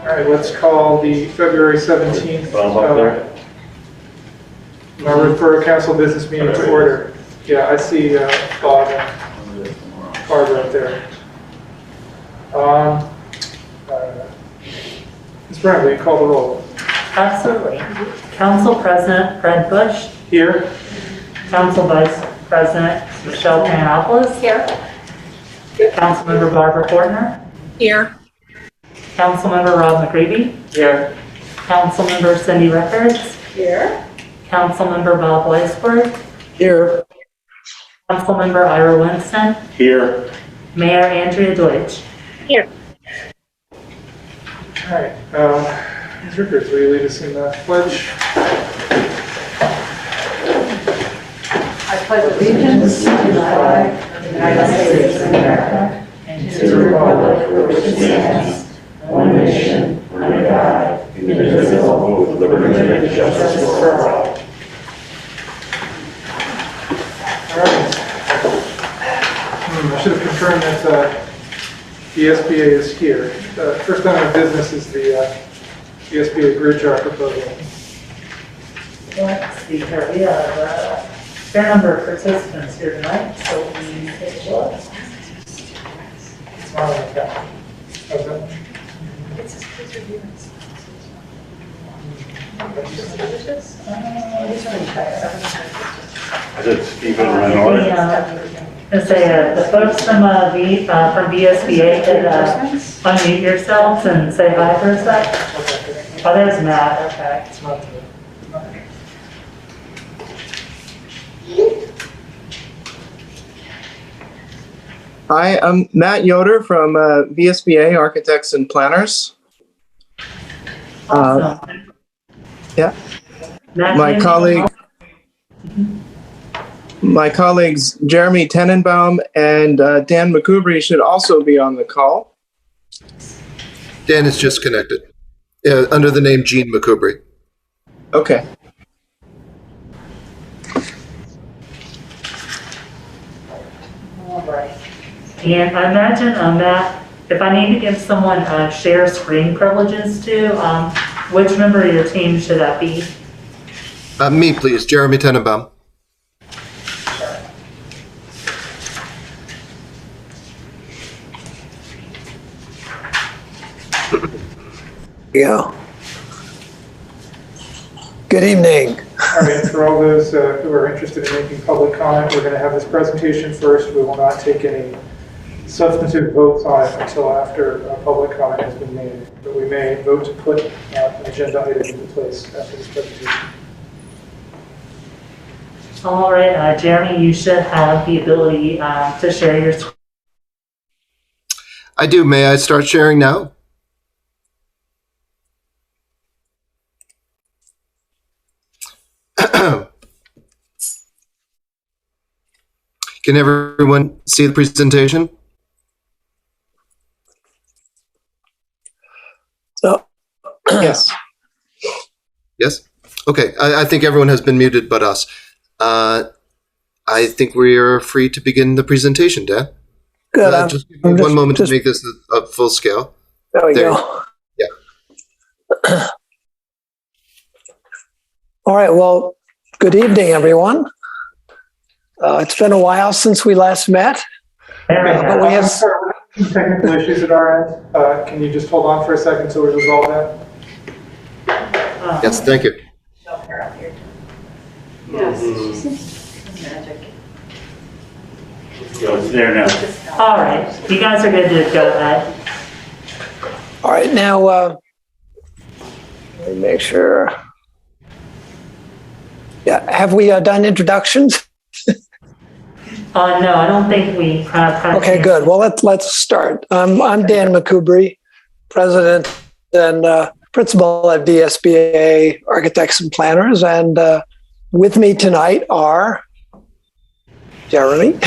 All right, let's call the February 17th refer council business meeting to order. Yeah, I see Bob and Barb right there. Ms. Brown, will you call the roll? Absolutely. Council President Fred Bush. Here. Council Vice President Michelle Panopoulos. Here. Councilmember Barbara Fortner. Here. Councilmember Rob McGreevy. Here. Councilmember Cindy Rickards. Here. Councilmember Bob Weisberg. Here. Councilmember Ira Winston. Here. Mayor Andrea Deutsch. Here. All right. Ms. Rickards, will you lead us in the pledge? I pledge allegiance to the flag of the United States of America and to the republic for which it stands, one nation, under God, indivisible, with liberty and justice for all. All right. I should have confirmed that the SBA is here. First item of business is the SBA bridge art proposal. Let's see here. We have a fair number of participants here tonight, so we take a look. Smile like that. How's that? Is it Stephen Reynolds? The folks from VSBA could unmute yourselves and say hi for a sec. Oh, there's Matt. Okay. It's not the, Hi, I'm Matt Yoder from VSBA Architects and Planners. Awesome. Yeah. Matt, My colleagues Jeremy Tenenbaum and Dan McCoubry should also be on the call. Dan is just connected under the name Gene McCoubry. Okay. All right. And I imagine, Matt, if I need to give someone share screen privileges to, which member of your team should that be? Me, please, Jeremy Tenenbaum. Yeah. Good evening. all right, and for all those who are interested in making public comment, we're going to have this presentation first. We will not take any substantive votes on it until after public comment has been made. But we may vote to put an agenda item into place after this presentation. All right, Jeremy, you should have the ability to share your screen. I do. May I start sharing now? Can everyone see the presentation? So, Yes. Yes? Okay. I think everyone has been muted but us. I think we are free to begin the presentation, Dan. good. Just give me one moment to make this a full scale. There we there. go. Yeah. All right. Well, good evening, everyone. It's been a while since we last met. There we But go. we have Some technical issues at our end. Can you just hold on for a second until we resolve that? Yes, thank you. Yes. it's there now. All right, you guys are good to go ahead. All right. Now, let me make sure. Yeah. Have we done introductions? No, I don't think we kind of. Okay, good. Well, let's start. I'm Dan McCoubry, president and principal at VSBA Architects and Planners, and with me tonight are Jeremy.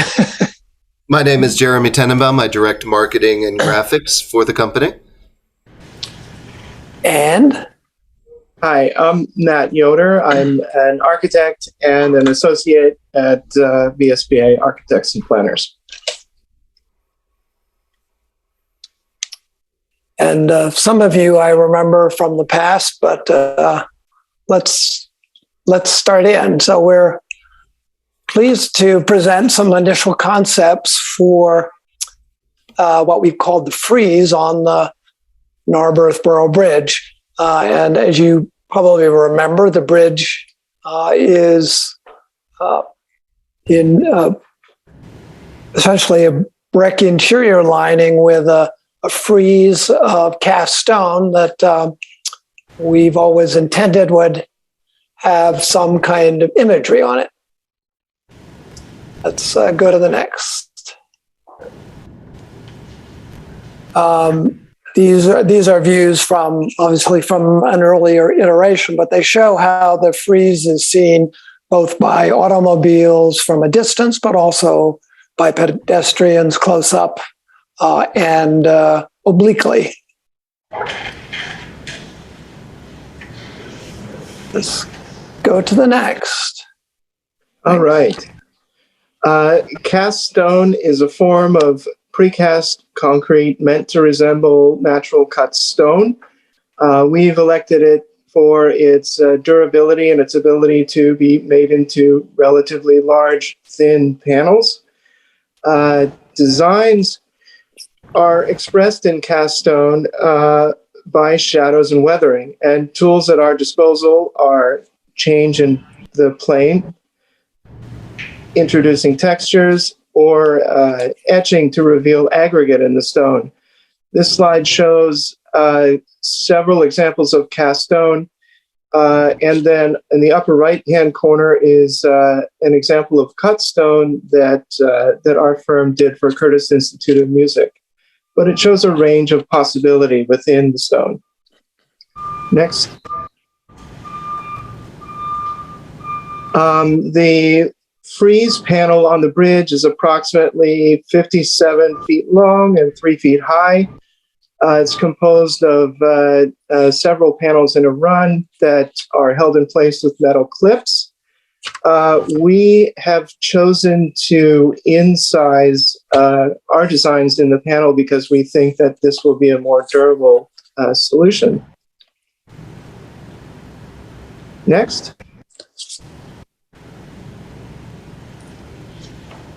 My name is Jeremy Tenenbaum. I direct marketing and graphics for the company. And Hi, I'm Matt Yoder. I'm an architect and an associate at VSBA Architects and Planners. And some of you I remember from the past, but let's start in. So we're pleased to present some initial concepts for what we've called the freeze on the Narberth Borough Bridge. And as you probably remember, the bridge is in essentially a brick interior lining with a frieze of cast stone that we've always intended would have some kind of imagery on it. Let's go to the next. These are views from, obviously, from an earlier iteration, but they show how the frieze is seen both by automobiles from a distance, but also by pedestrians close up and obliquely. Let's go to the next. All right. Cast stone is a form of precast concrete meant to resemble natural cut stone. We've elected it for its durability and its ability to be made into relatively large, thin panels. Designs are expressed in cast stone by shadows and weathering, and tools at our disposal are change in the plane, introducing textures, or etching to reveal aggregate in the stone. This slide shows several examples of cast stone, and then in the upper right-hand corner is an example of cut stone that our firm did for Curtis Institute of Music. But it shows a range of possibility within the stone. Next. The frieze panel on the bridge is approximately 57 feet long and 3 feet high. It's composed of several panels in a run that are held in place with metal clips. We have chosen to in-size our designs in the panel because we think that this will be a more durable solution. Next.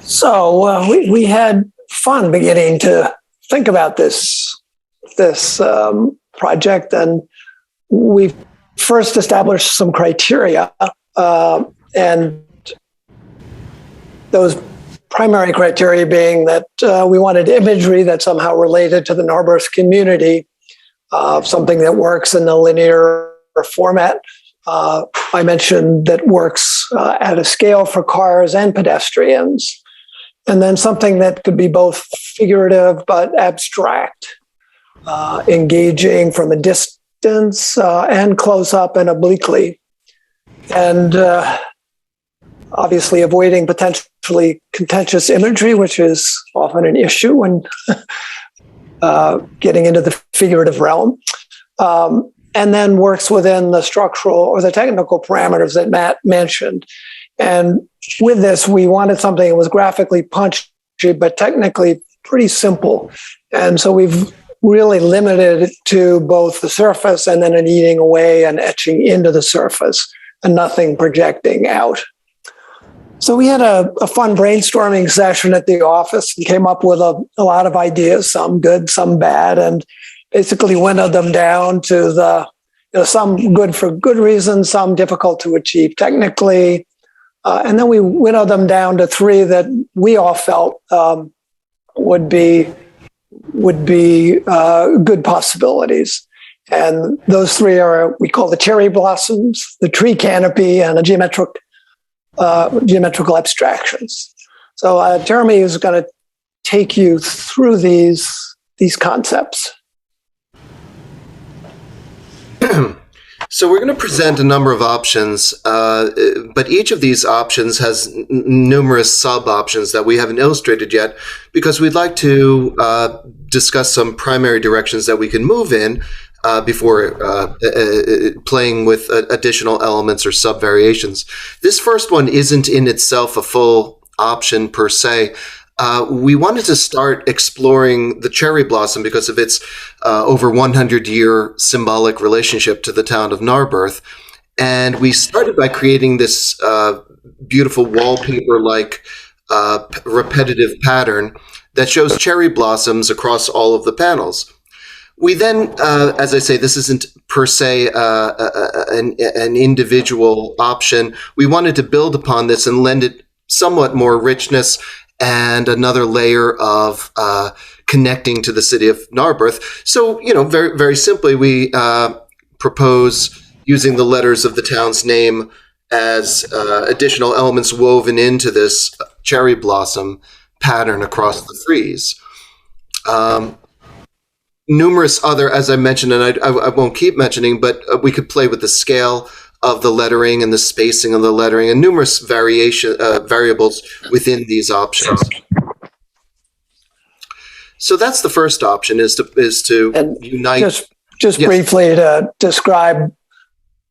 So we had fun beginning to think about this project, and we first established some criteria, and those primary criteria being that we wanted imagery that somehow related to the Narberth community, something that works in the linear format. I mentioned that works at a scale for cars and pedestrians. And then something that could be both figurative but abstract, engaging from a distance and close up and obliquely. And obviously avoiding potentially contentious imagery, which is often an issue when getting into the figurative realm. And then works within the structural or the technical parameters that Matt mentioned. And with this, we wanted something that was graphically punchy, but technically pretty simple. And so we've really limited it to both the surface and then an eating away and etching into the surface and nothing projecting out. So we had a fun brainstorming session at the office and came up with a lot of ideas, some good, some bad, and basically winnowed them down to some good for good reasons, some difficult to achieve technically. And then we winnowed them down to 3 that we all felt would be good possibilities. And those 3 are, we call the cherry blossoms, the tree canopy, and the geometrical abstractions. So Jeremy is going to take you through these concepts. So we're going to present a number of options, but each of these options has numerous sub-options that we haven't illustrated yet because we'd like to discuss some primary directions that we can move in before playing with additional elements or sub-variations. This first one isn't in itself a full option per se. we wanted to start exploring the cherry blossom because of its over 100-year symbolic relationship to the town of Narberth. And we started by creating this beautiful wallpaper-like repetitive pattern that shows cherry blossoms across all of the panels. We then, as I say, this isn't per se an individual option. We wanted to build upon this and lend it somewhat more richness and another layer of connecting to the city of Narberth. So, very, very simply, we propose using the letters of the town's name as additional elements woven into this cherry blossom pattern across the frieze. Numerous other, as I mentioned, and I won't keep mentioning, but we could play with the scale of the lettering and the spacing of the lettering and numerous variables within these options. So that's the first option, is to unite. Just Yes. briefly to describe a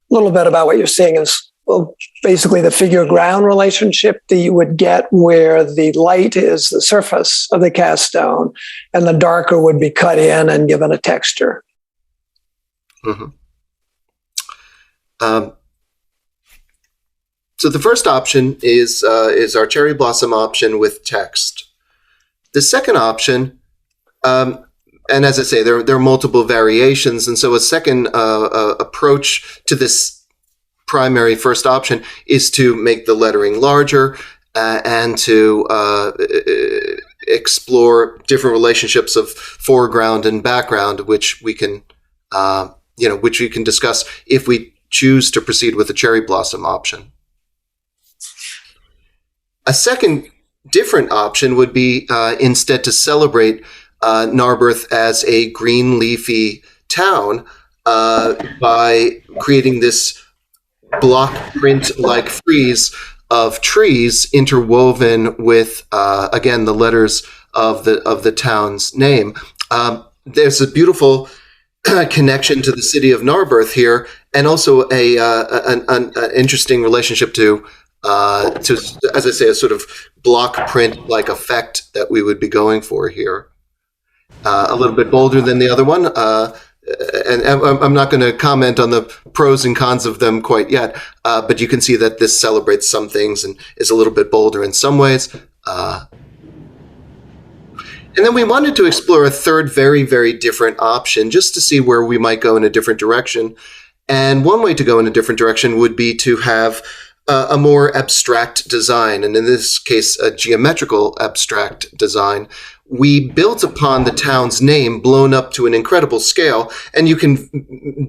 little bit about what you're seeing is, well, basically the figure ground relationship that you would get where the light is the surface of the cast stone and the darker would be cut in and given a texture. Mm-hmm. So the first option is our cherry blossom option with text. The second option, and as I say, there are multiple variations, and so a second approach to this primary first option is to make the lettering larger and to explore different relationships of foreground and background, which we can discuss if we choose to proceed with the cherry blossom option. A second different option would be instead to celebrate Narberth as a green leafy town by creating this block print-like frieze of trees interwoven with, again, the letters of the town's name. There's a beautiful connection to the city of Narberth here, and also an interesting relationship to, as I say, a sort of block print-like effect that we would be going for here. A little bit bolder than the other one. And I'm not going to comment on the pros and cons of them quite yet, but you can see that this celebrates some things and is a little bit bolder in some ways. And then we wanted to explore a third very, very different option just to see where we might go in a different direction. And one way to go in a different direction would be to have a more abstract design, and in this case, a geometrical abstract design. We built upon the town's name blown up to an incredible scale, and you can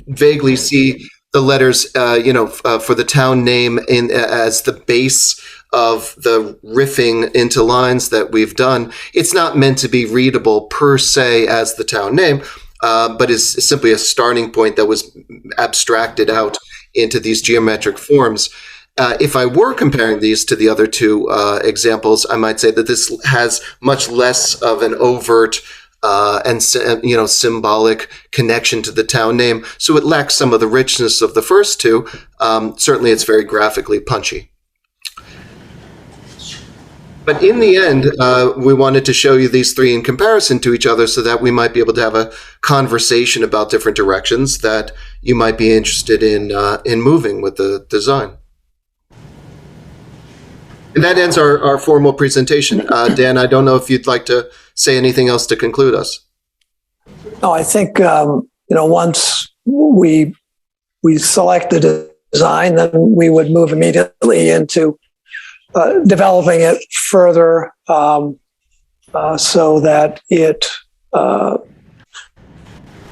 vaguely see the letters, for the town name as the base of the riffing into lines that we've done. It's not meant to be readable per se as the town name, but is simply a starting point that was abstracted out into these geometric forms. If I were comparing these to the other two examples, I might say that this has much less of an overt and symbolic connection to the town name, so it lacks some of the richness of the first two. Certainly, it's very graphically punchy. But in the end, we wanted to show you these three in comparison to each other so that we might be able to have a conversation about different directions that you might be interested in moving with the design. And that ends our formal presentation. Dan, I don't know if you'd like to say anything else to conclude us. No, I think, once we select the design, then we would move immediately into developing it further so that it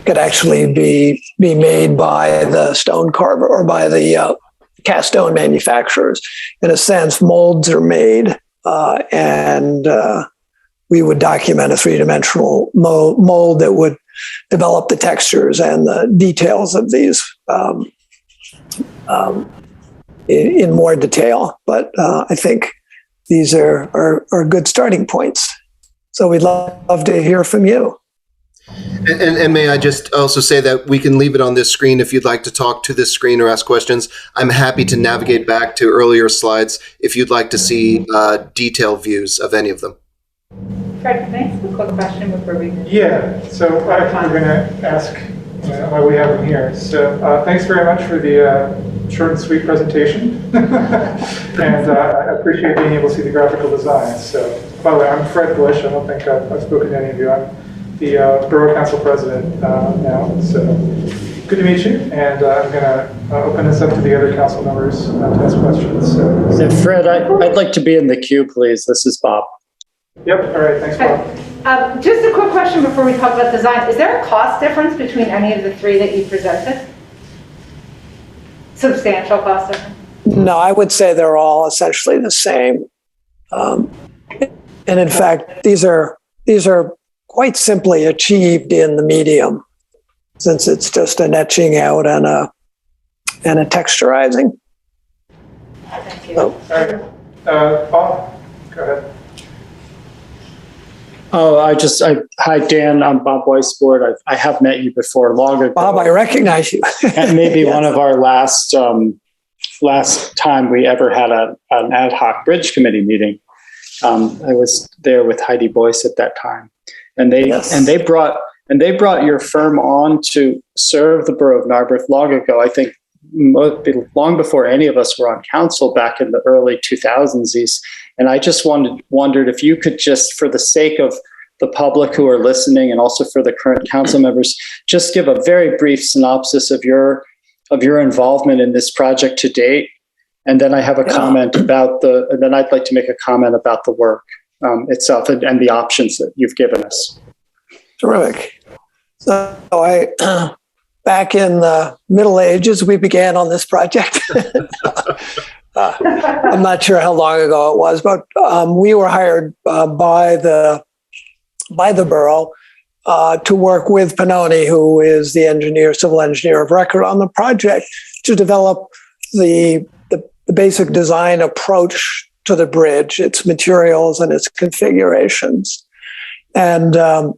could actually be made by the stone carver or by the cast stone manufacturers. In a sense, molds are made, and we would document a three-dimensional mold that would develop the textures and the details of these in more detail. But I think these are good starting points. So we'd love to hear from you. And may I just also say that we can leave it on this screen if you'd like to talk to this screen or ask questions. I'm happy to navigate back to earlier slides if you'd like to see detailed views of any of them. Fred, can I ask a quick question before we go? Yeah, so I think we're going to ask why we have him here. So thanks very much for the short and sweet presentation. And I appreciate being able to see the graphical design. So, by the way, I'm Fred Bush. I don't think I've spoken to any of you. I'm the Borough Council President now. So good to meet you. And I'm going to open this up to the other council members to ask questions. So, Fred, I'd like to be in the queue, please. This is Bob. yep, all right, thanks, Bob. Just a quick question before we talk about design. Is there a cost difference between any of the three that you presented? Substantial cost difference? No, I would say they're all essentially the same. And in fact, these are quite simply achieved in the medium, since it's just an etching out and a texturizing. Thank you. So, All right, Bob, go ahead. Oh, hi, Dan. I'm Bob Weisbord. I have met you before long ago. Bob, I recognize you. And maybe Yes. one of our last time we ever had an ad hoc bridge committee meeting. I was there with Heidi Boyce at that time, and they brought your firm on to serve the borough of Narberth long ago. I think long before any of us were on council back in the early 2000s. And I just wondered if you could just, for the sake of the public who are listening and also for the current council members, just give a very brief synopsis of your involvement in this project to date. And then I have a comment and then I'd like to make a comment about the work itself and the options that you've given us. Terrific. So back in the Middle Ages, we began on this project. I'm not sure how long ago it was, but we were hired by the borough to work with Pannoni, who is the civil engineer of record on the project, to develop the basic design approach to the bridge, its materials and its configurations. And the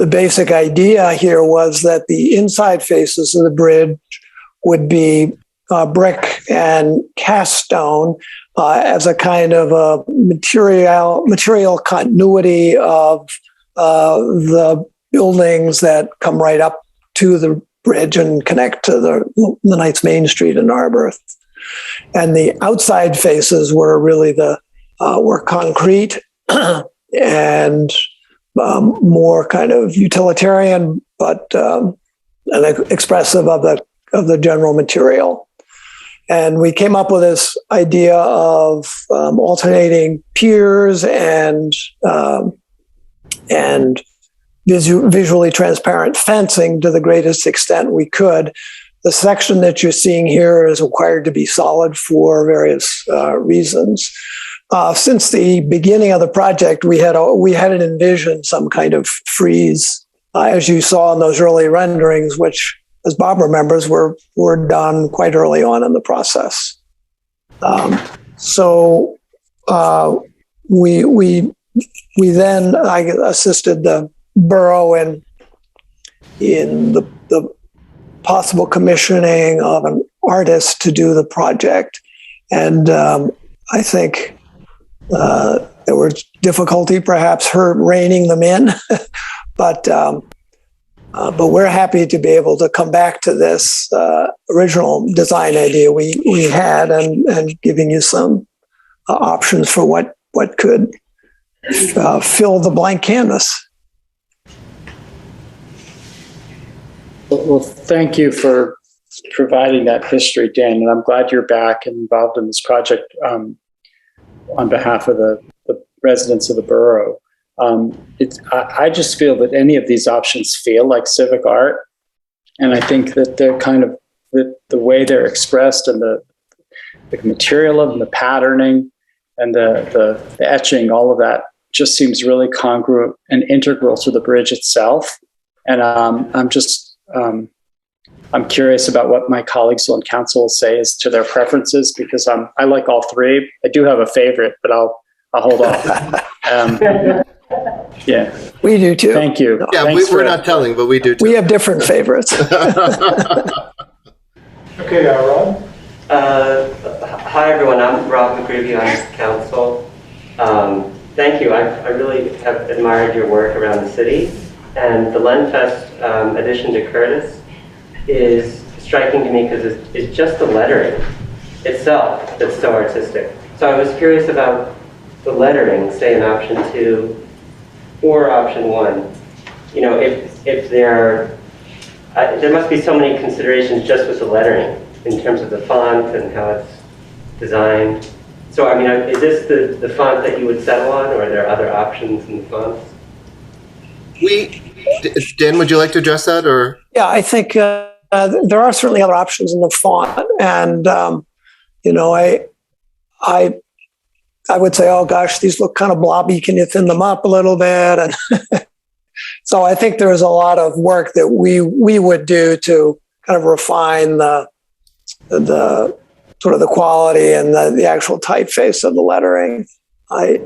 basic idea here was that the inside faces of the bridge would be brick and cast stone as a kind of a material continuity of the buildings that come right up to the bridge and connect to the Knights Main Street in Narberth. And the outside faces were really were concrete and more kind of utilitarian, but expressive of the general material. And we came up with this idea of alternating piers and visually transparent fencing to the greatest extent we could. The section that you're seeing here is required to be solid for various reasons. Since the beginning of the project, we had envisioned some kind of freeze, as you saw in those early renderings, which, as Bob remembers, were done quite early on in the process. I assisted the borough in the possible commissioning of an artist to do the project, and I think there was difficulty, perhaps reining them in, but we're happy to be able to come back to this original design idea we had and giving you some options for what could fill the blank canvas. Well, thank you for providing that history, Dan, and I'm glad you're back and involved in this project on behalf of the residents of the borough. I just feel that any of these options feel like civic art, and I think that they're kind of the way they're expressed and the material of them, the patterning and the etching, all of that just seems really congruent and integral to the bridge itself. And I'm curious about what my colleagues on council will say as to their preferences, because I like all three. I do have a favorite, but I'll hold off. Yeah, We do too. thank you. Yeah, Thanks we're for- not telling, but we do too. We have different favorites. Okay, Rob. Hi everyone, I'm Rob McGreevy on council. Thank you. I really have admired your work around the city, and the Lenfest addition to Curtis is striking to me because it's just the lettering itself that's so artistic. So I was curious about the lettering, say in option 2 or option 1. You know, if there must be so many considerations just with the lettering in terms of the font and how it's designed. So, I mean, is this the font that you would settle on, or are there other options in the fonts? Dan, would you like to address that, or? Yeah, I think there are certainly other options in the font, and you know, I would say, oh gosh, these look kind of blobby. Can you thin them up a little bit? And so I think there is a lot of work that we would do to kind of refine the sort of the quality and the actual typeface of the lettering. I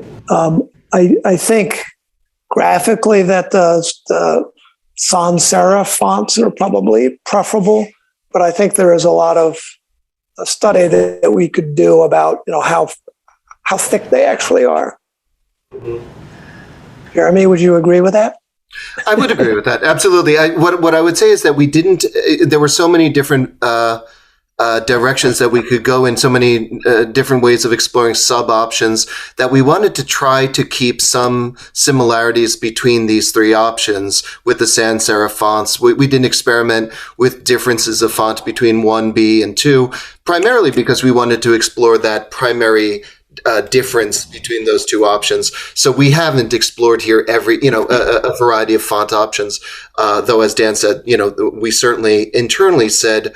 think graphically that the sans serif fonts are probably preferable, but I think there is a lot of a study that we could do about, you know, how thick they actually are. Mm-hmm. Jeremy, would you agree with that? I would agree with that. Absolutely. What I would say is that we didn't, there were so many different directions that we could go in, so many different ways of exploring sub options, that we wanted to try to keep some similarities between these three options with the sans serif fonts. We didn't experiment with differences of font between 1B and 2, primarily because we wanted to explore that primary difference between those two options. So we haven't explored here a variety of font options, though, as Dan said, you know, we certainly internally said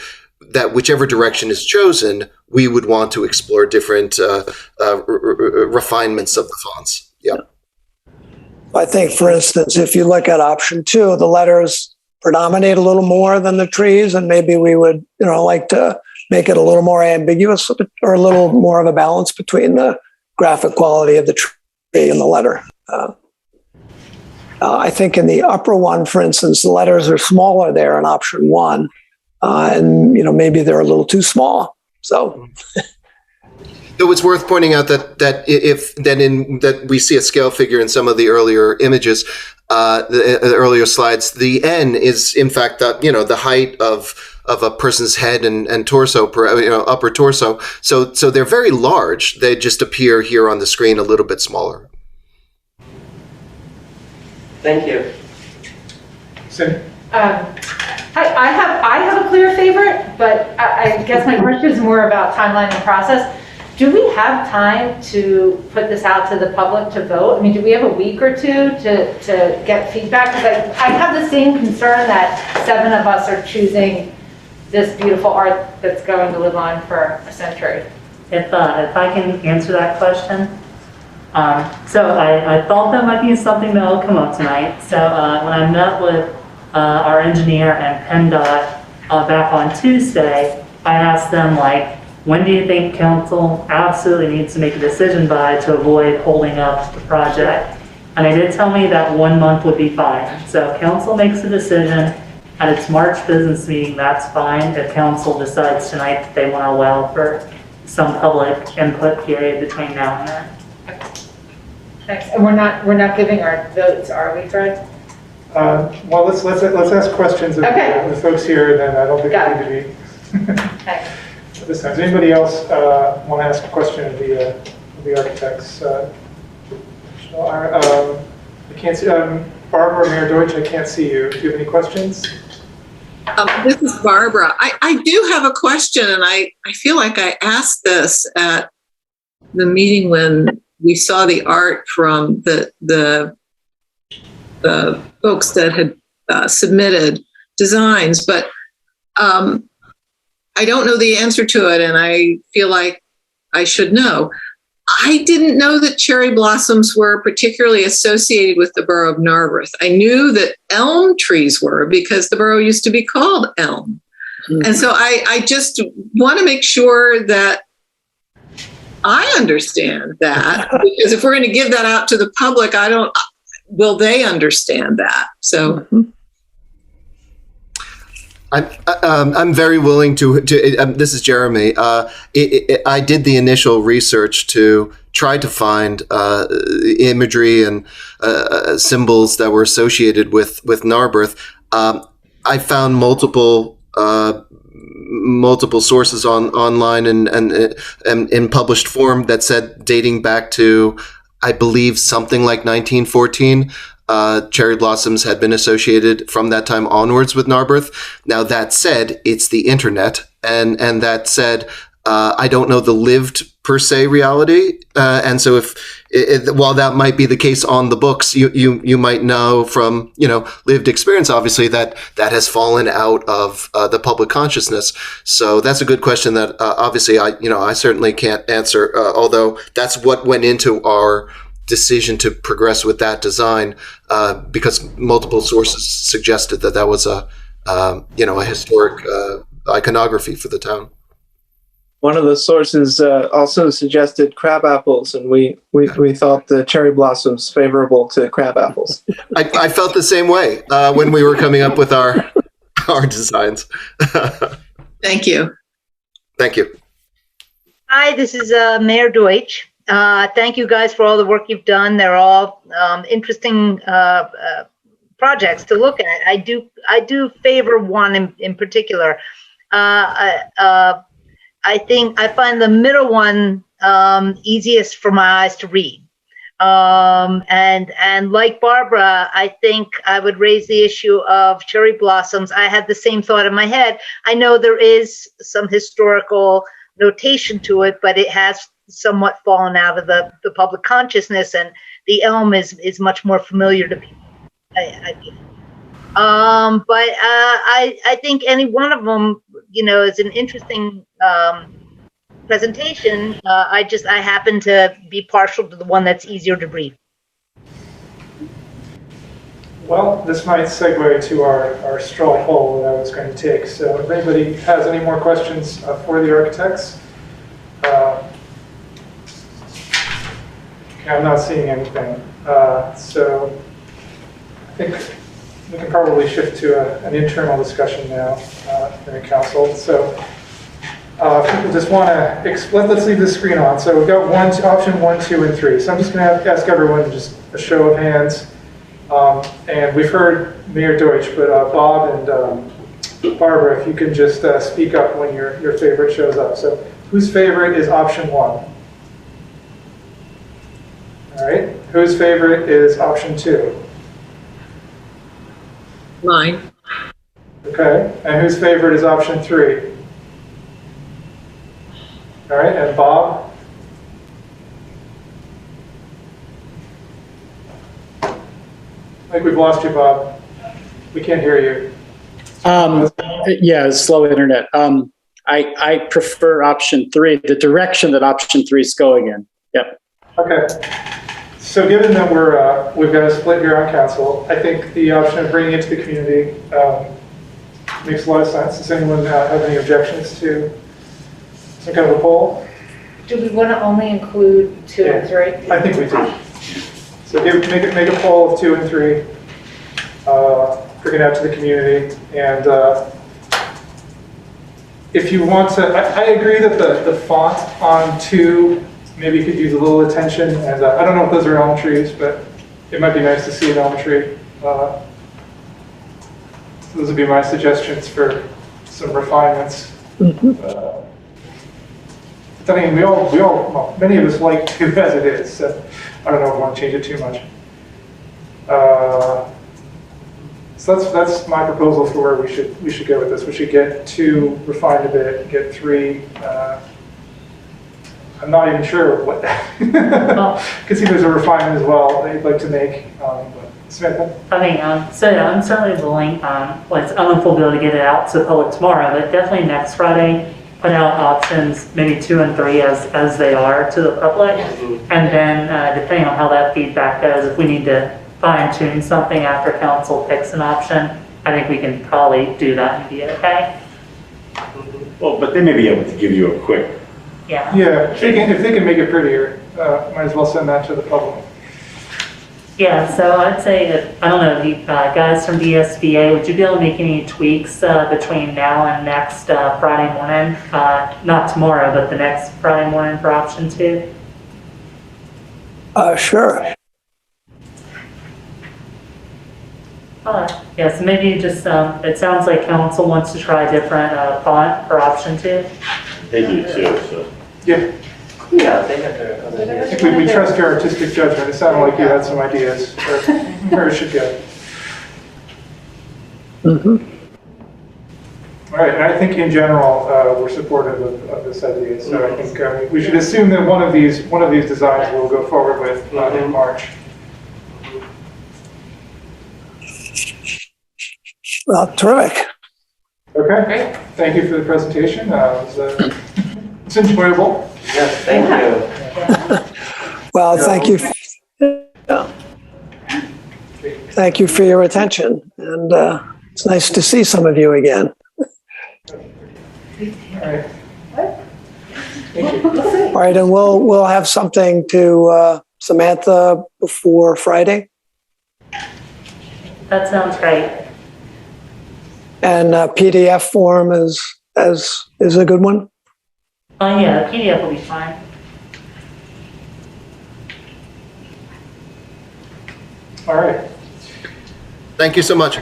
that whichever direction is chosen, we would want to explore different refinements of the fonts. Yeah. I think, for instance, if you look at option 2, the letters predominate a little more than the trees, and maybe we would, you know, like to make it a little more ambiguous or a little more of a balance between the graphic quality of the tree and the letter. I think in the upper one, for instance, the letters are smaller there in option 1. And, you know, maybe they're a little too small. So, though it's worth pointing out that we see a scale figure in some of the earlier images, the earlier slides. The N is in fact the height of a person's head and torso, upper torso. So they're very large. They just appear here on the screen a little bit smaller. Thank you. Cindy? I have a clear favorite, but I guess my question is more about timeline and process. Do we have time to put this out to the public to vote? I mean, do we have a week or two to get feedback? Because I have the same concern that 7 of us are choosing this beautiful art that's going to live on for a century. If I can answer that question. So I thought that might be something that will come up tonight. So when I met with our engineer and PennDOT back on Tuesday, I asked them, like, when do you think council absolutely needs to make a decision by to avoid holding up the project? And they did tell me that 1 month would be fine. So if council makes a decision at its March business meeting, that's fine. If council decides tonight that they want to allow for some public input period between now and then. Thanks. And we're not giving our votes, are we, Fred? Well, let's ask questions of the folks here, and then I don't think we need to be. Thanks. This time, does anybody else want to ask a question of the architects? I can't see Barbara or Mayor Deutsch. I can't see you. Do you have any questions? This is Barbara. I do have a question, and I feel like I asked this at the meeting when we saw the art from the folks that had submitted designs, but I don't know the answer to it, and I feel like I should know. I didn't know that cherry blossoms were particularly associated with the borough of Narberth. I knew that elm trees were because the borough used to be called Elm. Mm-hmm. And so I just want to make sure that I understand that, because if we're going to give that out to the public, will they understand that? So. Mm-hmm. I'm very willing to this is Jeremy. I did the initial research to tried to find imagery and symbols that were associated with Narberth. I found multiple sources online and in published form that said dating back to, I believe, something like 1914. Cherry blossoms had been associated from that time onwards with Narberth. Now, that said, it's the internet, and that said, I don't know the lived per se reality, and so while that might be the case on the books, you might know from lived experience, obviously, that has fallen out of the public consciousness. So that's a good question that obviously I certainly can't answer, although that's what went into our decision to progress with that design, because multiple sources suggested that was a historic iconography for the town. One of the sources also suggested crab apples, and we thought the cherry blossoms favorable to crab apples. I felt the same way when we were coming up with our designs. Thank you. Thank you. Hi, this is Mayor Deutsch. Thank you guys for all the work you've done. They're all interesting projects to look at. I do favor one in particular. I think I find the middle one easiest for my eyes to read. And like Barbara, I think I would raise the issue of cherry blossoms. I had the same thought in my head. I know there is some historical notation to it, but it has somewhat fallen out of the public consciousness, and the elm is much more familiar to people. But I think any one of them, is an interesting presentation. I happen to be partial to the one that's easier to read. Well, this might segue to our straw poll that I was going to take. So if anybody has any more questions for the architects? I'm not seeing anything. So I think we can probably shift to an internal discussion now in council. So people just want to let's leave the screen on. So we've got option 1, 2, and 3. So I'm just going to ask everyone just a show of hands. And we've heard Mayor Deutsch, but Bob and Barbara, if you can just speak up when your favorite shows up. So whose favorite is option 1? All right. Whose favorite is option 2? Mine. Okay. And whose favorite is option 3? All right. And Bob? I think we've lost you, Bob. We can't hear you. Yeah, slow internet. I prefer option 3, the direction that option 3 is going in. Yep. Okay. So given that we've got a split here on council, I think the option of bringing it to the community makes a lot of sense. Does anyone have any objections to some kind of a poll? Do we want to only include 2 and 3? I think we do. So make a poll of 2 and 3. Bring it out to the community, and if you want to, I agree that the font on 2 maybe could use a little attention, and I don't know if those are elm trees, but it might be nice to see an elm tree. So those would be my suggestions for some refinements. I mean, well, many of us like 2 as it is, so I don't know if I want to change it too much. So that's my proposal for where we should go with this. We should get 2 refined a bit, get 3. I'm not even sure what. Because there's a refinement as well that you'd like to make. But Samantha? I mean, I'm certainly willing. It's, I don't know if we'll be able to get it out to the public tomorrow, but definitely next Friday, put out options, maybe 2 and 3 as they are to the public. And then depending on how that feedback goes, if we need to fine tune something after council picks an option, I think we can probably do that and be okay. Well, but they may be able to give you a quick. Yeah. Yeah, if they can make it prettier, might as well send that to the public. Yeah, so I'd say that, I don't know, the guys from BSBA, would you be able to make any tweaks between now and next Friday morning? Not tomorrow, but the next Friday morning for option 2? Sure. Yes, maybe just, it sounds like council wants to try a different font for option 2. They do too, so. Yeah, Yeah, they have their other I ideas. think we trust your artistic judgment. It sounded like you had some ideas where it should go. Mm-hmm. All right, and I think in general, we're supportive of this idea. So I think we should assume that one of these designs we'll go forward with in March. Well, terrific. Okay, thank you for the presentation. It's enjoyable. Yes, thank you. Well, thank you. Thank you for your attention, and it's nice to see some of you again. All right. Thank you. All right, and we'll have something to Samantha before Friday, That sounds great. and PDF form is a good one. Yeah, PDF will be fine. All right. Thank you so much.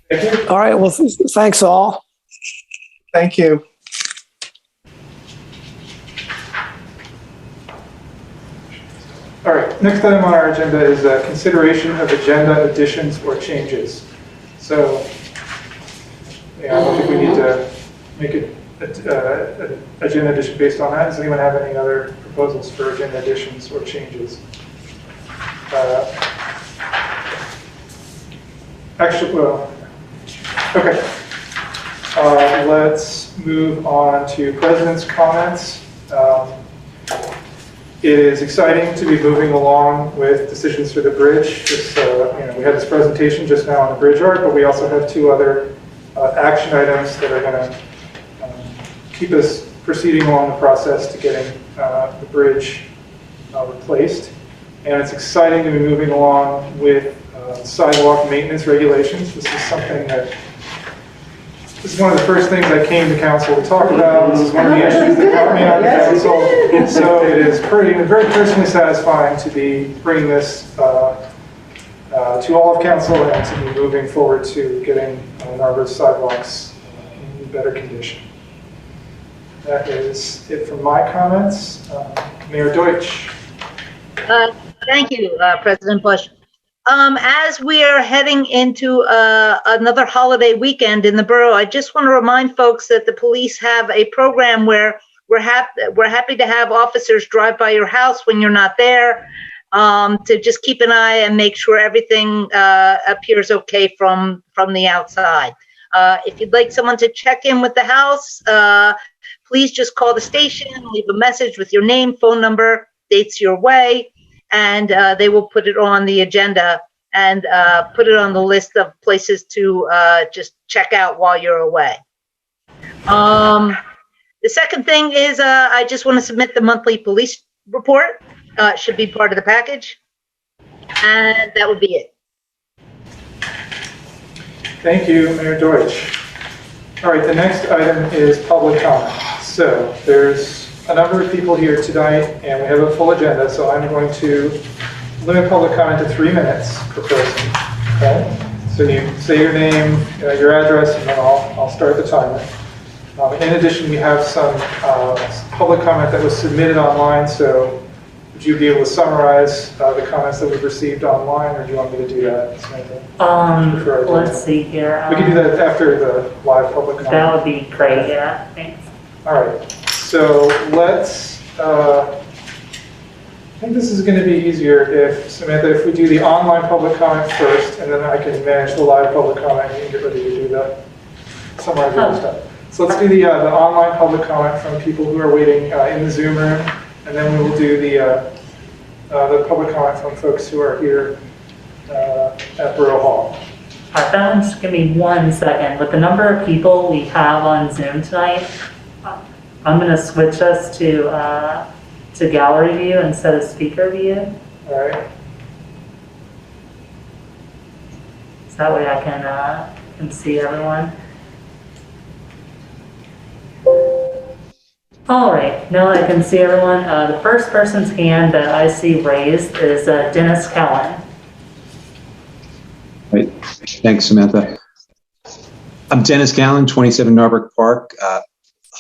Thank you. All right, well, thanks all. Thank you. All right, next item on our agenda is consideration of agenda additions or changes. So, yeah, I don't think we need to make an agenda addition based on that. Does anyone have any other proposals for agenda additions or changes? Actually, well, okay. Let's move on to president's comments. It is exciting to be moving along with decisions for the bridge. We had this presentation just now on the bridge art, but we also have 2 other action items that are going to keep us proceeding along the process to getting the bridge replaced. And it's exciting to be moving along with sidewalk maintenance regulations. This is one of the first things I came to council to talk about. This is one of the issues that brought me on the council. So it is very personally satisfying to be bringing this to all of council and to be moving forward to getting Narberth sidewalks in better condition. That is it from my comments. Mayor Deutsch. Thank you, President Bush. As we are heading into another holiday weekend in the borough, I just want to remind folks that the police have a program where we're happy to have officers drive by your house when you're not there, to just keep an eye and make sure everything appears okay from the outside. If you'd like someone to check in with the house, please just call the station, leave a message with your name, phone number, dates your way, and they will put it on the agenda and put it on the list of places to just check out while you're away. The second thing is I just want to submit the monthly police report. It should be part of the package. And that would be it. Thank you, Mayor Deutsch. All right, the next item is public comment. So there's a number of people here tonight, and we have a full agenda, so I'm going to limit public comment to 3 minutes per person. Okay? So you say your name, your address, and then I'll start the timer. In addition, we have some public comment that was submitted online, so would you be able to summarize the comments that we've received online, or do you want me to do that, Samantha? Let's see here. We can do that after the live public comment. That would be great, yeah, thanks. All right, so let's, I think this is going to be easier if, Samantha, if we do the online public comment first, and then I can manage the live public comment, and you can get ready to do the summarizing stuff. So let's do the online public comment from people who are waiting in the Zoom room, and then we will do the public comment from folks who are here at Borough Hall. All right, just give me 1 second. With the number of people we have on Zoom tonight, I'm going to switch us to gallery view instead of speaker view. All right. So that way I can see everyone. All right, now I can see everyone. The first person's hand that I see raised is Dennis Cowan. Right. Thanks, Samantha. I'm Dennis Gallen, 27 Norfolk Park.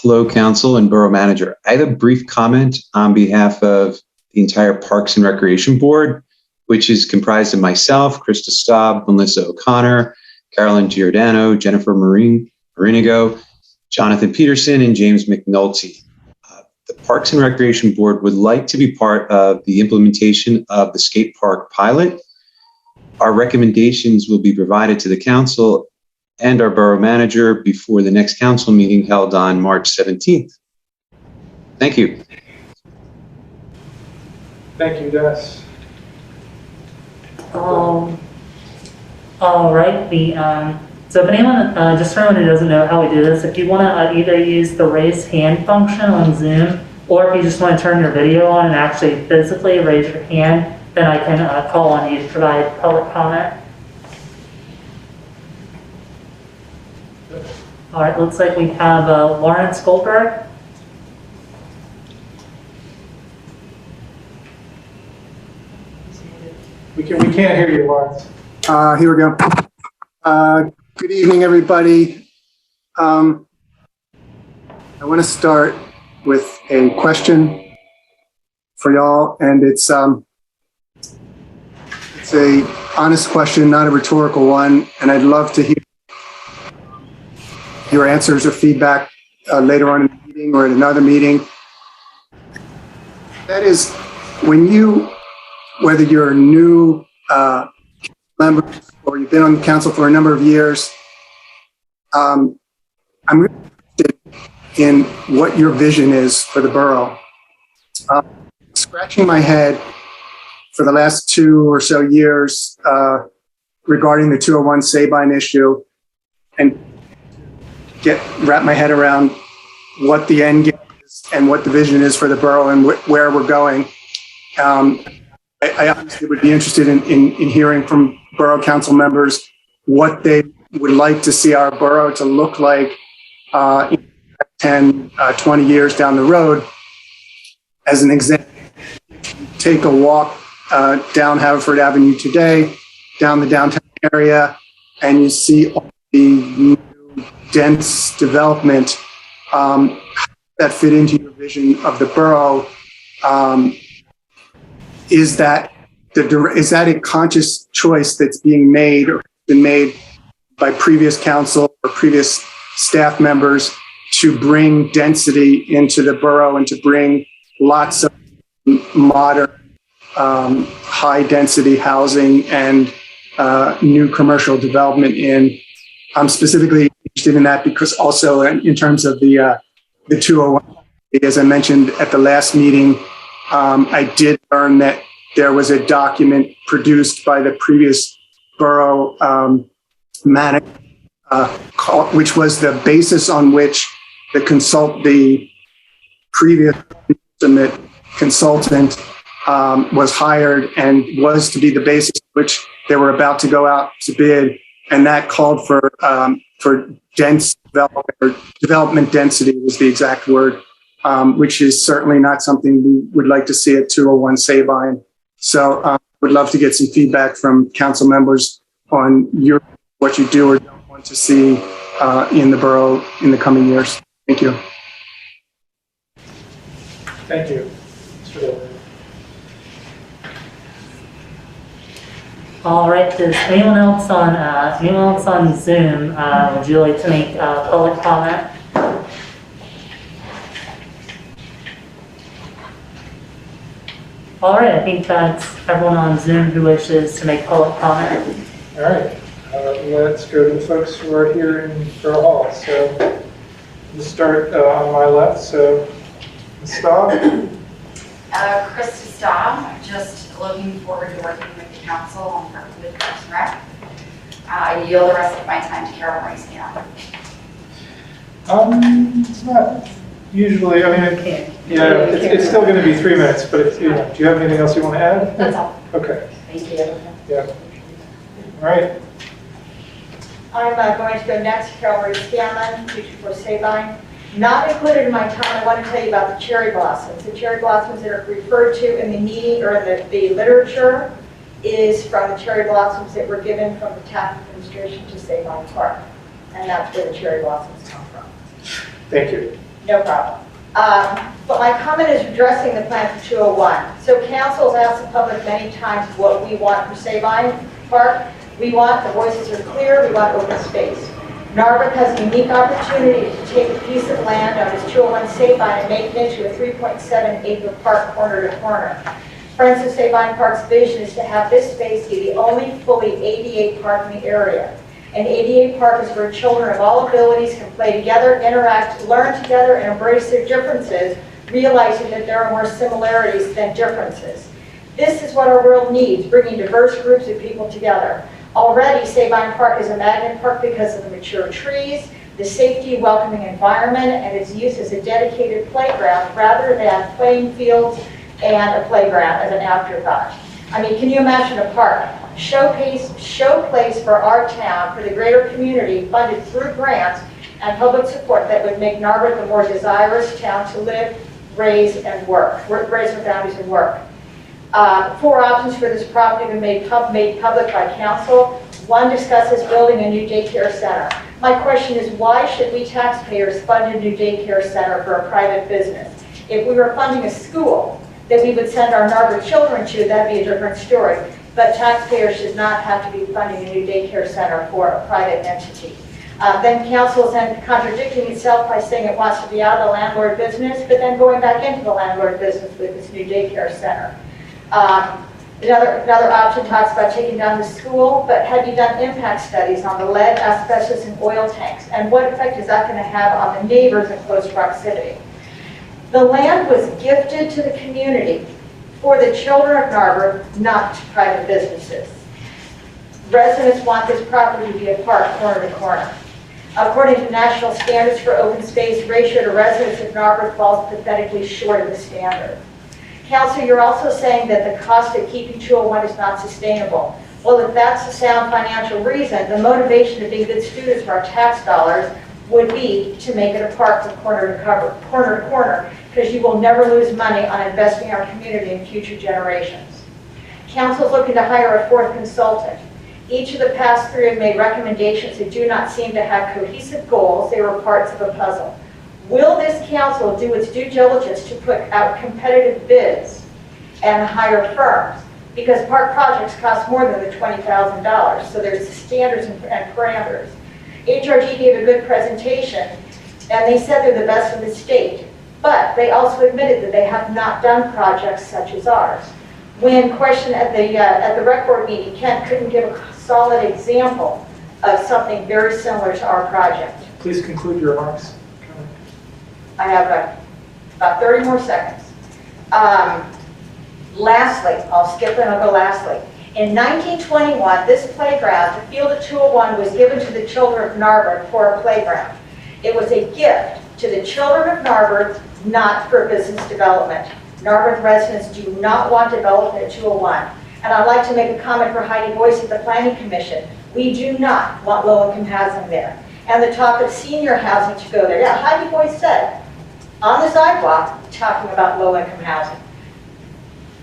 Hello, Council and Borough Manager. I have a brief comment on behalf of the entire Parks and Recreation Board, which is comprised of myself, Krista Staub, Melissa O'Connor, Carolyn Giordano, Jennifer Marinigo, Jonathan Peterson, and James McNulty. The Parks and Recreation Board would like to be part of the implementation of the skate park pilot. Our recommendations will be provided to the council and our borough manager before the next council meeting held on March 17th. Thank you. Thank you, Dennis. All right. So if anyone, just for anyone who doesn't know how we do this, if you want to either use the raise hand function on Zoom, or if you just want to turn your video on and actually physically raise your hand, then I can call on you to provide public comment. All right, looks like we have Lawrence Goldberg. We can't hear you, Lawrence. Here we go. Good evening, everybody. I want to start with a question for y'all, and it's a honest question, not a rhetorical one, and I'd love to hear your answers or feedback later on in the meeting or at another meeting. That is, whether you're a new member or you've been on the council for a number of years, I'm really interested in what your vision is for the borough. Scratching my head for the last 2 or so years regarding the 201 Sabine issue and wrap my head around what the end game is and what the vision is for the borough and where we're going. I honestly would be interested in hearing from borough council members what they would like to see our borough to look like in 10, 20 years down the road. As an example, take a walk down Haverford Avenue today, down the downtown area, and you see all the new dense development that fit into your vision of the borough. Is that a conscious choice that's being made or been made by previous council or previous staff members to bring density into the borough and to bring lots of modern, high density housing and new commercial development in? I'm specifically interested in that because also in terms of the 201, as I mentioned at the last meeting, I did learn that there was a document produced by the previous borough manager, which was the basis on which the previous consultant was hired and was to be the basis on which they were about to go out to bid, and that called for dense development, or development density was the exact word, which is certainly not something we would like to see at 201 Sabine. So would love to get some feedback from council members on what you do or don't want to see in the borough in the coming years. Thank you. Thank you, Mr. Goldberg. All right, does anyone else on Zoom, would you like to make public comment? All right, I think that's everyone on Zoom who wishes to make public comment. All right, let's go to the folks who are here in Borough Hall. So we'll start on my left. So Ms. Staub. Krista Staub, just looking forward to working with the council with Parks and Rec. I yield the rest of my time to Carol Rice now. It's not usually, I mean, it's still going to be 3 minutes, but do you have anything else you want to add? That's all. Okay. Thank you. Yeah. All right. I'm going to go next, Carol Scanlon, 224 Sabine. Not included in my time, I want to tell you about the cherry blossoms. The cherry blossoms that are referred to in the meeting or in the literature is from the cherry blossoms that were given from the TAP administration to Sabine Park. And that's where the cherry blossoms come from. Thank you. No problem. But my comment is addressing the plan for 201. So council's asked the public many times what we want for Sabine Park. We want, the voices are clear, we want open space. Narberth has a unique opportunity to take a piece of land on its 201 Sabine and make it into a 3.7 acre park corner to corner. Friends of Sabine Park's vision is to have this space be the only fully ADA park in the area. An ADA park is where children of all abilities can play together, interact, learn together, and embrace their differences, realizing that there are more similarities than differences. This is what our world needs, bringing diverse groups of people together. Already, Sabine Park is a magnet park because of the mature trees, the safety, welcoming environment, and its use as a dedicated playground rather than playing fields and a playground as an afterthought. I mean, can you imagine a park? Show place for our town, for the greater community, funded through grants and public support that would make Narberth a more desirous town to live, raise, and work, raise with families and work. 4 options for this property have been made public by council. 1 discusses building a new daycare center. My question is, why should we taxpayers fund a new daycare center for a private business? If we were funding a school that we would send our Narberth children to, that'd be a different story. But taxpayers should not have to be funding a new daycare center for a private entity. Then council is then contradicting itself by saying it wants to be out of the landlord business, but then going back into the landlord business with this new daycare center. Another option talks about taking down the school, but have you done impact studies on the lead, asbestos, and oil tanks? And what effect is that going to have on the neighbors in close proximity? The land was gifted to the community for the children of Narberth, not to private businesses. Residents want this property to be a park corner to corner. According to national standards for open space, ratio to residents of Narberth falls pathetically short of the standard. Council, you're also saying that the cost of keeping 201 is not sustainable. Well, if that's a sound financial reason, the motivation to be good students for our tax dollars would be to make it a park from corner to corner, because you will never lose money on investing in our community in future generations. Council is looking to hire a 4th consultant. Each of the past 3 have made recommendations that do not seem to have cohesive goals. They were parts of a puzzle. Will this council do its due diligence to put out competitive bids and hire firms? Because park projects cost more than the $20,000, so there's standards and parameters. HRG gave a good presentation, and they said they're the best in the state, but they also admitted that they have not done projects such as ours. When questioned at the rec board meeting, Kent couldn't give a solid example of something very similar to our project. Please conclude your remarks. I have about 30 more seconds. Lastly, I'll skip and I'll go lastly. In 1921, this playground, the field of 201, was given to the children of Narberth for a playground. It was a gift to the children of Narberth, not for business development. Narberth residents do not want development at 201. And I'd like to make a comment for Heidi Boyce at the Planning Commission. We do not want low-income housing there. And the talk of senior housing to go there. Yeah, Heidi Boyce said on the sidewalk, talking about low-income housing.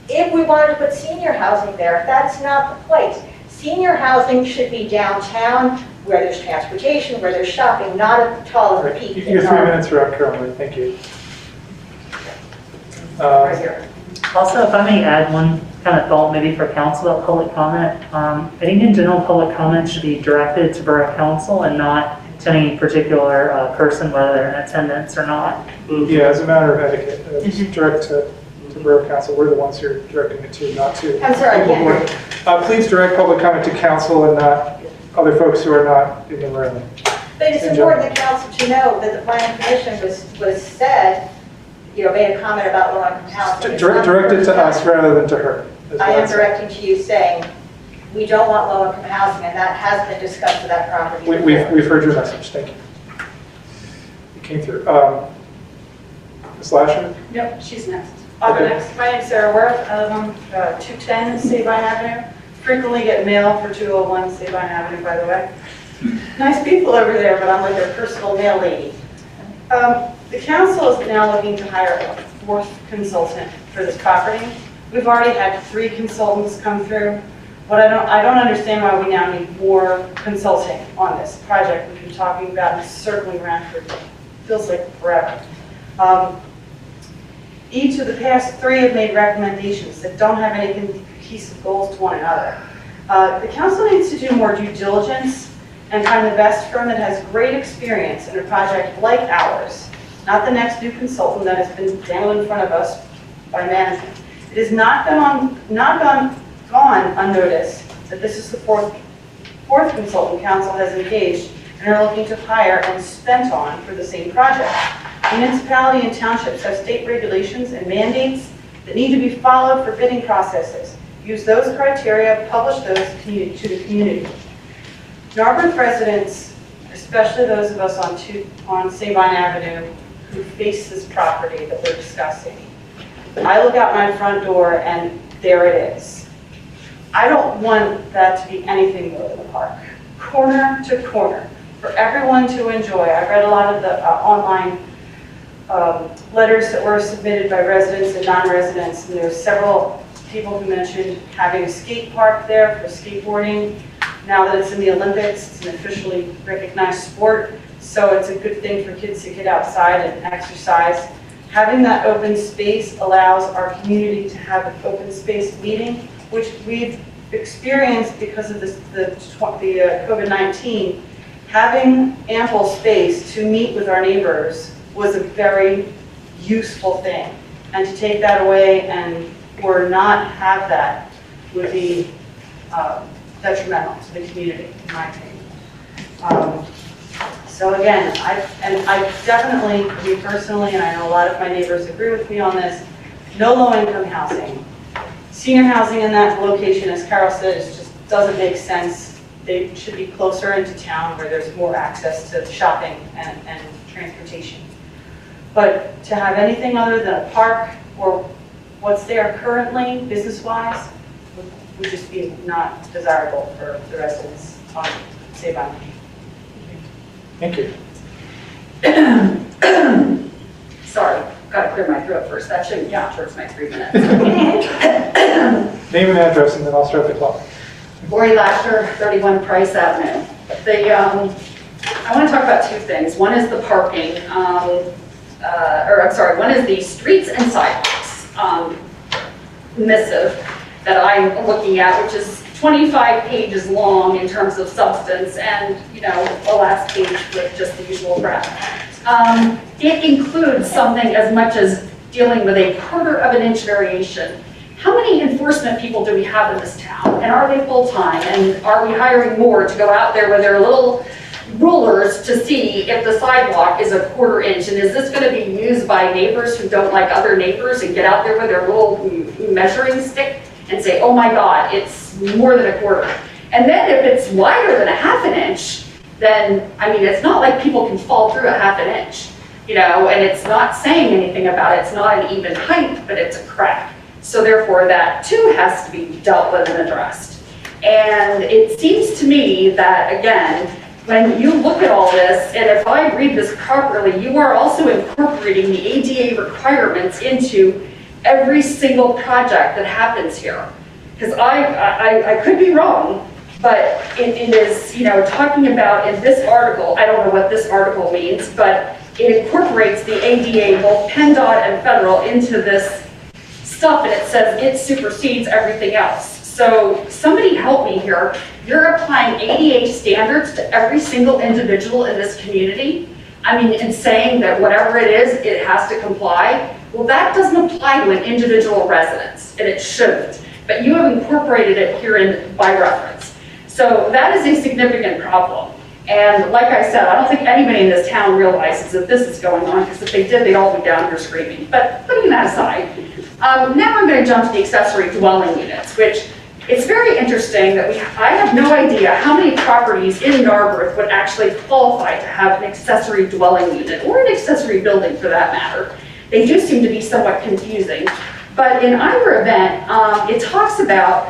If we wanted to put senior housing there, that's not the place. Senior housing should be downtown, where there's transportation, where there's shopping, not at the tall of the peak. Your 3 minutes are up, Carolyn. Thank you. Right here. Also, if I may add one kind of thought maybe for council about public comment. I think in general, public comment should be directed to Borough Council and not to any particular person, whether they're in attendance or not. Yeah, as a matter of etiquette, direct to Borough Council. We're the ones who are directing it to, not to. I'm sorry, I can't hear you. Please direct public comment to council and not other folks who are not in the room. But it's important the council to know that the planning commission was said, made a comment about low-income housing. Direct it to us rather than to her. I am directing to you saying, we don't want low-income housing, and that has been discussed with that property. We've heard your message. Thank you. It came through. Ms. Lasher? Yep, she's next. I'll go next. My name's Sarah Worth. I live on 210 Sabine Avenue. Frequently get mail for 201 Sabine Avenue, by the way. Nice people over there, but I'm like their personal mail lady. The council is now looking to hire a fourth consultant for this property. We've already had 3 consultants come through, but I don't understand why we now need more consulting on this project. We've been talking about and circling around for, feels like forever. Each of the past 3 have made recommendations that don't have any cohesive goals to one another. The council needs to do more due diligence and find the best firm that has great experience in a project like ours, not the next new consultant that has been dangled in front of us by management. It has not gone unnoticed that this is the fourth consultant council has engaged and are looking to hire and spent on for the same project. Municipality and townships have state regulations and mandates that need to be followed for bidding processes. Use those criteria, publish those to the community. Narberth residents, especially those of us on Sabine Avenue who face this property that we're discussing, I look out my front door and there it is. I don't want that to be anything more than a park. Corner to corner, for everyone to enjoy. I read a lot of the online letters that were submitted by residents and non-residents, and there were several people who mentioned having a skate park there for skateboarding. Now that it's in the Olympics, it's an officially recognized sport, so it's a good thing for kids to get outside and exercise. Having that open space allows our community to have an open space meeting, which we've experienced because of the COVID-19. Having ample space to meet with our neighbors was a very useful thing. And to take that away or not have that would be detrimental to the community, in my opinion. So again, I definitely, me personally, and I know a lot of my neighbors agree with me on this, no low-income housing. Senior housing in that location, as Carol said, just doesn't make sense. They should be closer into town where there's more access to shopping and transportation. But to have anything other than a park or what's there currently, business-wise, would just be not desirable for the residents on Sabine. Thank you. Sorry, gotta clear my throat first. That shouldn't count towards my 3 minutes. Name and address, and then I'll start the clock. Lori Lasher, 31 Price Avenue. I want to talk about 2 things. One is the parking, one is the streets and sidewalks missive that I'm looking at, which is 25 pages long in terms of substance, and the last page with just the usual crap. It includes something as much as dealing with a 1/4 of an inch variation. How many enforcement people do we have in this town? And are they full-time? And are we hiring more to go out there with their little rulers to see if the sidewalk is a 1/4 inch? And is this going to be used by neighbors who don't like other neighbors and get out there with their little measuring stick and say, oh my God, it's more than a 1/4. And then if it's wider than a 1/2 inch, then, it's not like people can fall through a 1/2 inch, and it's not saying anything about it. It's not an even height, but it's a crack. So therefore that too has to be dealt with and addressed. And it seems to me that, again, when you look at all this, and if I read this properly, you are also incorporating the ADA requirements into every single project that happens here. Because I could be wrong, but it is, talking about in this article, I don't know what this article means, but it incorporates the ADA, both PennDOT and federal, into this stuff, and it says it supersedes everything else. So somebody help me here. You're applying ADA standards to every single individual in this community. And saying that whatever it is, it has to comply. Well, that doesn't apply to an individual residence, and it shouldn't. But you have incorporated it here by reference. So that is a significant problem. And like I said, I don't think anybody in this town realizes that this is going on, because if they did, they'd all be down here screaming. But putting that aside, now I'm going to jump to the accessory dwelling units, which it's very interesting that I have no idea how many properties in Narberth would actually qualify to have an accessory dwelling unit, or an accessory building for that matter. They do seem to be somewhat confusing. But in either event, it talks about,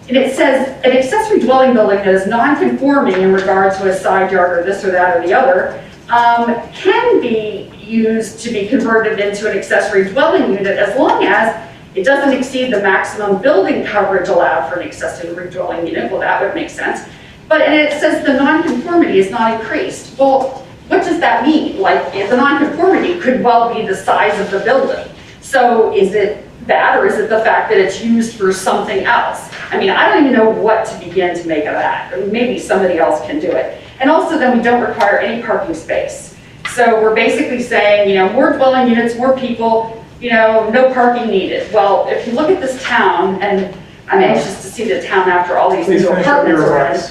and it says, an accessory dwelling building that is non-conforming in regard to a side yard or this or that or the other can be used to be converted into an accessory dwelling unit as long as it doesn't exceed the maximum building coverage allowed for an accessory dwelling unit. Well, that would make sense. But and it says the nonconformity is not increased. Well, what does that mean? Like, the nonconformity could well be the size of the building. So is it that, or is it the fact that it's used for something else? I mean, I don't even know what to begin to make of that. Or maybe somebody else can do it. And also then we don't require any parking space. So we're basically saying, you know, more dwelling units, more people, you know, no parking needed. Well, if you look at this town, and I'm anxious to see the town after all these new apartments are in,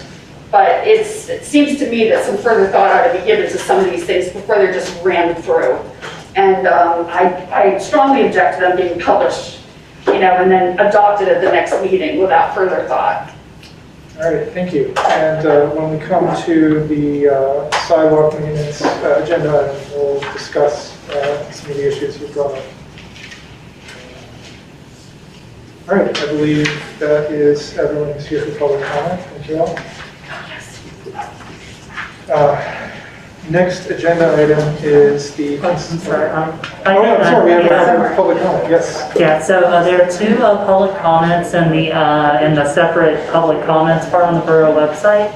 but it seems to me that some further thought ought to be given to some of these things before they're just rammed through. And I strongly object to them being published, you know, and then adopted at the next meeting without further thought. All right, thank you. And when we come to the sidewalk maintenance agenda, we'll discuss some of the issues you brought up. All right, I believe that is everyone who's here for public comment. Thank you all. Next agenda item is the. I'm sorry. Sorry, we have public comment. Yes. Yeah. So there are two public comments in the separate public comments part on the Borough website.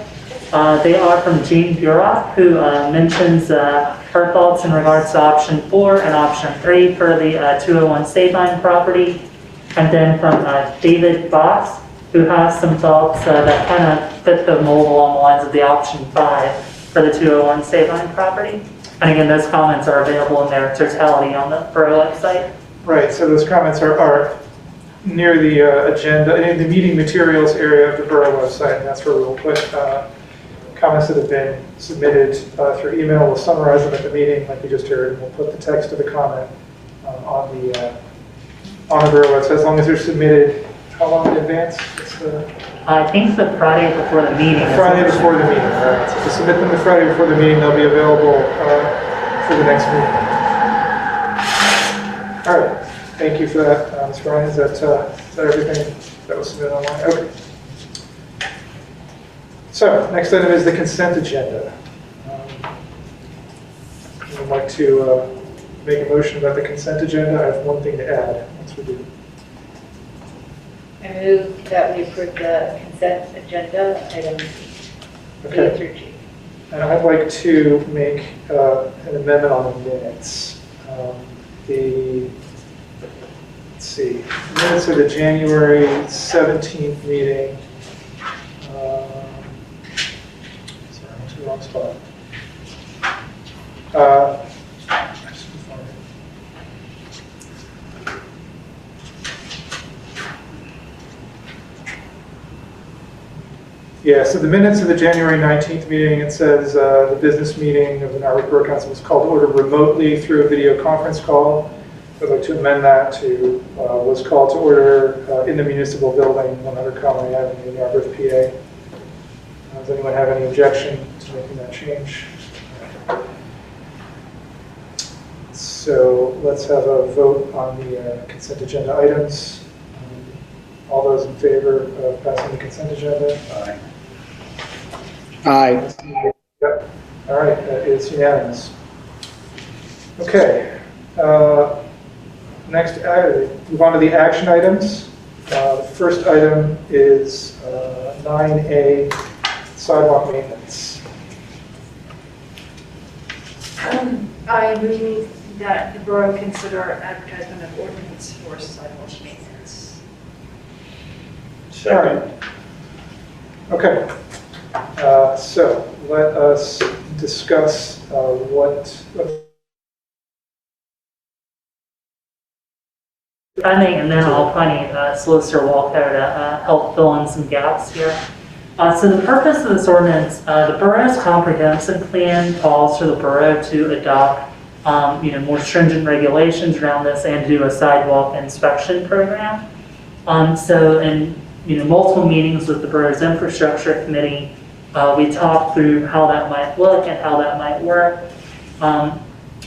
They are from Jean Buroff, who mentions her thoughts in regards to option 4 and option 3 for the 201 Sabine property, and then from David Box, who has some thoughts that kind of fit the mold along the lines of the option 5 for the 201 Sabine property. And again, those comments are available in their totality on the Borough website. Right, so those comments are near the agenda, in the meeting materials area of the Borough website, and that's where we'll put comments that have been submitted through email. We'll summarize them at the meeting, like we just heard, and we'll put the text of the comment on the Borough website, as long as they're submitted. How long in advance? I think the Friday before the meeting. Friday before the meeting, all right. So if you submit them the Friday before the meeting, they'll be available for the next meeting. All right, thank you for that, Ms. Ryan. Is that everything that was submitted online? Okay. So, next item is the consent agenda. I'd like to make a motion about the consent agenda. I have one thing to add once we do. I move that we approve the consent agenda items A through G. And I'd like to make an amendment on the minutes. Let's see, minutes of the January 17th meeting. Sorry, I went to the wrong spot. Yeah, so the minutes of the January 19th meeting, it says the business meeting of the Narberth Borough Council was called to order remotely through a video conference call. I'd like to amend that to was called to order in the municipal building, 100 Colony Avenue, Narberth, PA. Does anyone have any objection to making that change? So let's have a vote on the consent agenda items. All those in favor of passing the consent agenda? Aye. Aye. Yep. All right, that is unanimous. Okay. Next, move on to the action items. The first item is 9A, sidewalk maintenance. I move that the borough consider advertisement of ordinance for sidewalk maintenance. Second. Okay. So let us discuss what. I think, and then I'll probably need Solicitor Walker to help fill in some gaps here. So the purpose of this ordinance, the borough's comprehensive plan calls for the borough to adopt more stringent regulations around this and do a sidewalk inspection program. So in multiple meetings with the borough's infrastructure committee, we talked through how that might look and how that might work.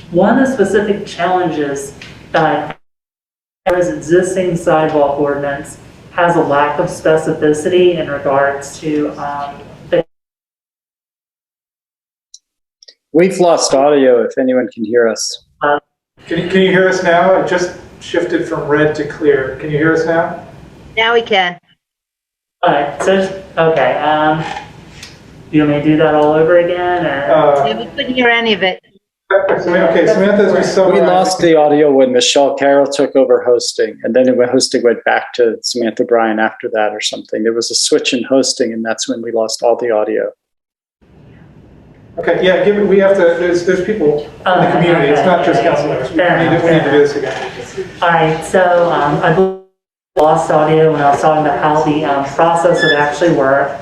One of the specific challenges that Borough's existing sidewalk ordinance has a lack of specificity in regards to We've lost audio if anyone can hear us. Can you hear us now? It just shifted from red to clear. Can you hear us now? Now we can. All right, so, okay, you want me to do that all over again, or? Yeah, we couldn't hear any of it. Okay, Samantha, as we summarize. We lost the audio when Michelle Carroll took over hosting, and then hosting went back to Samantha Bryan after that or something. There was a switch in hosting, and that's when we lost all the audio. Okay, yeah, we have to, there's people in the community, it's not just council members. We need to do this again. All right, so I lost audio when I was talking about how the process would actually work.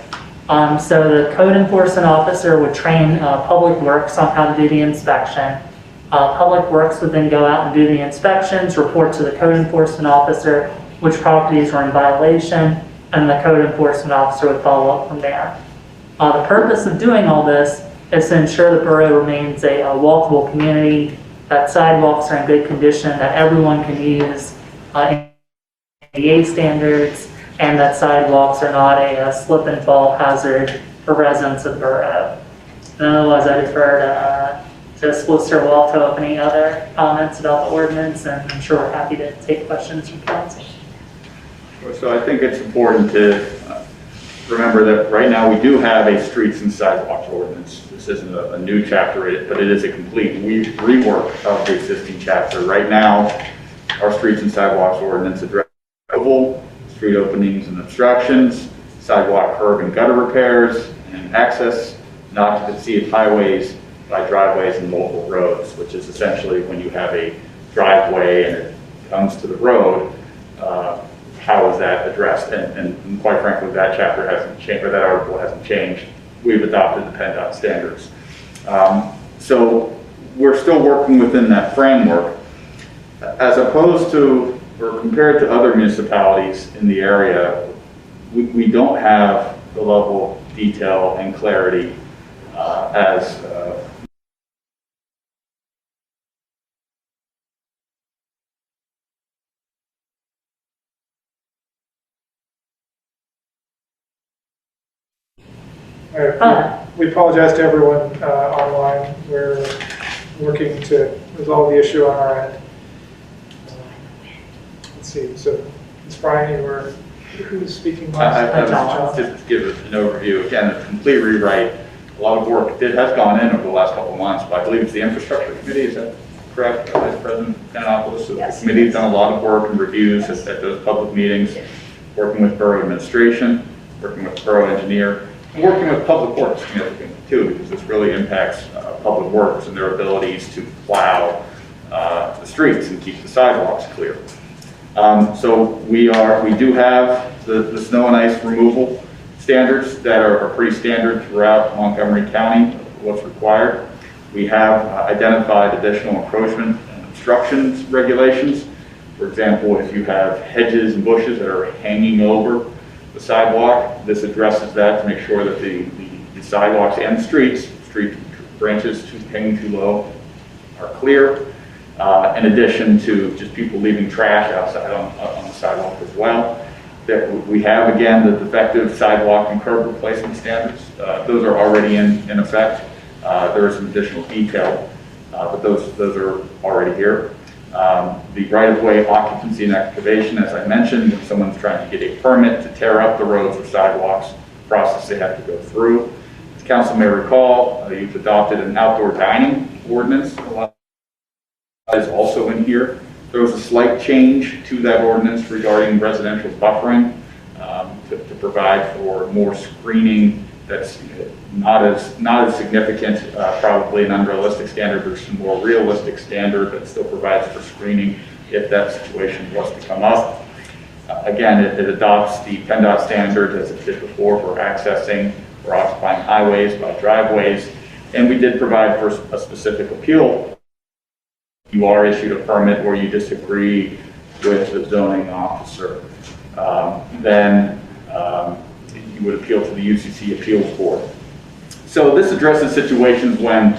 So the code enforcement officer would train Public Works on how to do the inspection. Public Works would then go out and do the inspections, report to the code enforcement officer which properties were in violation, and the code enforcement officer would follow up from there. The purpose of doing all this is to ensure the borough remains a walkable community, that sidewalks are in good condition, that everyone can use ADA standards, and that sidewalks are not a slip and fall hazard for residents of the borough. And otherwise, I defer to Solicitor Walto if any other comments about the ordinance, and I'm sure we're happy to take questions from council. So I think it's important to remember that right now we do have a streets and sidewalks ordinance. This isn't a new chapter, but it is a complete rework of the existing chapter. Right now, our streets and sidewalks ordinance addresses street openings and obstructions, sidewalk curb and gutter repairs, and access and occupancy of highways by driveways and local roads, which is essentially when you have a driveway and it comes to the road, how is that addressed? And quite frankly, that chapter hasn't changed, or that article hasn't changed. We've adopted the PennDOT standards. So we're still working within that framework. As opposed to, or compared to other municipalities in the area, we don't have the level of detail and clarity as We apologize to everyone online. We're working to resolve the issue on our end. Let's see, so Ms. Bryan, who's speaking last? I just give an overview. Again, a complete rewrite. A lot of work has gone in over the last couple of months, but I believe it's the infrastructure committee, is that correct, Vice President Kananopoulos? So yes. The committee's done a lot of work and reviews at those public meetings, working with borough administration, working with borough engineer, and working with public works significantly too, because this really impacts public works and their abilities to plow the streets and keep the sidewalks clear. So we do have the snow and ice removal standards that are pretty standard throughout Montgomery County, what's required. We have identified additional encroachment and obstructions regulations. For example, if you have hedges and bushes that are hanging over the sidewalk, this addresses that to make sure that the sidewalks and street branches hanging too low are clear. In addition to just people leaving trash outside on the sidewalk as well. That we have, again, the defective sidewalk and curb replacement standards. Those are already in effect. There is some additional detail, but those are already here. The right-of-way occupancy and excavation, as I mentioned, if someone's trying to get a permit to tear up the roads or sidewalks, process they have to go through. As council may recall, you've adopted an outdoor dining ordinance. That is also in here. There was a slight change to that ordinance regarding residential buffering to provide for more screening. That's not as significant, probably an unrealistic standard. There's some more realistic standard that still provides for screening if that situation was to come up. Again, it adopts the PennDOT standard as it did before for accessing or occupying highways by driveways, and we did provide for a specific appeal. You are issued a permit or you disagree with the zoning officer, then you would appeal to the UCC Appeals Board. So this addresses situations when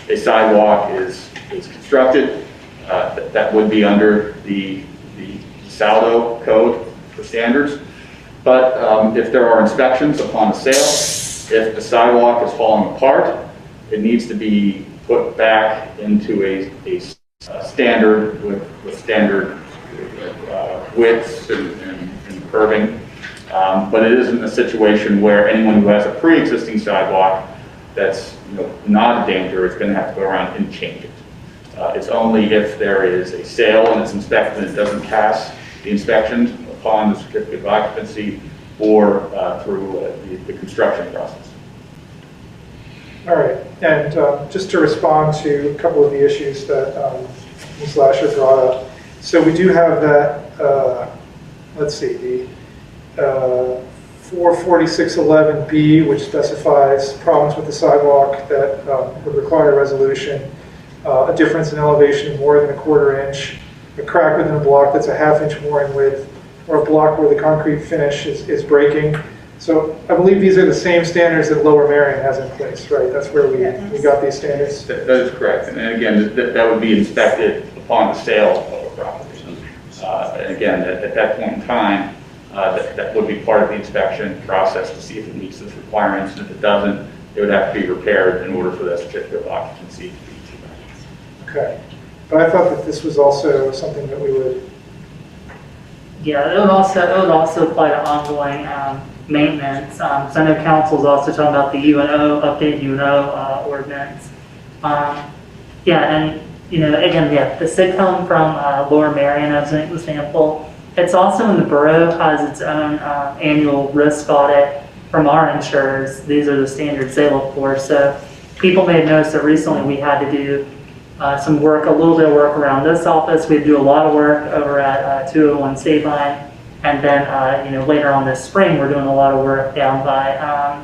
a sidewalk is constructed that would be under the Saldo code for standards. But if there are inspections upon a sale, if the sidewalk is falling apart, it needs to be put back into a standard with standard widths and curving. But it isn't a situation where anyone who has a pre-existing sidewalk that's not a danger is going to have to go around and change it. It's only if there is a sale and it's inspected and it doesn't pass the inspection upon the certificate of occupancy or through the construction process. All right, and just to respond to a couple of the issues that Ms. Lasher brought up. So we do have that, let's see, the 44611B, which specifies problems with the sidewalk that would require resolution, a difference in elevation more than a 1/4 inch, a crack within a block that's a 1/2 inch more in width, or a block where the concrete finish is breaking. So I believe these are the same standards that Lower Marion has in place, right? That's where we got these standards. That is correct. And again, that would be inspected upon the sale of a property. And again, at that point in time, that would be part of the inspection process to see if it meets those requirements. And if it doesn't, it would have to be repaired in order for that certificate of occupancy to be issued. Okay. But I thought that this was also something that we would... Yeah, it would also apply to ongoing maintenance. So I know council's also talking about the UNO, update UNO ordinance. Yeah, and again, the SIGCOM from Lower Marion as an example. It's also in the borough has its own annual risk audit from our insurers. These are the standards they look for. So people may have noticed that recently we had to do some work, a little bit of work around this office. We do a lot of work over at 201 State Line. And then, later on this spring, we're doing a lot of work down by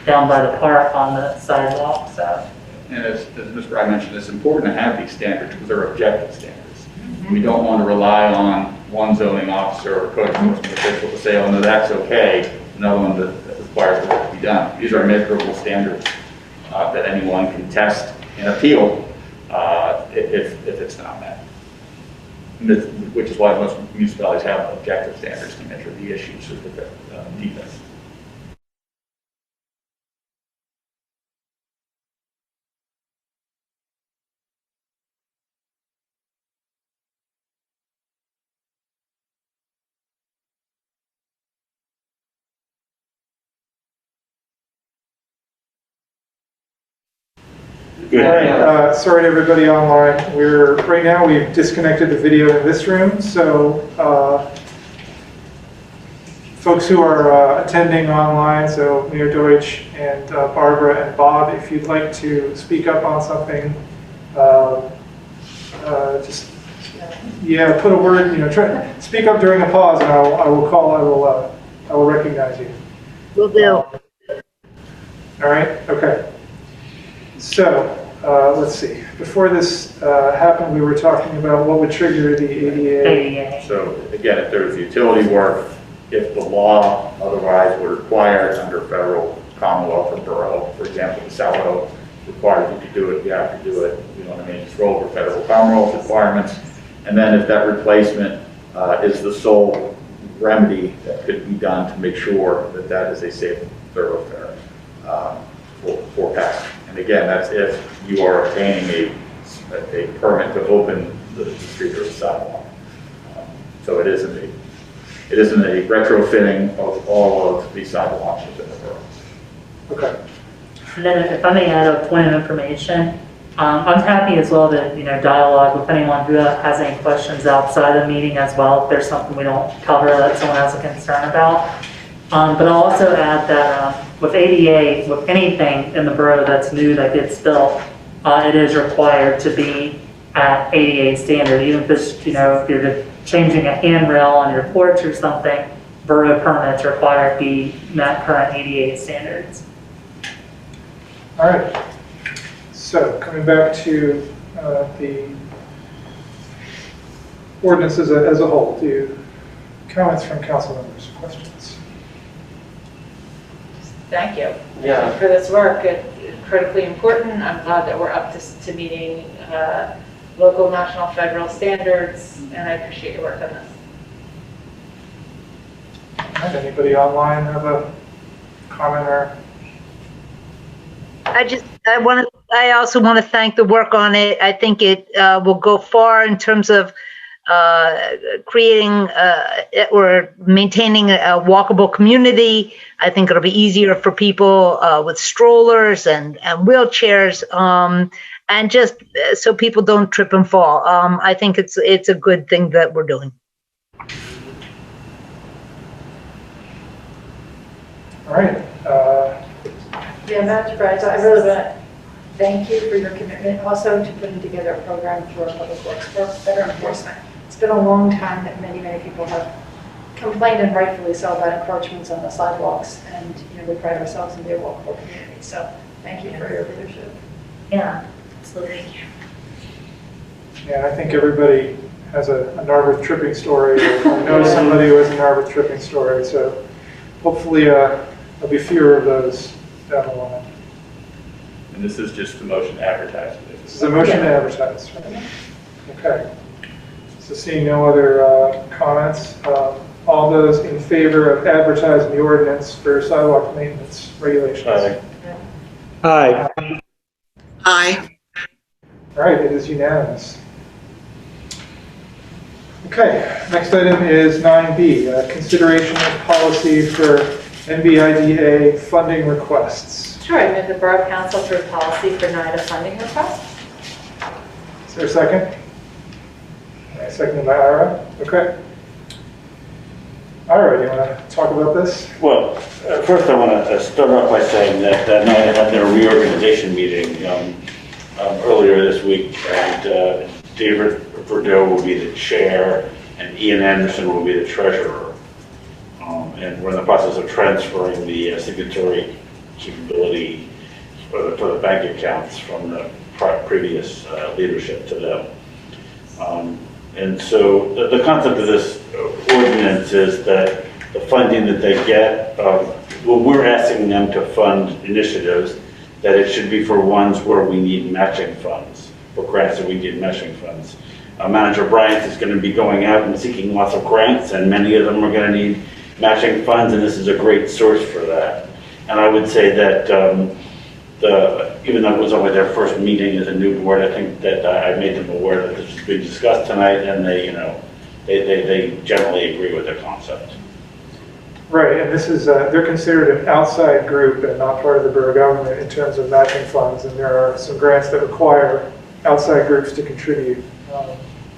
the park on the sidewalk. So. And as Mr. Wright mentioned, it's important to have these standards because they're objective standards. We don't want to rely on one zoning officer or code enforcement official to say, oh, no, that's okay. Another one that requires work to be done. These are measurable standards that anyone can test and appeal if it's not met. Which is why most municipalities have objective standards to measure the issues of the defects. Good. All right, sorry to everybody online. Right now we've disconnected the video in this room, so folks who are attending online, so Mayor Deutsch and Barbara and Bob, if you'd like to speak up on something, just put a word, try speak up during a pause, and I will recognize you. Will do. All right. Okay. So. Let's see. Before this happened, we were talking about what would trigger the ADA. So again, if there's utility work, if the law otherwise would require it under federal, Commonwealth, or borough, for example, the South Oak requires you to do it, you have to do it. You know what I mean? It's roll over federal Commonwealth requirements. And then if that replacement is the sole remedy that could be done to make sure that that is a safe thoroughfare for passing. And again, that's if you are obtaining a permit to open the street or the sidewalk. So it isn't a retrofitting of all of the sidewalks within the borough. Okay. And then if I may add a point of information, I'm happy as well to dialogue with anyone who has any questions outside the meeting as well. If there's something we don't cover that someone has a concern about. But I'll also add that with ADA, with anything in the borough that's new that gets built, it is required to be at ADA standard. Even if it's, if you're changing a handrail on your porch or something, borough permits require to be met current ADA standards. All right. So coming back to the ordinance as a whole, comments from council members, questions? Thank you. Yeah. For this work. It's critically important. I'm glad that we're up to meeting local, national, federal standards, and I appreciate your work on this. All right, anybody online have a comment or? I want to I also want to thank the work on it. I think it will go far in terms of creating or maintaining a walkable community. I think it'll be easier for people with strollers and wheelchairs, and just so people don't trip and fall. I think it's a good thing that we're doing. All right. Yeah, Madam Supervisor, I really want to thank you for your commitment also to putting together a program for public works for better enforcement. It's been a long time that many people have complained, and rightfully so, about encroachments on the sidewalks, and we pride ourselves in being a walkable community. So thank you for your leadership. Yeah, absolutely. Yeah, I think everybody has a Narberth tripping story. I know somebody who has a Narberth tripping story, so hopefully there'll be fewer of those down the line. And this is just the motion to advertise. This is a motion to advertise. Right? Okay. So seeing no other comments, all those in favor of advertising the ordinance for sidewalk maintenance regulations? Aye. Aye. All right, it is unanimous. Okay, next item is 9B, consideration of policy for NBIDA funding requests. Sure, I move the Borough Council approve policy for NIDA funding requests. Is there a second? All right, seconded by Ira. Okay. Ira, you want to talk about this? Well, first I want to start off by saying that NIDA had their reorganization meeting earlier this week, and David Bordeaux will be the chair, and Ian Anderson will be the treasurer. And we're in the process of transferring the signatory capability for the bank accounts from the previous leadership to them. And so the concept of this ordinance is that the funding that they get, well, we're asking them to fund initiatives, that it should be for ones where we need matching funds, for grants that we need matching funds. Manager Bryant is going to be going out and seeking lots of grants, and many of them are going to need matching funds, and this is a great source for that. And I would say that even though it was only their first meeting as a new board, I think that I made them aware that this was being discussed tonight, and they generally agree with the concept. Right, and this is, they're considered an outside group and not part of the borough government in terms of matching funds, and there are some grants that require outside groups to contribute.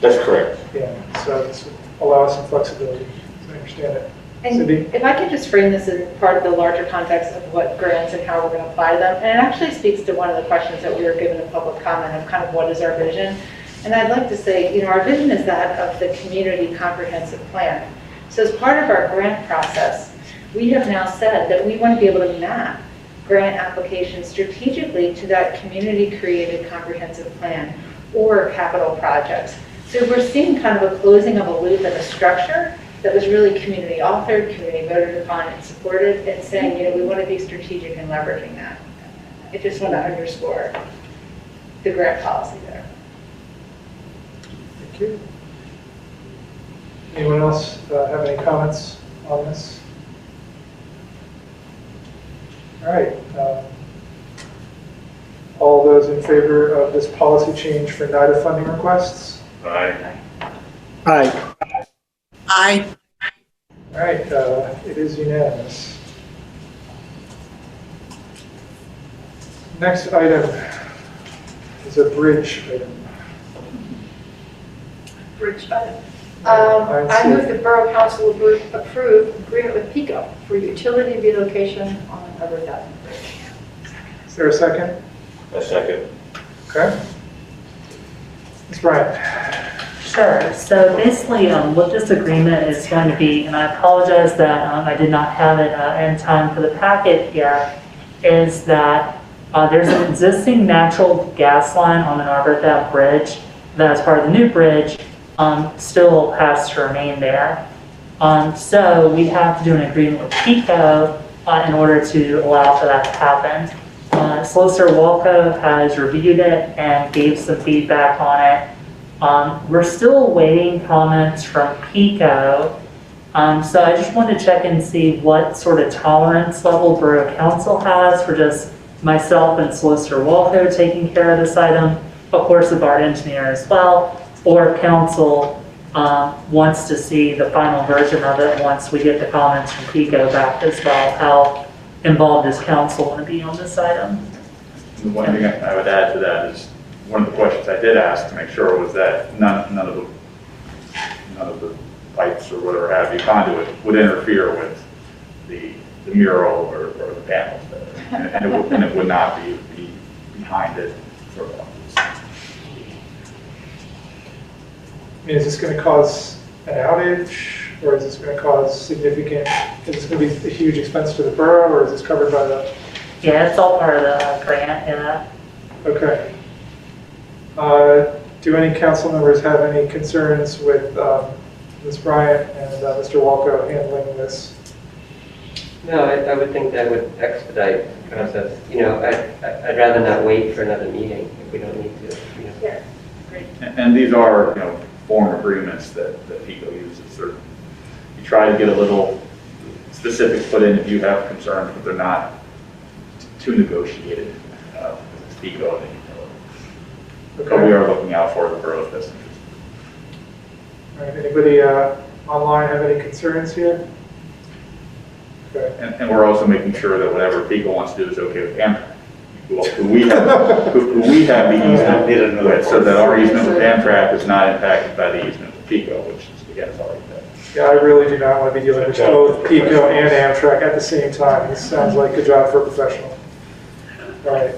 That's correct. Yeah, so it's allows some flexibility, as I understand it. And Cindy? if I could just frame this as part of the larger context of what grants and how we're going to apply them, and it actually speaks to one of the questions that we were given in public comment of kind of what is our vision. And I'd like to say, our vision is that of the community comprehensive plan. So as part of our grant process, we have now said that we want to be able to map grant applications strategically to that community created comprehensive plan or capital projects. So we're seeing kind of a closing of a loop and a structure that was really community authored, community voted upon and supported, and saying, we want to be strategic in leveraging that. I just want to underscore the grant policy there. Thank you. Anyone else have any comments on this? All right. All those in favor of this policy change for NIDA funding requests? Aye. Aye. Aye. All right, it is unanimous. Next item is a bridge item. Bridge item. I move the Borough Council approve agreement with PICO for utility relocation on another Dutton Bridge. Is there a second? A second. Okay. Ms. Bryant. Sure. So basically, what this agreement is going to be, and I apologize that I did not have it in time for the packet here, is that there's an existing natural gas line on the Narberth Ave Bridge that, as part of the new bridge, still has to remain there. So we have to do an agreement with PICO in order to allow for that to happen. Solicitor Walco has reviewed it and gave some feedback on it. We're still awaiting comments from PICO, so I just wanted to check and see what sort of tolerance level Borough Council has for just myself and Solicitor Walco taking care of this item, of course, of our engineer as well, or council wants to see the final version of it once we get the comments from PICO back as well. How involved does council want to be on this item? The one thing I would add to that is, one of the questions I did ask to make sure was that none of the pipes or whatever have you, conduit, would interfere with the mural or the panels there. And it would not be behind it. I mean, is this going to cause an outage, or is this going to cause significant, is this going to be a huge expense to the borough, or is this covered by the? Yeah, it's all part of the grant, yeah. Okay. Do any council members have any concerns with Ms. Bryant and Mr. Walco handling this? No, I would think that would expedite the process. You know, I'd rather not wait for another meeting if we don't need to. You know. Yeah, great. And these are, you know, form agreements that PICO uses. You try to get a little specific put in if you have concerns, but they're not too negotiated. It's PICO. But we are looking out for the borough's best interest. All right, anybody online have any concerns here? Okay. And we're also making sure that whatever PICO wants to do is okay with Amtrak, who we have the easement with, so that our easement with Amtrak is not impacted by the easement with PICO, which is, again, is already there. Yeah, I really do not want to be dealing with both PICO and Amtrak at the same time. This sounds like a job for a professional. All right.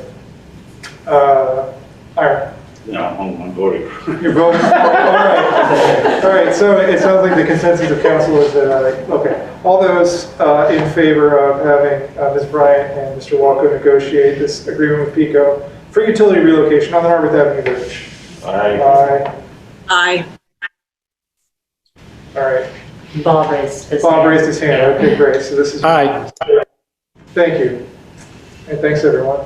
Ira. No, I'm voting. You're voting? All right. All right, so it sounds like the consensus of council is that, okay. All those in favor of having Ms. Bryant and Mr. Walco negotiate this agreement with PICO for utility relocation on the Narberth Avenue Bridge? Aye. Aye. All right. Bob raised his Bob hand. raised his hand. Okay, great. So this is. Aye. Thank you. And thanks, everyone.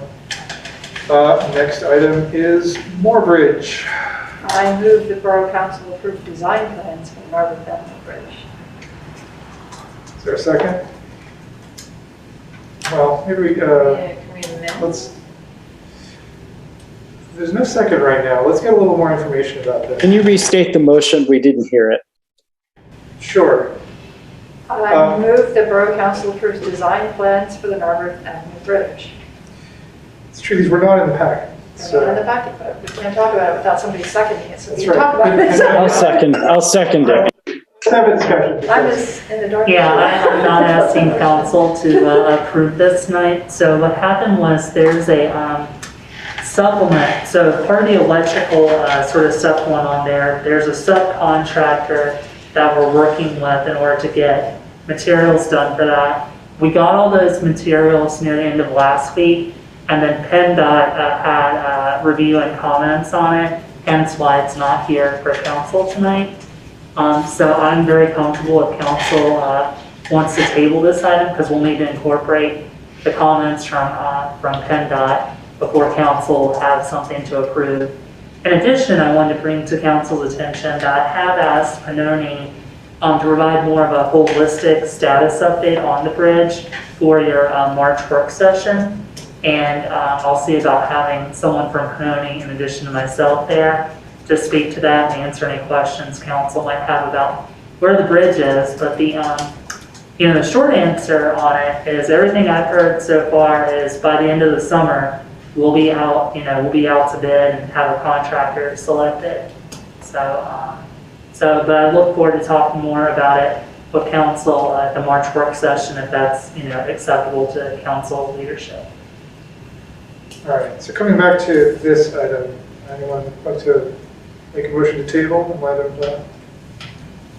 Next item is Moore Bridge. I move the Borough Council approve design plans for the Narberth Avenue Bridge. Is there a second? Well, maybe we, Can we amend? let's, there's no second right now. Let's get a little more information about that. Can you restate the motion? We didn't hear it. Sure. I move the Borough Council approves design plans for the Narberth Avenue Bridge. It's true, these were not in the packet. They're not in the packet, but we can't talk about it without somebody seconding it, so we That's can talk right. about it. I'll second it. Let's have a discussion. I'm just in the dark. Yeah, I'm not asking council to approve this tonight. So what happened was there's a supplement. So part of the electrical sort of stuff going on there, there's a subcontractor that we're working with in order to get materials done for that. We got all those materials near the end of last week, and then PennDOT had review and comments on it, hence why it's not here for council tonight. So I'm very comfortable if council wants to table this item, because we'll need to incorporate the comments from PennDOT before council has something to approve. In addition, I wanted to bring to council's attention that I have asked Pannoni to provide more of a holistic status update on the bridge for your March work session. And I'll see about having someone from Pannoni in addition to myself there to speak to that and answer any questions council might have about where the bridge is. But the the short answer on it is everything I've heard so far is by the end of the summer we'll be out, we'll be out to bid and have a contractor selected. But I look forward to talking more about it with council at the March work session if that's acceptable to council leadership. All right, so coming back to this item, anyone like to make a motion to table in light of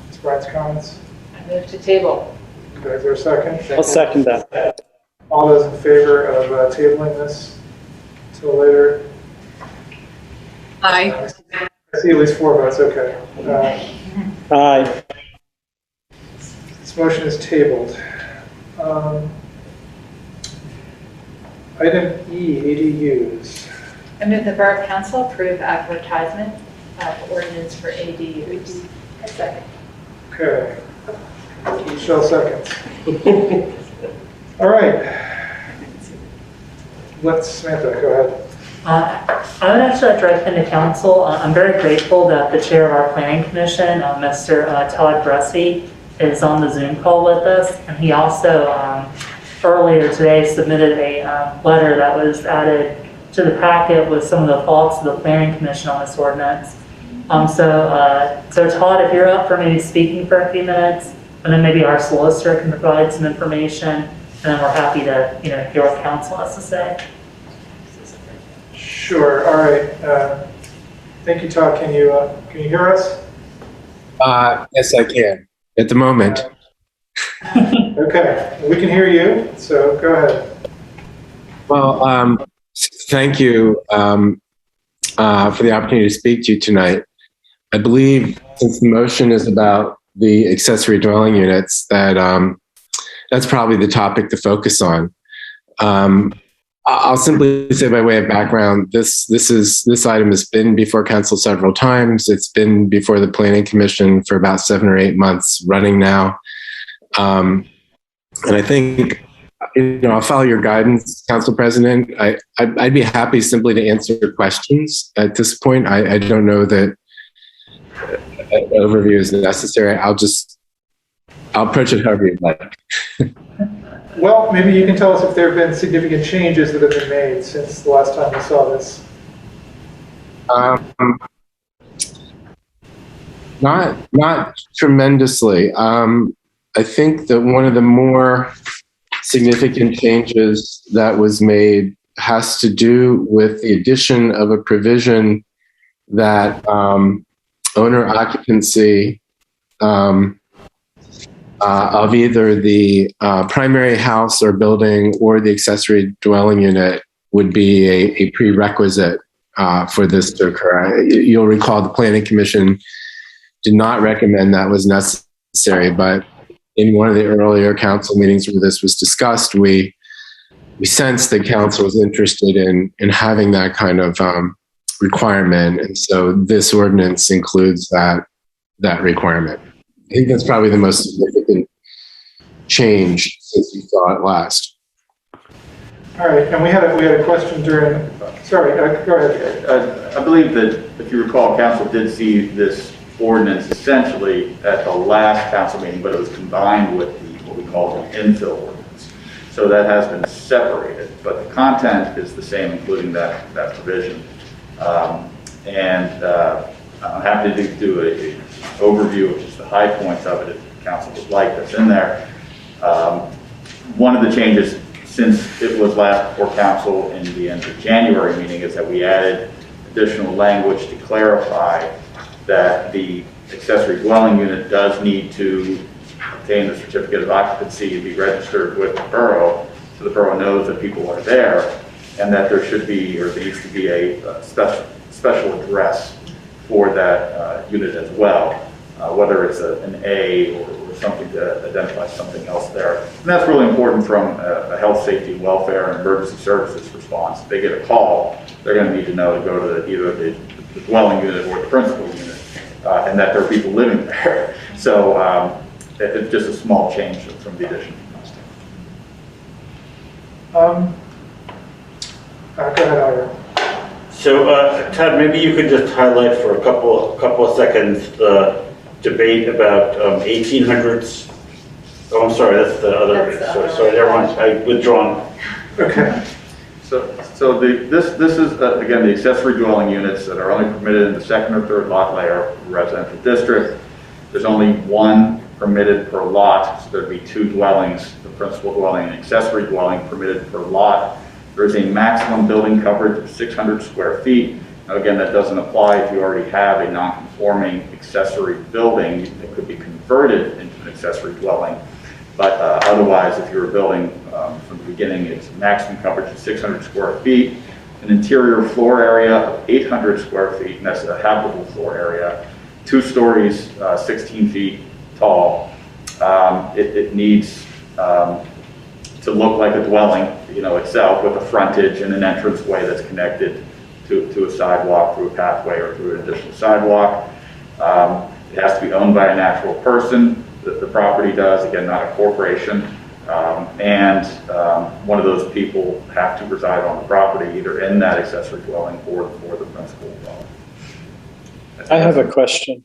Ms. Bryant's comments? I move to table. Okay, is there a second? I'll second that. All those in favor of tabling this till later? Aye. I see at least 4 votes, okay. Aye. This motion is tabled. Item E, ADUs. I move the Borough Council approve advertisement of ordinance for ADUs. A second. Okay. Michelle seconds. All right. Samantha, go ahead. I would actually like to recommend to council, I'm very grateful that the chair of our planning commission, Mr. Todd Bressi, is on the Zoom call with us. And he also earlier today submitted a letter that was added to the packet with some of the thoughts of the planning commission on this ordinance. So Todd, if you're up for maybe speaking for a few minutes, and then maybe our solicitor can provide some information, and then we're happy to hear what council has to say. Sure. All right. Thank you, Todd. Can you hear us? Yes, I can. At the moment. Okay. We can hear you. So go ahead. Well, thank you for the opportunity to speak to you tonight. I believe since the motion is about the accessory dwelling units, that's probably the topic to focus on. I'll simply say by way of background, this item has been before council several times. It's been before the planning commission for about 7 or 8 months running now. And I think, I'll follow your guidance, Council President. I'd be happy simply to answer your questions at this point. I don't know that an overview is necessary. I'll approach it however you'd like. Well, maybe you can tell us if there have been significant changes that have been made since the last time we saw this. Not tremendously. I think that one of the more significant changes that was made has to do with the addition of a provision that owner occupancy of either the primary house or building or the accessory dwelling unit would be a prerequisite for this to occur. You'll recall the Planning Commission did not recommend that was necessary, but in one of the earlier council meetings where this was discussed, we sensed that council was interested in having that kind of requirement, and so this ordinance includes that requirement. I think that's probably the most significant change since you saw it last. All right, and we had a question during. Sorry, go ahead. I believe that if you recall, council did see this ordinance essentially at the last council meeting, but it was combined with what we call the infill ordinance. So that has been separated, but the content is the same, including that provision. I'm happy to do an overview of just the high points of it if council would like that's in there. One of the changes since it was last before council in the end of January meeting is that we added additional language to clarify that the accessory dwelling unit does need to obtain the certificate of occupancy and be registered with the borough, so the borough knows that people are there, and that there should be, or there needs to be a special address for that unit as well, whether it's an A or something to identify something else there. And that's really important from a health, safety, welfare, and emergency services response. If they get a call, they're going to need to know to go to either the dwelling unit or the principal unit, and that there are people living there. So it's just a small change from the addition. Go ahead, Ira. So, Todd, maybe you could just highlight for a couple of seconds the debate about 1800s. Oh, I'm sorry, that's the other. Sorry, everyone, I withdrawn. Okay. So this is again the accessory dwelling units that are only permitted in the second or third lot layer residential district. There's only one permitted per lot, so there'd be 2 dwellings, the principal dwelling and accessory dwelling permitted per lot. There is a maximum building coverage of 600 square feet. Now again, that doesn't apply if you already have a non-conforming accessory building that could be converted into an accessory dwelling. But otherwise, if you're building from the beginning, it's a maximum coverage of 600 square feet, an interior floor area of 800 square feet, and that's a habitable floor area, 2 stories, 16 feet tall. It needs to look like a dwelling, itself, with a frontage and an entranceway that's connected to a sidewalk, through a pathway, or through an additional sidewalk. It has to be owned by a natural person. The property does, again, not a corporation. One of those people have to reside on the property, either in that accessory dwelling or the principal dwelling. I have a question.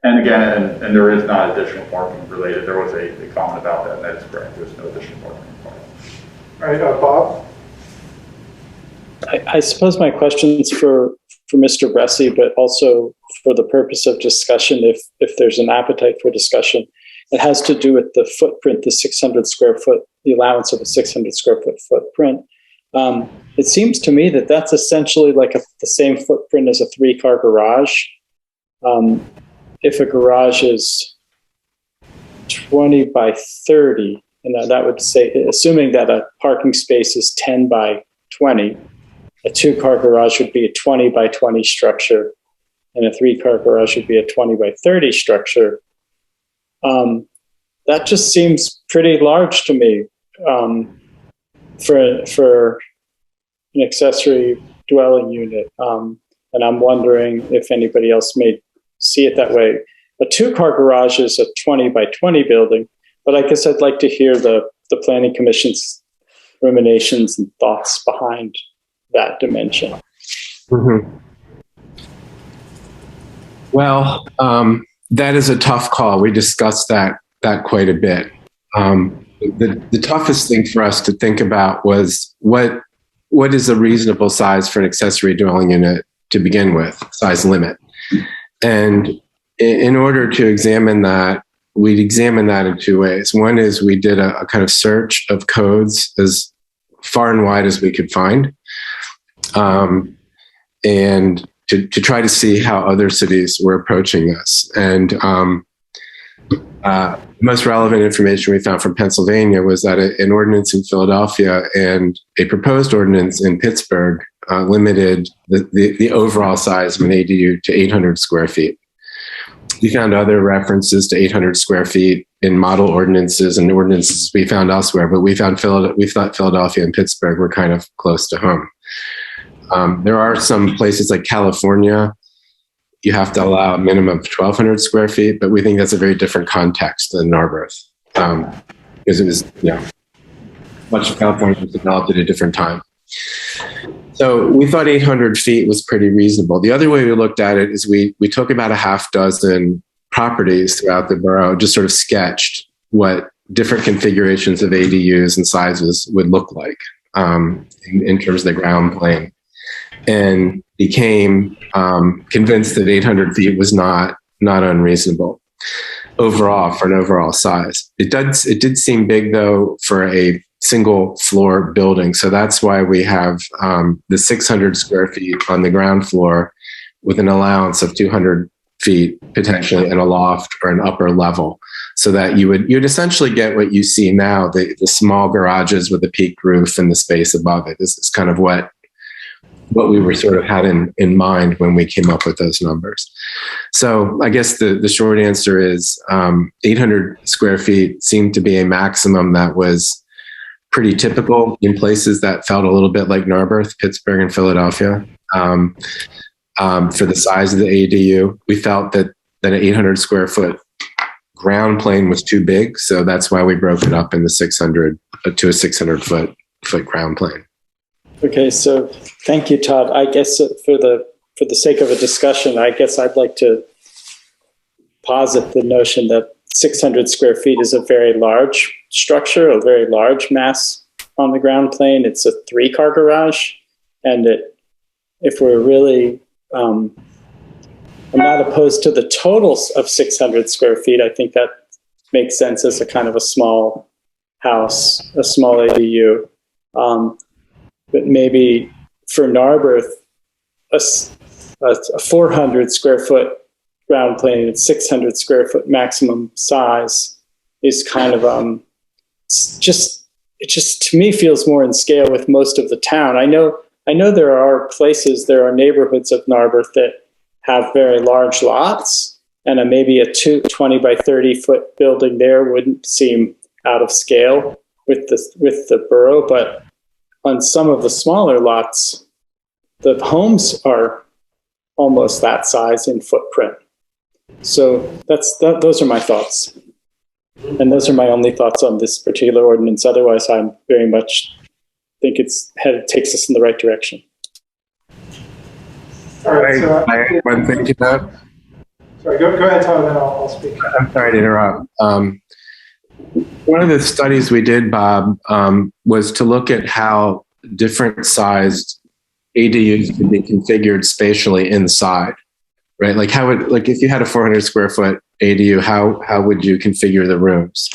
And again, and there is not additional parking related. There was a comment about that, and that is correct. There's no additional parking required. All right, Bob? I suppose my question's for Mr. Bressi, but also for the purpose of discussion, if there's an appetite for discussion. It has to do with the footprint, the 600 square foot, the allowance of a 600 square foot footprint. It seems to me that that's essentially like the same footprint as a 3-car garage. If a garage is 20 by 30, and that would say, assuming that a parking space is 10 by 20, a 2-car garage would be a 20 by 20 structure, and a 3-car garage would be a 20 by 30 structure. That just seems pretty large to me for an accessory dwelling unit. And I'm wondering if anybody else may see it that way. A 2-car garage is a 20 by 20 building, but I guess I'd like to hear the Planning Commission's ruminations and thoughts behind that dimension. Mm-hmm. Well, that is a tough call. We discussed that quite a bit. The toughest thing for us to think about was what is a reasonable size for an accessory dwelling unit to begin with, size limit. And in order to examine that, we'd examine that in 2 ways. One is we did a kind of search of codes as far and wide as we could find, and to try to see how other cities were approaching this. And the most relevant information we found from Pennsylvania was that an ordinance in Philadelphia and a proposed ordinance in Pittsburgh limited the overall size of an ADU to 800 square feet. We found other references to 800 square feet in model ordinances and ordinances we found elsewhere, but we thought Philadelphia and Pittsburgh were kind of close to home. There are some places like California, you have to allow a minimum of 1,200 square feet, but we think that's a very different context than Narberth, because it was, much of California was developed at a different time. So we thought 800 feet was pretty reasonable. The other way we looked at it is we took about a half dozen properties throughout the borough, just sort of sketched what different configurations of ADUs and sizes would look like in terms of the ground plane, and became convinced that 800 feet was not unreasonable overall for an overall size. It did seem big though for a single floor building. So that's why we have the 600 square feet on the ground floor with an allowance of 200 feet potentially in a loft or an upper level, so that you'd essentially get what you see now, the small garages with the peaked roof and the space above it. This is kind of what we were sort of had in mind when we came up with those numbers. So I guess the short answer is 800 square feet seemed to be a maximum that was pretty typical in places that felt a little bit like Narberth, Pittsburgh, and Philadelphia. For the size of the ADU, we felt that an 800 square foot ground plane was too big, so that's why we broke it up in the 600 to a 600 foot ground plane. Okay, so thank you, Todd. I guess for the sake of a discussion, I guess I'd like to posit the notion that 600 square feet is a very large structure, a very large mass on the ground plane. It's a 3-car garage, and if we're really, I'm not opposed to the totals of 600 square feet. I think that makes sense as a kind of a small house, a small ADU. But maybe for Narberth, a 400 square foot ground plane at 600 square foot maximum size is kind of it just to me feels more in scale with most of the town. I know there are neighborhoods of Narberth that have very large lots, and maybe a 20 by 30 foot building there wouldn't seem out of scale with the borough, but on some of the smaller lots, the homes are almost that size in footprint. So those are my thoughts. And those are my only thoughts on this particular ordinance. Otherwise, I'm very much think it takes us in the right direction. All right, so I have one thing to note. sorry, go ahead, Todd, then I'll speak. I'm sorry to interrupt. One of the studies we did, Bob, was to look at how different sized ADUs could be configured spatially inside, right? Like if you had a 400 square foot ADU, how would you configure the rooms?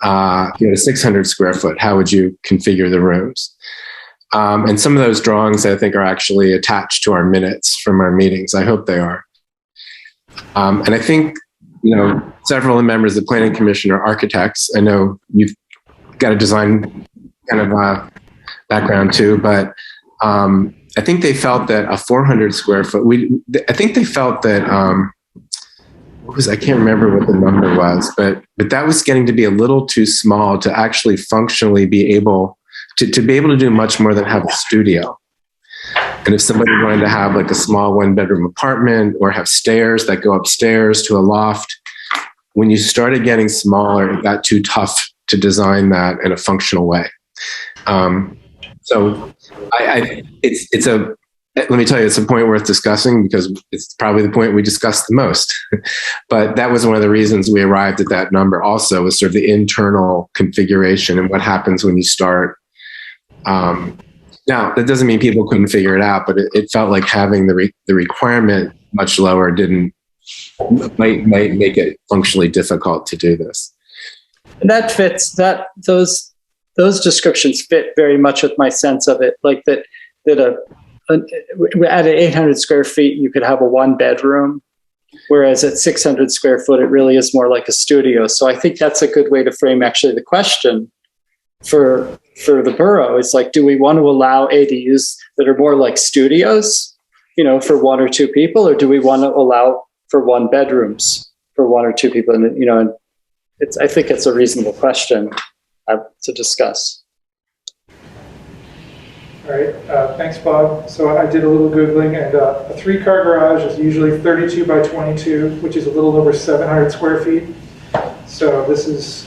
600 square foot, how would you configure the rooms? And some of those drawings, I think, are actually attached to our minutes from our meetings. I hope they are. And I think, several of the members of the Planning Commission are architects. I know you've got a design kind of background too, but I think they felt that a 400 square foot, I think they felt that, I can't remember what the number was, but that was getting to be a little too small to actually functionally be able to do much more than have a studio. And if somebody wanted to have like a small 1-bedroom apartment or have stairs that go upstairs to a loft, when you started getting smaller, it got too tough to design that in a functional way. So let me tell you, it's a point worth discussing because it's probably the point we discussed the most. But that was one of the reasons we arrived at that number also, was sort of the internal configuration and what happens when you start. Now, that doesn't mean people couldn't figure it out, but it felt like having the requirement much lower might make it functionally difficult to do this. And that fits, those descriptions fit very much with my sense of it, like that at 800 square feet, you could have a 1-bedroom, whereas at 600 square foot, it really is more like a studio. So I think that's a good way to frame actually the question for the borough. It's like, do we want to allow ADUs that are more like studios, for 1 or 2 people, or do we want to allow for 1-bedrooms for 1 or 2 people? And, I think it's a reasonable question to discuss. All right, thanks, Bob. So I did a little Googling, and a 3-car garage is usually 32 by 22, which is a little over 700 square feet. So this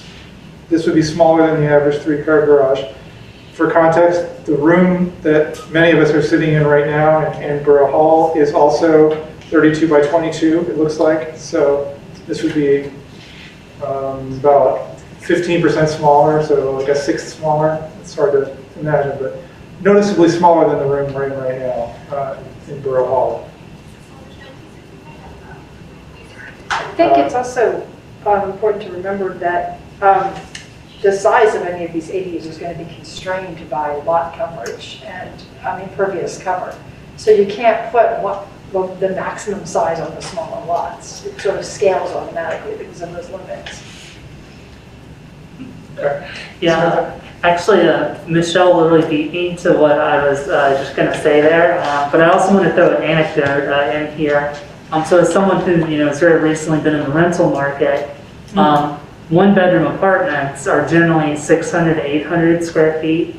would be smaller than the average 3-car garage. For context, the room that many of us are sitting in right now in Borough Hall is also 32 by 22, it looks like. So this would be about 15% smaller, so like a sixth smaller. It's hard to imagine, but noticeably smaller than the room we're in right now in Borough Hall. I think it's also important to remember that the size of any of these ADUs is going to be constrained by lot coverage and impervious cover. So you can't put the maximum size on the smaller lots. It sort of scales automatically because of those limits. Okay. Yeah, actually, Michelle literally beat me to what I was just going to say there. But I also want to throw an anecdote in here. So as someone who has very recently been in the rental market, 1-bedroom apartments are generally 600 to 800 square feet.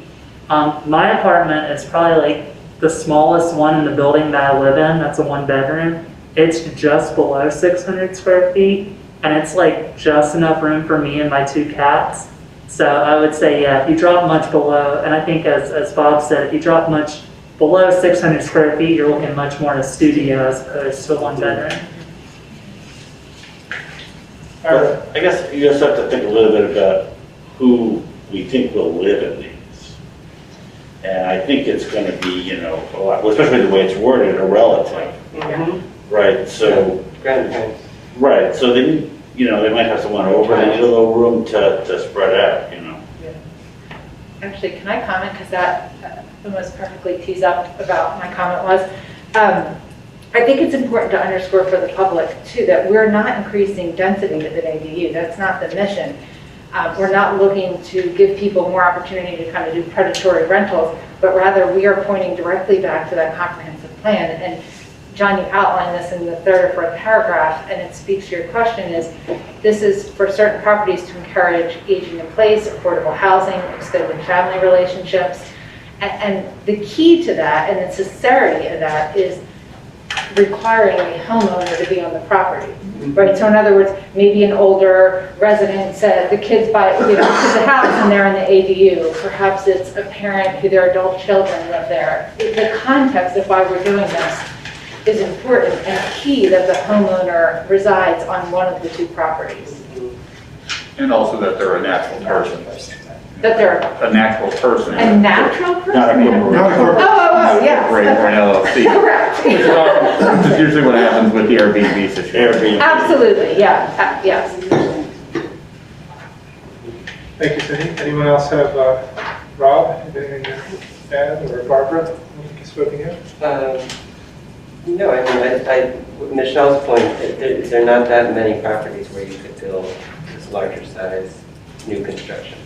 My apartment is probably like the smallest one in the building that I live in. That's a 1-bedroom. It's just below 600 square feet, and it's like just enough room for me and my 2 cats. So I would say, yeah, if you drop much below, and I think as Bob said, if you drop much below 600 square feet, you're looking much more at a studio as opposed to a 1-bedroom. Well, I guess you just have to think a little bit about who we think will live in these. And I think it's going to be, a lot, especially the way it's worded, a relative. Mm-hmm. Right, so. Grandparents. Right, so they might have someone over, they need a little room to spread out, Actually, can I comment? Because that almost perfectly tees up about my comment was. I think it's important to underscore for the public, too, that we're not increasing density with an ADU. That's not the mission. We're not looking to give people more opportunity to kind of do predatory rentals, but rather we are pointing directly back to that comprehensive plan. And John, you outlined this in the 3rd or 4th paragraph, and it speaks to your question this is for certain properties to encourage aging in place, affordable housing, extended family relationships. And the key to that and the sincerity of that is requiring a homeowner to be on the property, right? So in other words, maybe an older resident said the kids buy, to the house and they're in the ADU. Perhaps it's a parent who their adult children live there. The context of why we're doing this is important and key that the homeowner resides on one of the two properties. And also that they're a natural person. That they're A natural person. a natural person? Not a corporation. Oh, yes. Or an LLC. Correct. Which is usually what happens with the Airbnb situation. Absolutely, yeah, yes. Thank you, Cindy. Anyone else have, Rob, anything to add, or Barbara, spoken yet? No, I mean, with Michelle's point, there are not that many properties where you could build this larger size new construction.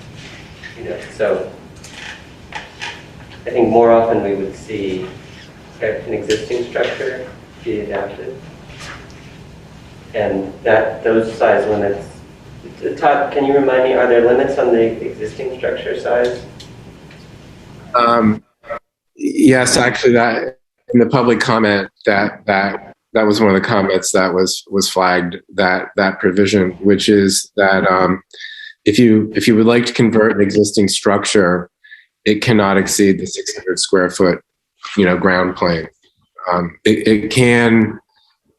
So I think more often we would see an existing structure be adapted, and that those size limits. Todd, can you remind me, are there limits on the existing structure size? Yes, actually, that in the public comment that was one of the comments that was flagged, that provision, which is that if you would like to convert an existing structure, it cannot exceed the 600 square foot, ground plane. It can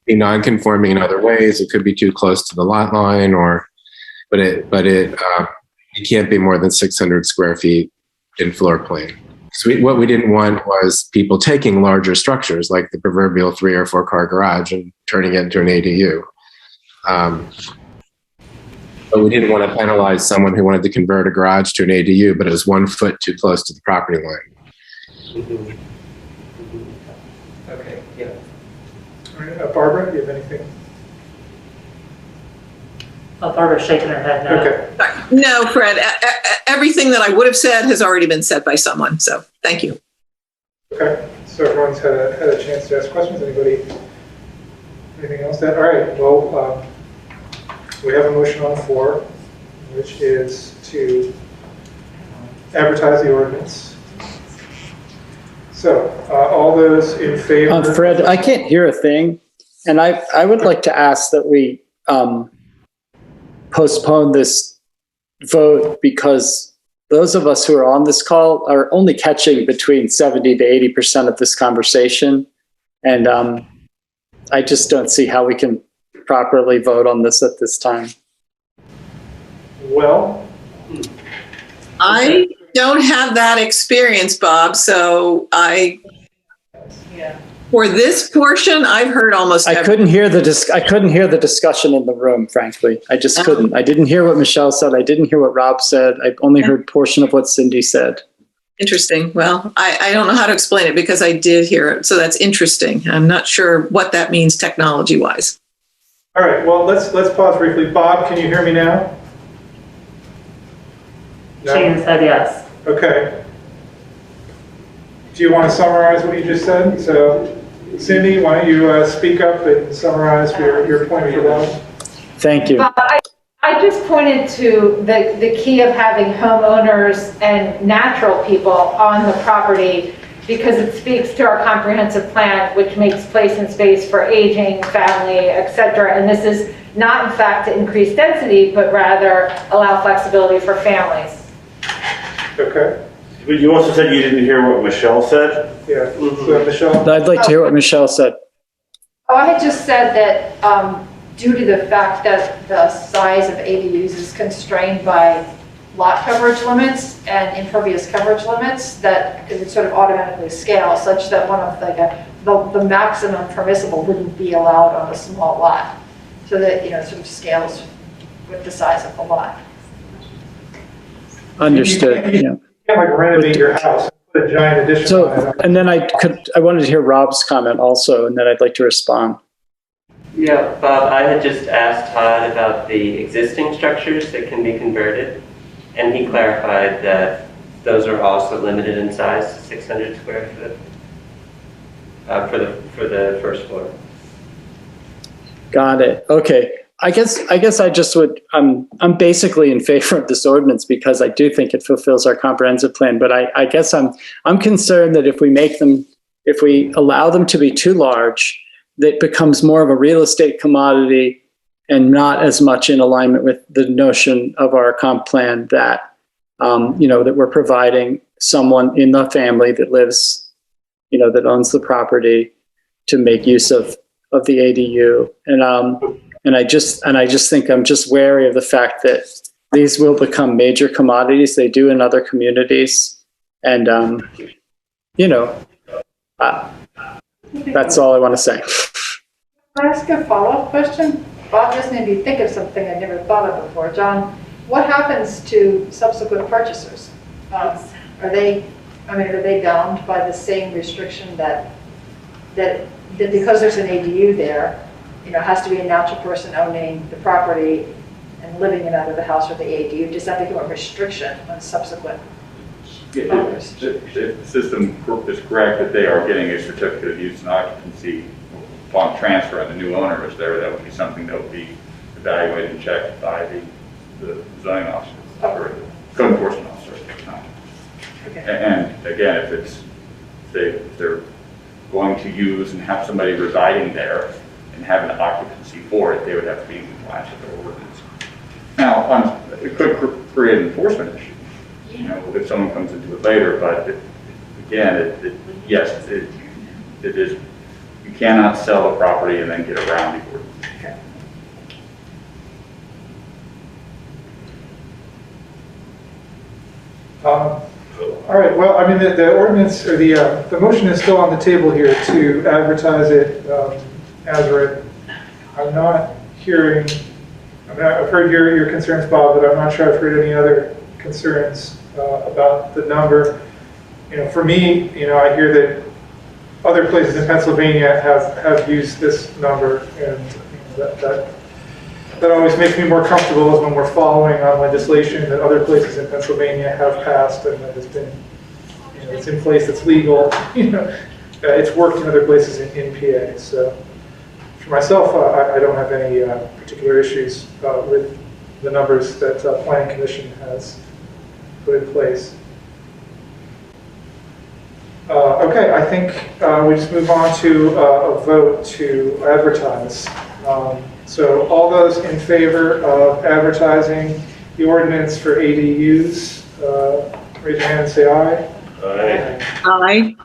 be non-conforming in other ways. It could be too close to the lot line, but it can't be more than 600 square feet in floor plane. So what we didn't want was people taking larger structures like the proverbial 3 or 4 car garage and turning it into an ADU. But we didn't want to penalize someone who wanted to convert a garage to an ADU, but it was 1 foot too close to the property line. Okay, yeah. All right, Barbara, do you have anything? Oh, Barbara's shaking her head no. Okay. No, Fred, everything that I would have said has already been said by someone, so thank you. Okay, so everyone's had a chance to ask questions. Anybody, anything else? All right, well, we have a motion on the floor, which is to advertise the ordinance. So, all those in favor? Fred, I can't hear a thing, and I would like to ask that we postpone this vote, because those of us who are on this call are only catching between 70 to 80% of this conversation, and I just don't see how we can properly vote on this at this time. Well, I don't have that experience, Bob, so for this portion, I've heard almost I couldn't hear the discussion in the room, frankly. I just couldn't. I didn't hear what Michelle said. I didn't hear what Rob said. I only heard portion of what Cindy said. Interesting. Well, I don't know how to explain it because I did hear it. So that's interesting. I'm not sure what that means technology-wise. all right, well, let's pause briefly. Bob, can you hear me now? Shane said yes. Okay. Do you want to summarize what you just said? So, Cindy, why don't you speak up and summarize your point for Bob? Thank you. I just pointed to the key of having homeowners and natural people on the property, because it speaks to our comprehensive plan, which makes place and space for aging, family, etc. And this is not, in fact, to increase density, but rather allow flexibility for families. Okay. But you also said you didn't hear what Michelle said? Yeah. So, Michelle? I'd like to hear what Michelle said. Oh, I had just said that due to the fact that the size of ADUs is constrained by lot coverage limits and impervious coverage limits, that it would sort of automatically scale such that one of the maximum permissible wouldn't be allowed on a small lot. So that, sort of scales with the size of the lot. Understood. Yeah. You can't renovate your house and put a giant addition on it. And then I wanted to hear Rob's comment also, and then I'd like to respond. Yeah, Bob, I had just asked Todd about the existing structures that can be converted, and he clarified that those are also limited in size to 600 square foot for the first floor. Got it. Okay. I guess I just would, I'm basically in favor of this ordinance because I do think it fulfills our comprehensive plan, but I guess I'm concerned that if we allow them to be too large, that becomes more of a real estate commodity and not as much in alignment with the notion of our comp plan that, that we're providing someone in the family that lives, that owns the property to make use of the ADU. And I just think I'm just wary of the fact that these will become major commodities. They do in other communities. And, that's all I want to say. Can I ask a follow-up question? Bob just made me think of something I'd never thought of before. John, what happens to subsequent purchasers? Are they bound by the same restriction that because there's an ADU there, has to be a natural person owning the property and living in either the house or the ADU? Does that become a restriction on subsequent owners? If the system is correct that they are getting a certificate of use and occupancy upon transfer and the new owner is there, that would be something that would be evaluated and checked by the zoning officer or the code enforcement officer at the time. Okay. And again, if they're going to use and have somebody residing there and have an occupancy for it, they would have to be in compliance with their ordinance. Now, it could create an enforcement issue, if someone comes into it later, but yes, it is, you cannot sell a property and then get around the ordinance. Okay. All right, well, I mean, the ordinance, or the motion is still on the table here to advertise it as written. I'm not hearing, I've heard your concerns, Bob, but I'm not sure I've heard any other concerns about the number. For me, I hear that other places in Pennsylvania have used this number, and that always makes me more comfortable as when we're following on legislation that other places in Pennsylvania have passed and that has been, it's in place, it's legal, it's worked in other places in PA. So for myself, I don't have any particular issues with the numbers that Planning Commission has put in place. Okay, I think we just move on to a vote to advertise. So all those in favor of advertising the ordinance for ADUs, raise your hand and say aye. Aye. Aye.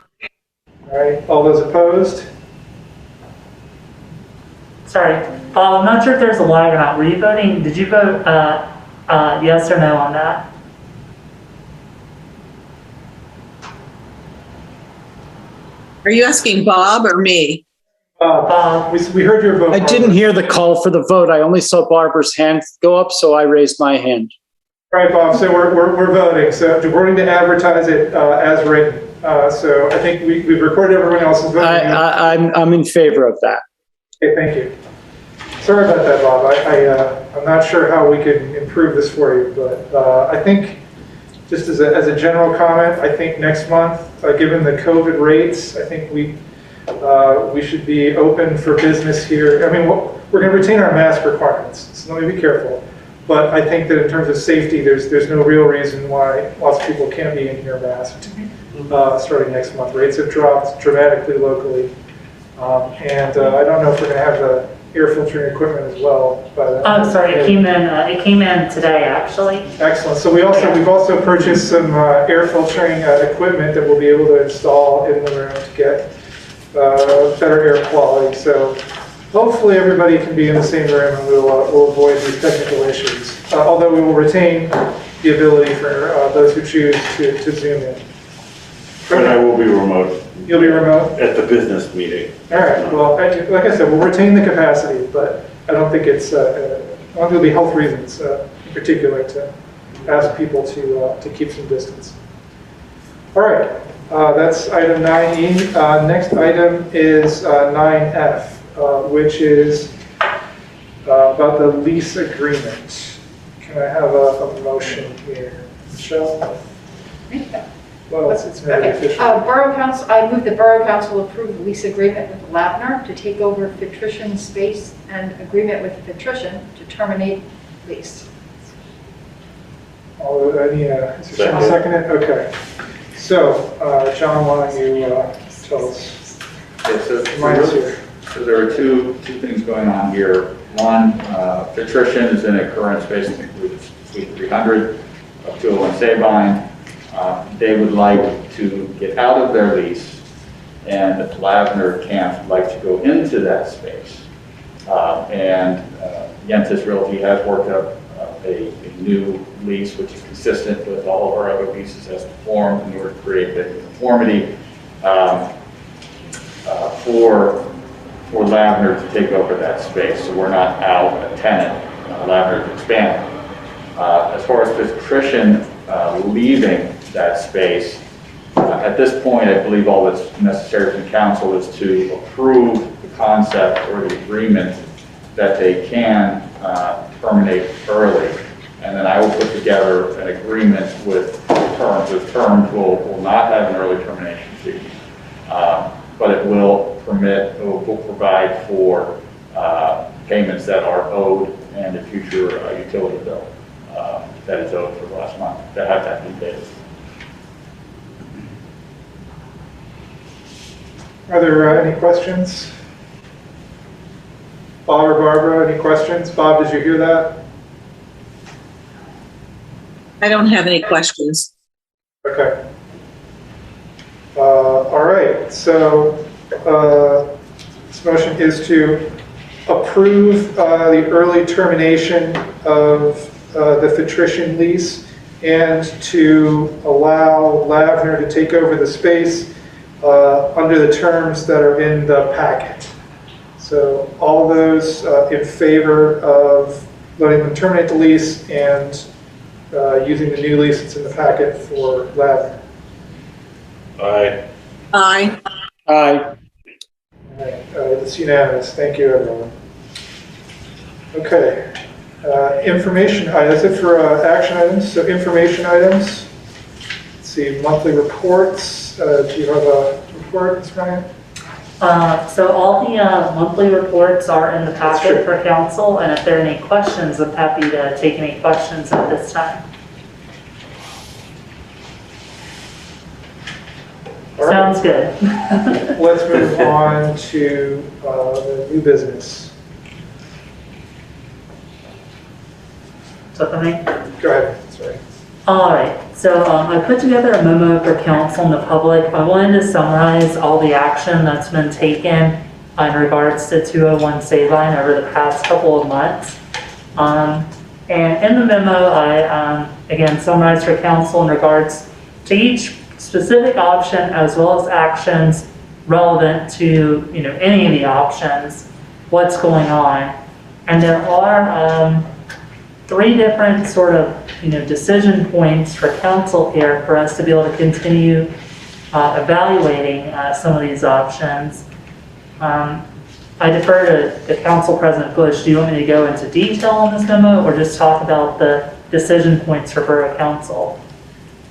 All right, all those opposed? Sorry, Bob, I'm not sure if there's a lag or not. Were you voting, did you vote yes or no on that? Are you asking Bob or me? Bob, we heard your vote. I didn't hear the call for the vote. I only saw Barbara's hand go up, so I raised my hand. All right, Bob, so we're voting. So we're going to advertise it as written. So I think we've recorded everyone else's vote. I'm in favor of that. Okay, thank you. Sorry about that, Bob. I'm not sure how we can improve this for you, but I think just as a general comment, I think next month, given the COVID rates, I think we should be open for business here. I mean, we're going to retain our mask requirements, so let me be careful. But I think that in terms of safety, there's no real reason why lots of people can't be in here masked starting next month. Rates have dropped dramatically locally. And I don't know if we're going to have the air filtering equipment as well. But, I'm sorry, it came in today, actually. Excellent. So we've also purchased some air filtering equipment that we'll be able to install in the room to get better air quality. So hopefully everybody can be in the same room and we'll avoid these technical issues. Although we will retain the ability for those who choose to Zoom in. And I will be remote. You'll be remote? At the business meeting. All right. Well, like I said, we'll retain the capacity, but I don't think it's, I don't think there'll be health reasons in particular to ask people to keep some distance. All right. That's item 9E. Next item is 9F, which is about the lease agreement. Can I have a motion here? Michelle? Well, it's very official. Borough Council, I move the Borough Council approve the lease agreement with Labner to take over Fitrition space and agreement with Fitrition to terminate lease. Is there a second? Okay. So, John, why don't you tell us? Yes, so Mine is here. So there are two things going on here. One, Patrician is in a current space, I think it's Suite 300 of 201 Sabine. They would like to get out of their lease, and Lavender Camp would like to go into that space. Yentis Realty has worked up a new lease, which is consistent with all of our other leases as performed in order to create the conformity for Lavender to take over that space. So we're not out a tenant, Lavender to expand. As far as Patrician leaving that space, at this point, I believe all that's necessary from council is to approve the concept or the agreement that they can terminate early. And then I will put together an agreement with terms. The terms will not have an early termination fee, but it will provide for payments that are owed and a future utility bill that is owed for the last month that have been paid. Are there any questions? Bob or Barbara, any questions? Bob, did you hear that? I don't have any questions. Okay. All right, so this motion is to approve the early termination of the Patrician lease and to allow Lavender to take over the space under the terms that are in the packet. So all those in favor of letting them terminate the lease and using the new lease that's in the packet for Lavender. Aye. Aye. Aye. All right, it's unanimous. Thank you, everyone. Okay. Information items. That's it for action items. So information items. Let's see, monthly reports. Do you have a report, Ms. Ryan? So all the monthly reports are in the packet for council, and if there are any questions, I'm happy to take any questions at this time. All Sounds good. Let's move on to the new business. So for me? Go ahead, sorry. All right, so I put together a memo for council and the public. I wanted to summarize all the action that's been taken in regards to 201 Sabine over the past couple of months. And in the memo, I, again, summarized for council in regards to each specific option as well as actions relevant to, any of the options, what's going on. And there are 3 different sort of, decision points for council here for us to be able to continue evaluating some of these options. I defer to Council President Bush. Do you want me to go into detail on this memo or just talk about the decision points for Borough Council?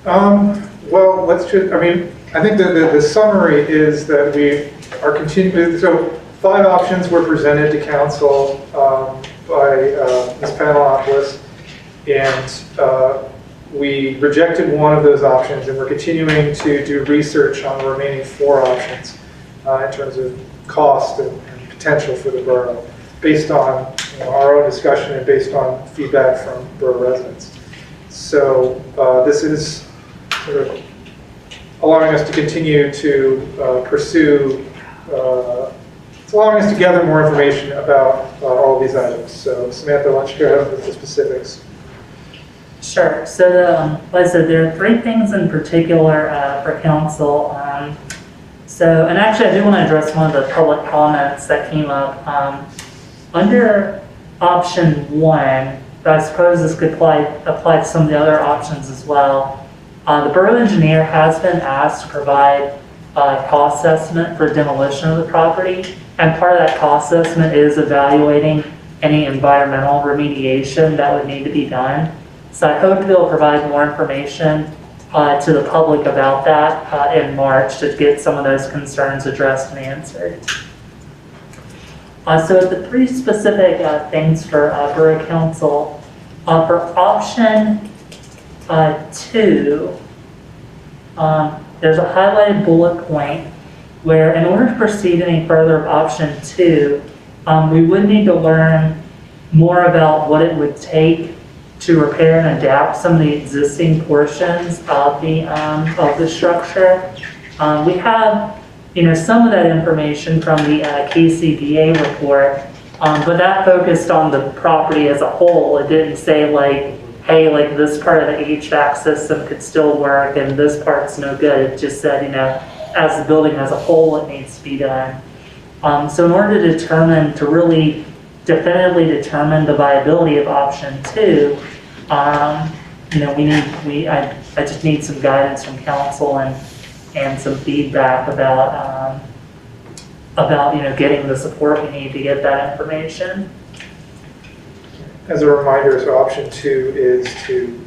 Well, let's just, I think the summary is that we are continuing, so 5 options were presented to council by Ms. Panelopoulos, and we rejected one of those options, and we're continuing to do research on the remaining 4 options in terms of cost and potential for the borough, based on our own discussion and based on feedback from borough residents. So this is sort of allowing us to continue to pursue, it's allowing us to gather more information about all of these items. So Samantha, why don't you go ahead with the specifics? Sure. So, like I said, there are 3 things in particular for council. So, and actually, I do want to address one of the public comments that came up. Under option 1, but I suppose this could apply to some of the other options as well. The borough engineer has been asked to provide a cost estimate for demolition of the property, and part of that cost estimate is evaluating any environmental remediation that would need to be done. So I hope they'll provide more information to the public about that in March to get some of those concerns addressed and answered. So the 3 specific things for Borough Council. For option 2, there's a highlighted bullet point where in order to proceed any further of option 2, we would need to learn more about what it would take to repair and adapt some of the existing portions of the structure. We have, some of that information from the KCBA report, but that focused on the property as a whole. It didn't say like, hey, like this part of the HVAC system could still work and this part's no good. It just said, as the building as a whole, it needs to be done. So in order to really definitively determine the viability of option 2, I just need some guidance from council and some feedback about getting the support we need to get that information. As a reminder, so option 2 is to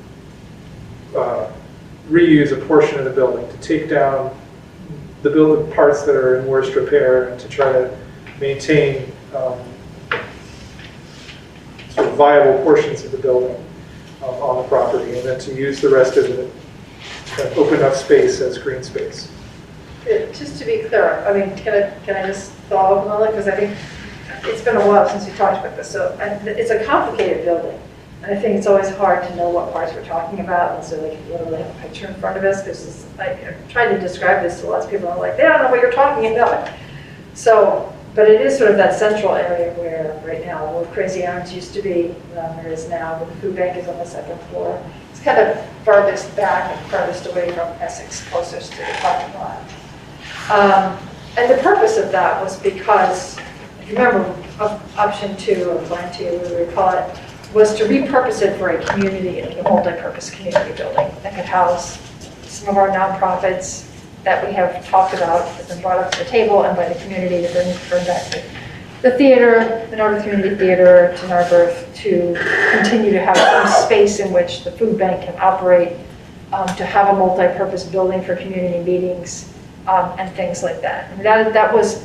reuse a portion of the building, to take down the building parts that are in worst repair and to try to maintain sort of viable portions of the building on the property, and then to use the rest of it, open up space as green space. Just to be clear, I mean, can I just follow up on that? Because I think it's been a while since we talked about this. So it's a complicated building, and I think it's always hard to know what parts we're talking about. And so, like, literally have a picture in front of us, because I've tried to describe this to lots of people, and I'm like, they don't know what you're talking about. So, but it is sort of that central area where right now, where Crazy Arms used to be, there is now, where the food bank is on the 2nd floor. It's kind of farthest back and farthest away from Essex, closest to the parking lot. And the purpose of that was because, if you remember, option 2 or plan 2, whatever we call it, was to repurpose it for a community, a multi-purpose community building that could house some of our nonprofits that we have talked about, has been brought up to the table and by the community to bring back the theater, the Narberth Community Theater to Narberth, to continue to have some space in which the food bank can operate, to have a multi-purpose building for community meetings, and things like that. And that was,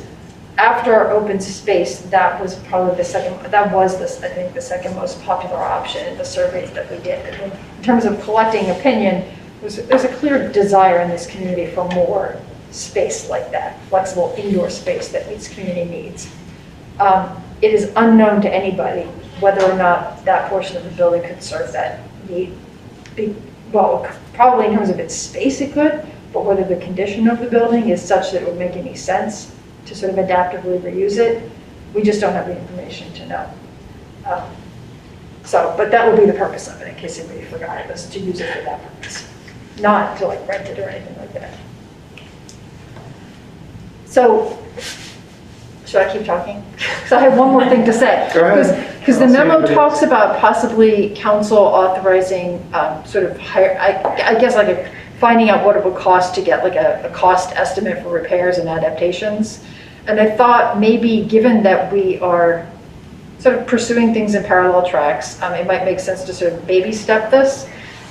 after our open space, that was probably the second, I think the second most popular option in the surveys that we did. And in terms of collecting opinion, there's a clear desire in this community for more space like that, flexible indoor space that meets community needs. It is unknown to anybody whether or not that portion of the building could serve that need. Well, probably in terms of its space it could, but whether the condition of the building is such that it would make any sense to sort of adaptively reuse it, we just don't have the information to know. But that would be the purpose of it, in case anybody forgot. It was to use it for that purpose, not to like rent it or anything like that. So, should I keep talking? Because I have one more thing to say. Go ahead. Because the memo talks about possibly council authorizing sort of higher, I guess like finding out what it would cost to get like a cost estimate for repairs and adaptations. And I thought maybe, given that we are sort of pursuing things in parallel tracks, it might make sense to sort of baby step this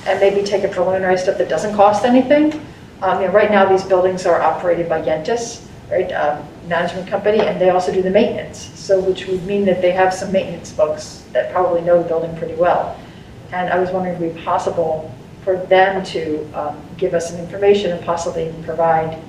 and maybe take a preliminary step that doesn't cost anything. Right now these buildings are operated by Yentis, right, management company, and they also do the maintenance. So which would mean that they have some maintenance folks that probably know the building pretty well. And I was wondering if it would be possible for them to give us some information and possibly even provide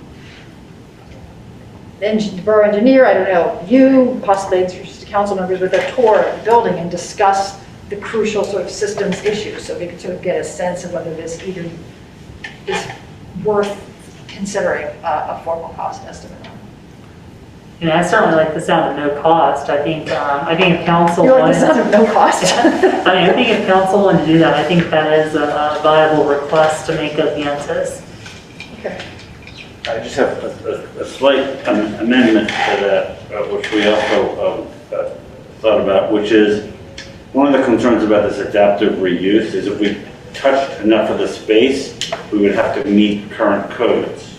the borough engineer, I don't know, you, possibly interested council members, with a tour of the building and discuss the crucial sort of systems issues, so we can sort of get a sense of whether this even is worth considering a formal cost estimate. I certainly like the sound of no cost. I think if council You like the sound of no cost? I think if council wanted to do that, I think that is a viable request to make of Yentis. Okay. I just have a slight amendment to that, which we also thought about, which is one of the concerns about this adaptive reuse is if we touched enough of the space, we would have to meet current codes,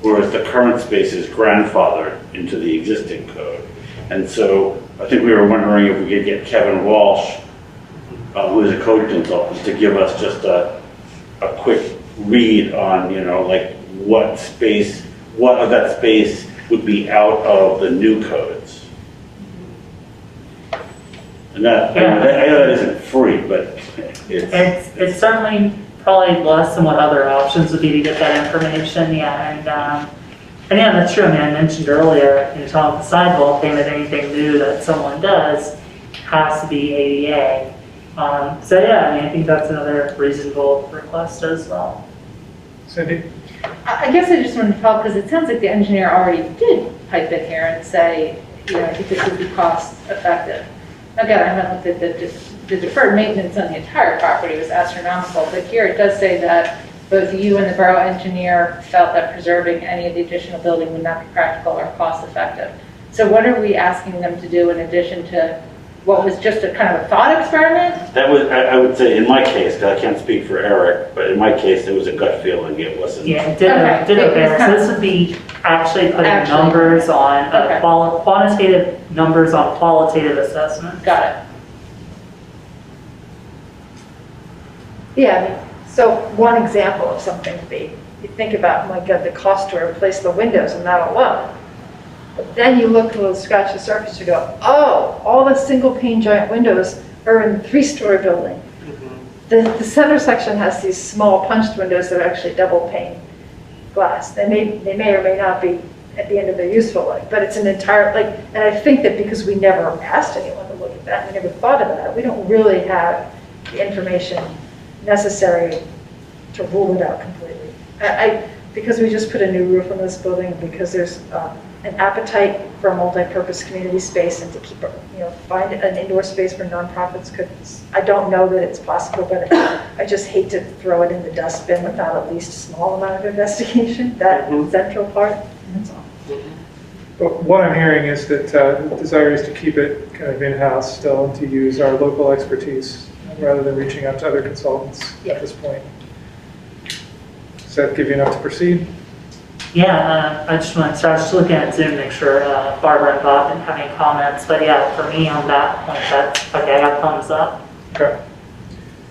whereas the current space is grandfathered into the existing code. And so I think we were wondering if we could get Kevin Walsh, who is a code consultant, to give us just a quick read on, like what of that space would be out of the new codes. And that, I know that isn't free, but it's certainly probably less than what other options would be to get that information. Yeah, And yeah, that's true. I mean, I mentioned earlier, you know, talking about the sidewalk thing, that anything new that someone does has to be ADA. So yeah, I mean, I think that's another reasonable request as well. Cindy? I guess I just wanted to follow, because it sounds like the engineer already did pipe in here and say, you know, I think this would be cost effective. Again, I haven't looked at the deferred maintenance on the entire property was astronomical, but here it does say that both you and the borough engineer felt that preserving any of the additional building would not be practical or cost effective. So what are we asking them to do in addition to what was just a kind of a thought experiment? That was, I would say, in my case, 'cause I can't speak for Eric, but in my case, it was a gut feeling. It wasn't. Yeah, ditto there. So this would be actually putting numbers on, quantitative numbers on qualitative assessment. Got it. Yeah, I mean, so one example of something to be, you think about, my God, the cost to replace the windows and that alone. But then you look a little, scratch the surface, you go, oh, all the single pane giant windows are in the 3-story building. The center section has these small punched windows that are actually double pane glass. They may or may not be at the end of their useful life, but it's an entire, like, and I think that because we never asked anyone to look at that, we never thought of that, we don't really have the information necessary to rule it out completely. Because we just put a new roof on this building, because there's an appetite for a multi-purpose community space and to keep, you know, find an indoor space for nonprofits. I don't know that it's possible, but I just hate to throw it in the dustbin without at least a small amount of investigation, that central part, that's all. But what I'm hearing is that the desire is to keep it kind of in-house still and to use our local expertise rather than reaching out to other consultants at this point. Does that give you enough to proceed? Yeah, I just want to start just looking at Zoom to make sure Barbara and Bob didn't have any comments. But yeah, for me on that point, that's okay. I got thumbs up. Okay.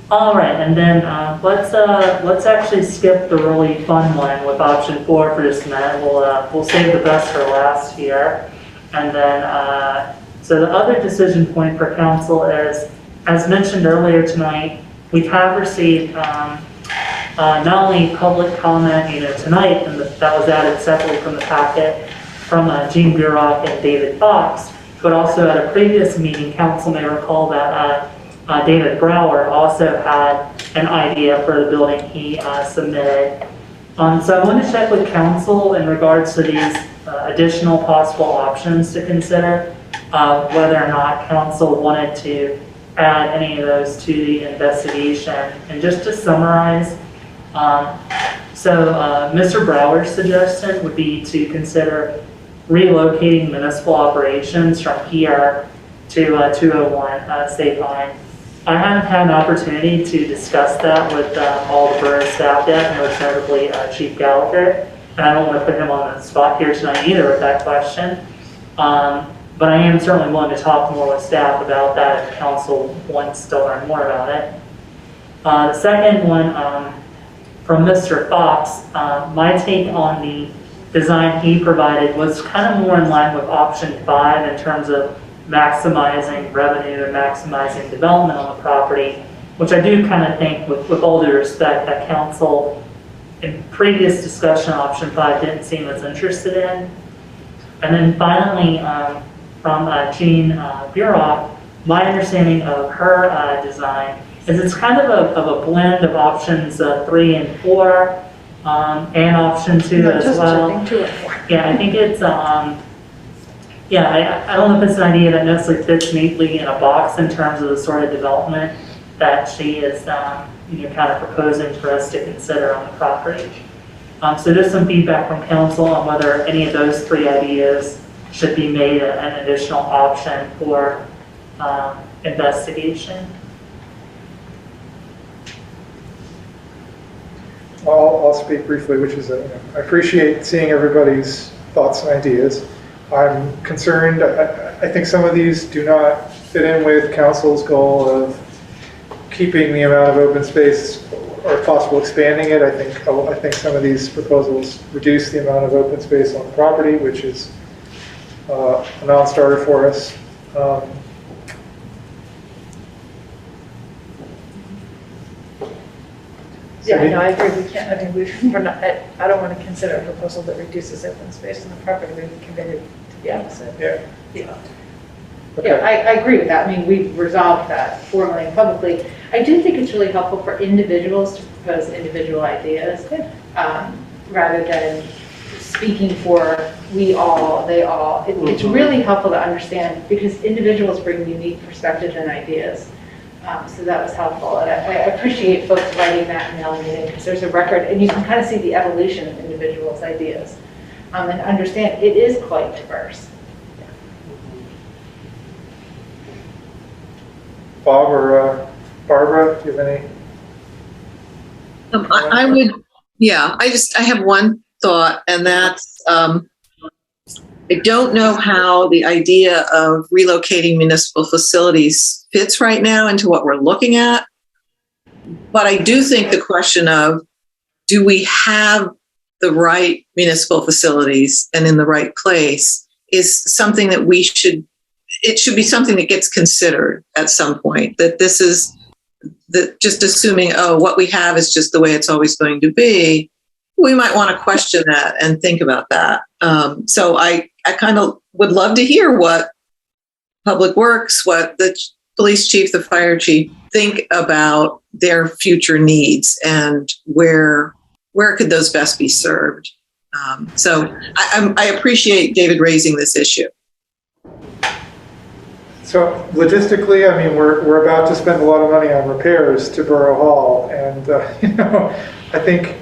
All right, and then let's actually skip the really fun one with option 4 for just a minute. We'll save the best for last here, and then so the other decision point for council is, as mentioned earlier tonight, we have received not only public comment, you know, tonight, and that was added separately from the packet from Gene Burock and David Fox, but also at a previous meeting, council may recall that David Brower also had an idea for the building he submitted. So I want to check with council in regards to these additional possible options to consider, whether or not council wanted to add any of those to the investigation. And just to summarize, Mr. Brower's suggestion would be to consider relocating municipal operations from here to 201 State Line. I haven't had an opportunity to discuss that with all the borough staff yet, most notably Chief Gallagher, and I don't want to put him on the spot here tonight either with that question. But I am certainly willing to talk more with staff about that if council wants to learn more about it. The second one, from Mr. Fox, my take on the design he provided was kind of more in line with option 5 in terms of maximizing revenue and maximizing development on the property, which I do kind of think, with all due respect, that council in previous discussion option 5 didn't seem as interested in. And then finally, from Jean Burock, my understanding of her design is it's kind of a blend of options 3 and 4, and option 2 as well. Yeah, I think it's, I don't know if it's an idea that necessarily fits neatly in a box in terms of the sort of development that she is, kind of proposing for us to consider on the property. So just some feedback from council on whether any of those 3 ideas should be made an additional option for investigation. I'll speak briefly, which is I appreciate seeing everybody's thoughts and ideas. I'm concerned, I think some of these do not fit in with council's goal of keeping the amount of open space or possible expanding it. I think some of these proposals reduce the amount of open space on the property, which is a non-starter for us. Yeah, no, I agree. We can't, I mean, we're not, I don't want to consider a proposal that reduces open space on the property. We've committed to the opposite. Yeah. Yeah. Yeah, I agree with that. I mean, we've resolved that formally and publicly. I do think it's really helpful for individuals to propose individual ideas rather than speaking for we all, they all. It's really helpful to understand because individuals bring unique perspectives and ideas. So that was helpful. And I appreciate folks writing that and mailing it in because there's a record and you can kind of see the evolution of individuals' ideas and understand it is quite diverse. Bob or Barbara, do you have any? I would, yeah, I have one thought, and that's I don't know how the idea of relocating municipal facilities fits right now into what we're looking at. But I do think the question of, do we have the right municipal facilities and in the right place is something that it should be something that gets considered at some point, that this is just assuming, oh, what we have is just the way it's always going to be. We might want to question that and think about that. So I kind of would love to hear what Public Works, what the police chief, the fire chief think about their future needs and where could those best be served. So I appreciate David raising this issue. So logistically, I mean, we're about to spend a lot of money on repairs to Borough Hall, and I think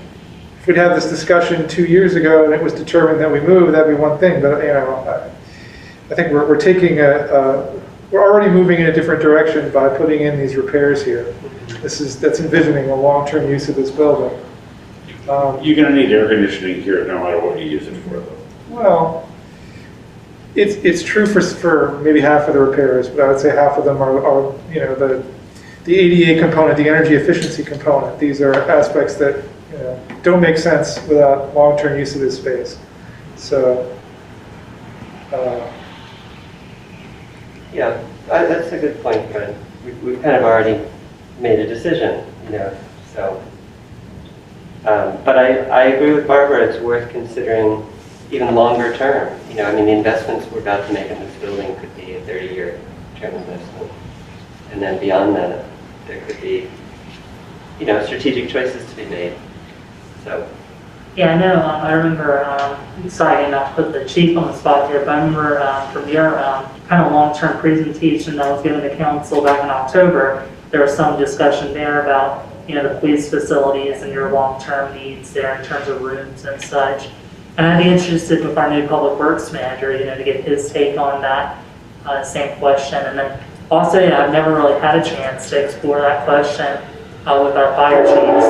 if we'd had this discussion 2 years ago and it was determined that we move, that'd be one thing. But I think we're taking we're already moving in a different direction by putting in these repairs here. That's envisioning a long-term use of this building. You're going to need air conditioning here no matter what you use it for, though. Well, it's true for maybe half of the repairs, but I would say half of them are the ADA component, the energy efficiency component. These are aspects that don't make sense without long-term use of this space. So, yeah, that's a good point, Fred. We've kind of already made a decision, so. But I agree with Barbara, it's worth considering even longer term. I mean, the investments we're about to make in this building could be a 30-year term investment. And then beyond that, there could be, strategic choices to be made. So. Yeah, I know. I remember, sorry not to put the chief on the spot here, but I remember from your kind of long-term presentation that was given to council back in October, there was some discussion there about, the police facilities and your long-term needs there in terms of rooms and such. And I'd be interested with our new public works manager, to get his take on that same question. And then also, I've never really had a chance to explore that question with our fire chiefs.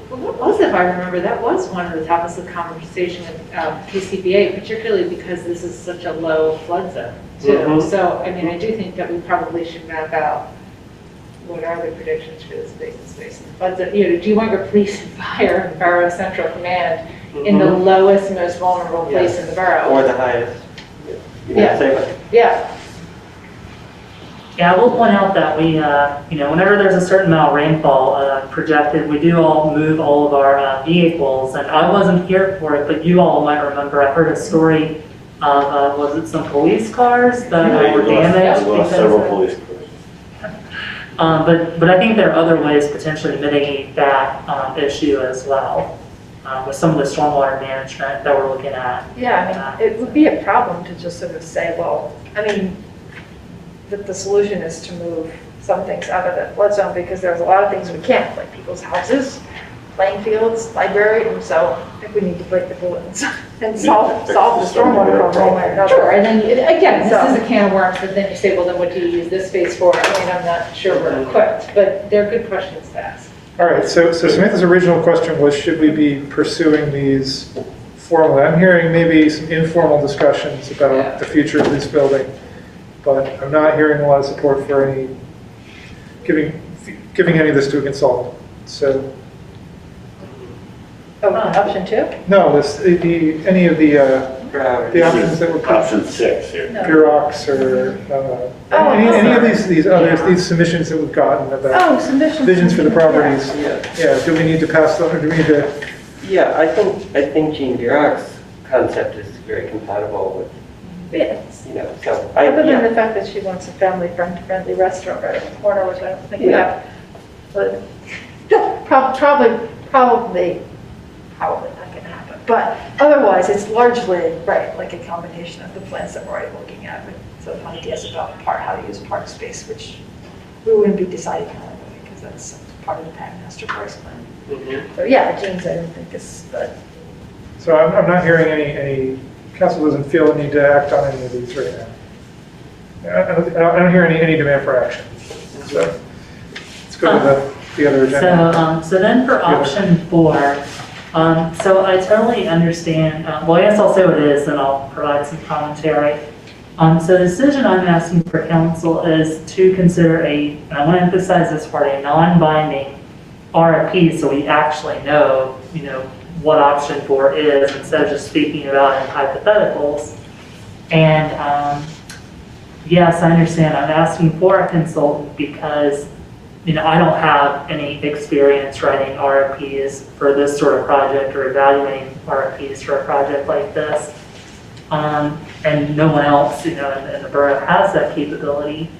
Well, what was, if I remember, that was one of the topics of conversation at PCBA, particularly because this is such a low flood zone, too. Mm-hmm. So, I mean, I do think that we probably should map out what are the predictions for the space in the flood zone. Do you want your police and fire and borough central command in the lowest, most vulnerable place in the borough? Or the highest. Yeah. Yeah, I will point out that we, whenever there's a certain amount of rainfall projected, we do all move all of our vehicles. And I wasn't here for it, but you all might remember, I heard a story of, was it some police cars that were damaged? We lost several police cars. But I think there are other ways potentially to mitigate that issue as well, with some of the stormwater management that we're looking at. Yeah, I mean, it would be a problem to just sort of say, well, I mean, that the solution is to move some things out of the flood zone because there's a lot of things we can't, like people's houses, playing fields, library, and so I think we need to break the bullet and solve the stormwater problem one way or another. Sure, and then, again, this is a can of worms, but then you say, well, then what do you use this space for? I mean, I'm not sure we're equipped, but they're good questions to ask. all right, so Samantha's original question was, should we be pursuing these formally? I'm hearing maybe some informal discussions about the future of this building, but I'm not hearing a lot of support for any giving any of this to a consultant. So. Oh, option two? No, any of the the options that would Option 6 here. Bureaucracy or any of these submissions that we've gotten about submissions. visions for the properties. Yeah. Do we need to pass them, or do we need to? Yeah, I think Jean Bureau's concept is very compatible with, Yes. so Other than the fact that she wants a family-friendly restaurant right in the corner, which I don't think we have. But probably not going to happen. But otherwise, it's largely, right, like a combination of the plans that we're already looking at with some ideas about how to use park space, which we wouldn't be deciding on anyway, because that's part of the Master Parks plan. Mm-hmm. So yeah, Jean's, I don't think is, but. So I'm not hearing any, council doesn't feel the need to act on any of these right now. I don't hear any demand for action. So let's go to the other agenda. So then for option 4, so I totally understand, well, I guess I'll say what it is, then I'll provide some commentary. So the decision I'm asking for council is to consider and I want to emphasize this part, a non-binding RFP, so we actually know, what option 4 is instead of just speaking about it in hypotheticals. And yes, I understand. I'm asking for a consultant because, I don't have any experience writing RFPs for this sort of project or evaluating RFPs for a project like this. And no one else, in the borough has that capability.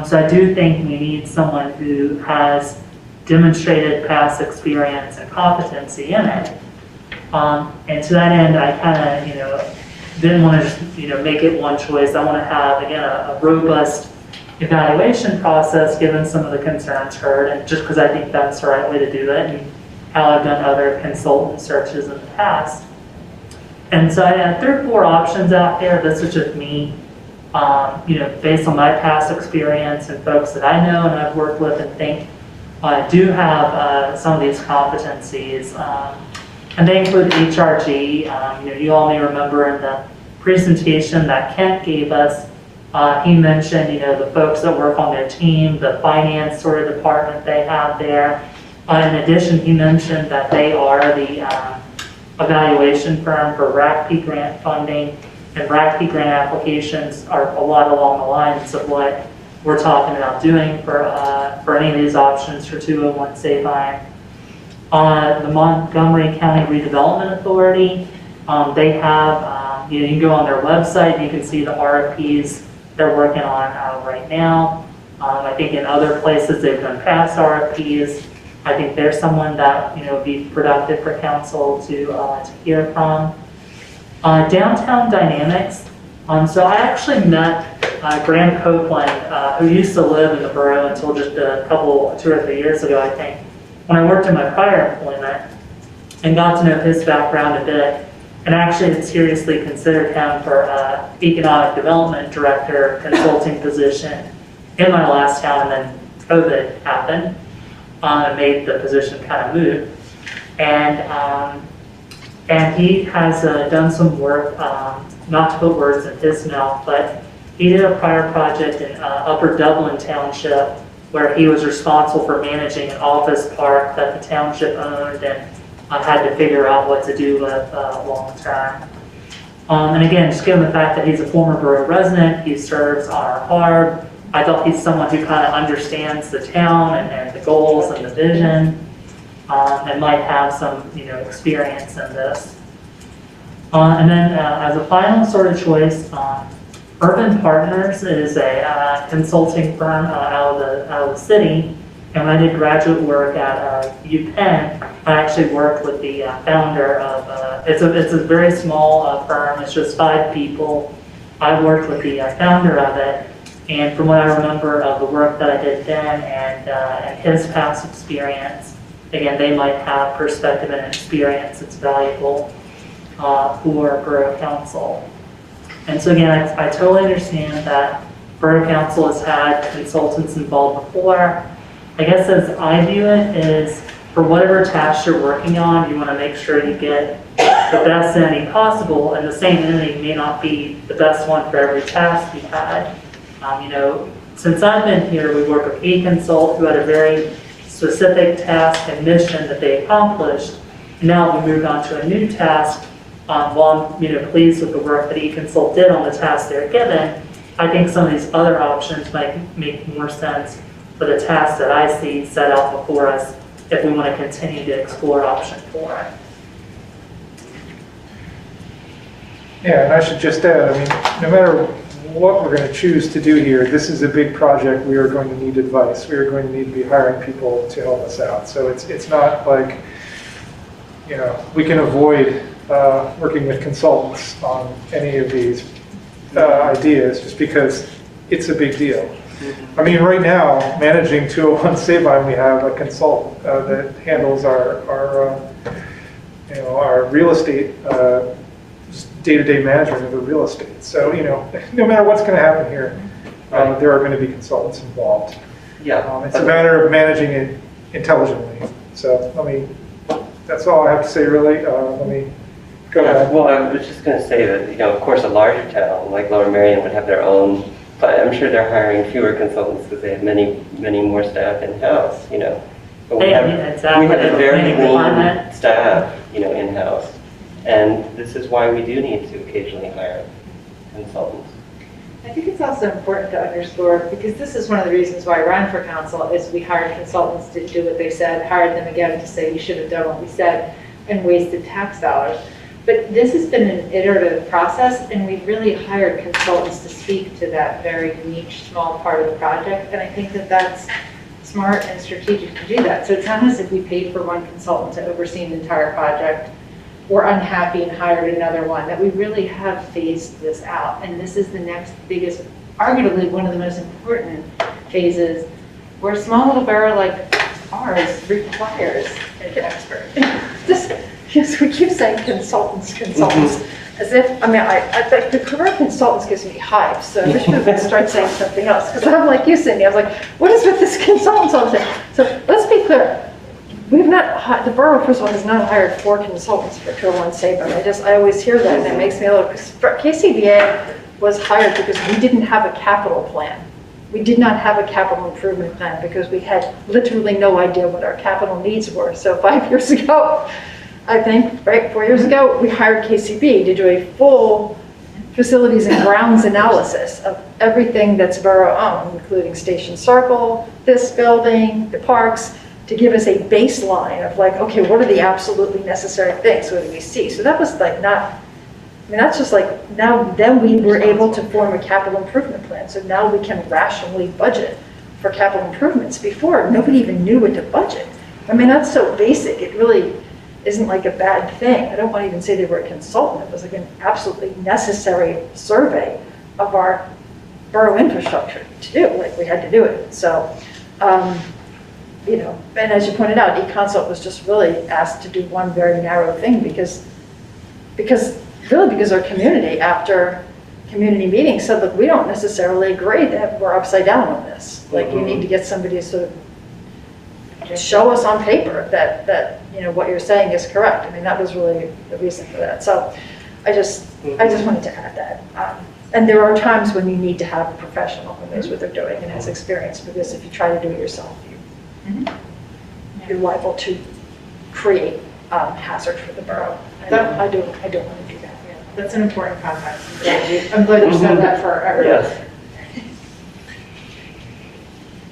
So I do think we need someone who has demonstrated past experience and competency in it. And to that end, I kind of, didn't want to just, make it one choice. I want to have, again, a robust evaluation process given some of the concerns heard, and just because I think that's the right way to do it and how I've done other consultant searches in the past. And so there are 4 options out there. This is just me, based on my past experience and folks that I know and I've worked with and think do have some of these competencies. And they include HRG. You all may remember in the presentation that Kent gave us, he mentioned, the folks that work on their team, the finance sort of department they have there. In addition, he mentioned that they are the evaluation firm for RACP grant funding, and RACP grant applications are a lot along the lines of what we're talking about doing for any of these options for 201 Safe Iron. The Montgomery County Redevelopment Authority, they have, you can go on their website and you can see the RFPs they're working on right now. I think in other places they've done past RFPs. I think there's someone that would be productive for council to hear from. Downtown Dynamics. So I actually met Graham Copeland, who used to live in the borough until just 2 or 3 years ago, I think, when I worked in my prior employment, and got to know his background a bit, and actually had seriously considered him for economic development director consulting position in my last town, and then COVID happened and made the position kind of moot. And he has done some work, not to put words in his mouth, but he did a prior project in Upper Dublin Township where he was responsible for managing an office park that the township owned and had to figure out what to do with long term. And again, just given the fact that he's a former borough resident, he serves on our HARB, I thought he's someone who kind of understands the town and the goals and the vision, and might have some experience in this. And then as a final sort of choice, Urban Partners is a consulting firm out of the city. And when I did graduate work at UPenn, I actually worked with the founder of, it's a very small firm, it's just 5 people. I worked with the founder of it, and from what I remember of the work that I did then and his past experience, again, they might have perspective and experience that's valuable for Borough Council. And so again, I totally understand that Borough Council has had consultants involved before. I guess as I view it is, for whatever task you're working on, you want to make sure you get the best entity possible, and the same entity may not be the best one for every task you've had. Since I've been here, we work with a consult who had a very specific task and mission that they accomplished. And now we moved on to a new task, while I'm pleased with the work that eConsult did on the task they're given, I think some of these other options might make more sense for the tasks that I see set out before us if we want to continue to explore option 4. Yeah, and I should just add, I mean, no matter what we're going to choose to do here, this is a big project. We are going to need advice. We are going to need to be hiring people to help us out. So it's not like, we can avoid working with consultants on any of these ideas just because it's a big deal. I mean, right now, managing 201 Sabine, we have a consultant that handles our real estate, day-to-day management of the real estate. So, no matter what's going to happen here, there are going to be consultants involved. Yeah. It's a matter of managing it intelligently. So, that's all I have to say, really. Let me go ahead. Well, I was just going to say that, of course, a larger town like Lower Merion would have their own, but I'm sure they're hiring fewer consultants because they have many, many more staff in-house, But we have a very lean staff, in-house. And this is why we do need to occasionally hire consultants. I think it's also important to underscore, because this is one of the reasons why I ran for council, is we hired consultants to do what they said, hired them again to say you should have done what we said, and wasted tax dollars. But this has been an iterative process, and we've really hired consultants to speak to that very niche, small part of the project. And I think that that's smart and strategic to do that. So it's not as if we paid for one consultant to oversee an entire project, we're unhappy and hired another one, that we really have phased this out. And this is the next biggest, arguably one of the most important phases, where a small little borough like ours requires an expert. Yes, we keep saying consultants, as if, the career consultants gives me hives, so I wish we would start saying something else, because I'm like you, Cindy, I was like, what is with this consultants all the time? So let's be clear. We've not, the borough, first of all, has not hired 4 consultants for 201 Sabine. I always hear that, and it makes me a little, KCBA was hired because we didn't have a capital plan. We did not have a capital improvement plan because we had literally no idea what our capital needs were. So 5 years ago, I think, right, 4 years ago, we hired KCB to do a full facilities and grounds analysis of everything that's borough owned, including Station Circle, this building, the parks, to give us a baseline of like, okay, what are the absolutely necessary things? What do we see? So that was like that's just like, then we were able to form a capital improvement plan. So now we can rationally budget for capital improvements. Before, nobody even knew what to budget. That's so basic. It really isn't like a bad thing. I don't want to even say they were a consultant. It was like an absolutely necessary survey of our borough infrastructure to do. Like, we had to do it. So, and as you pointed out, eConsult was just really asked to do one very narrow thing because our community, after community meetings, said, look, we don't necessarily agree that we're upside down on this. Like, you need to get somebody to sort of show us on paper that what you're saying is correct. That was really the reason for that. So I just wanted to add that. And there are times when you need to have a professional who knows what they're doing and has experience, because if you try to do it yourself, you're liable to create hazard for the borough. I don't want to do that. Yeah, that's an important context. I'm glad you said that for everyone. Yes.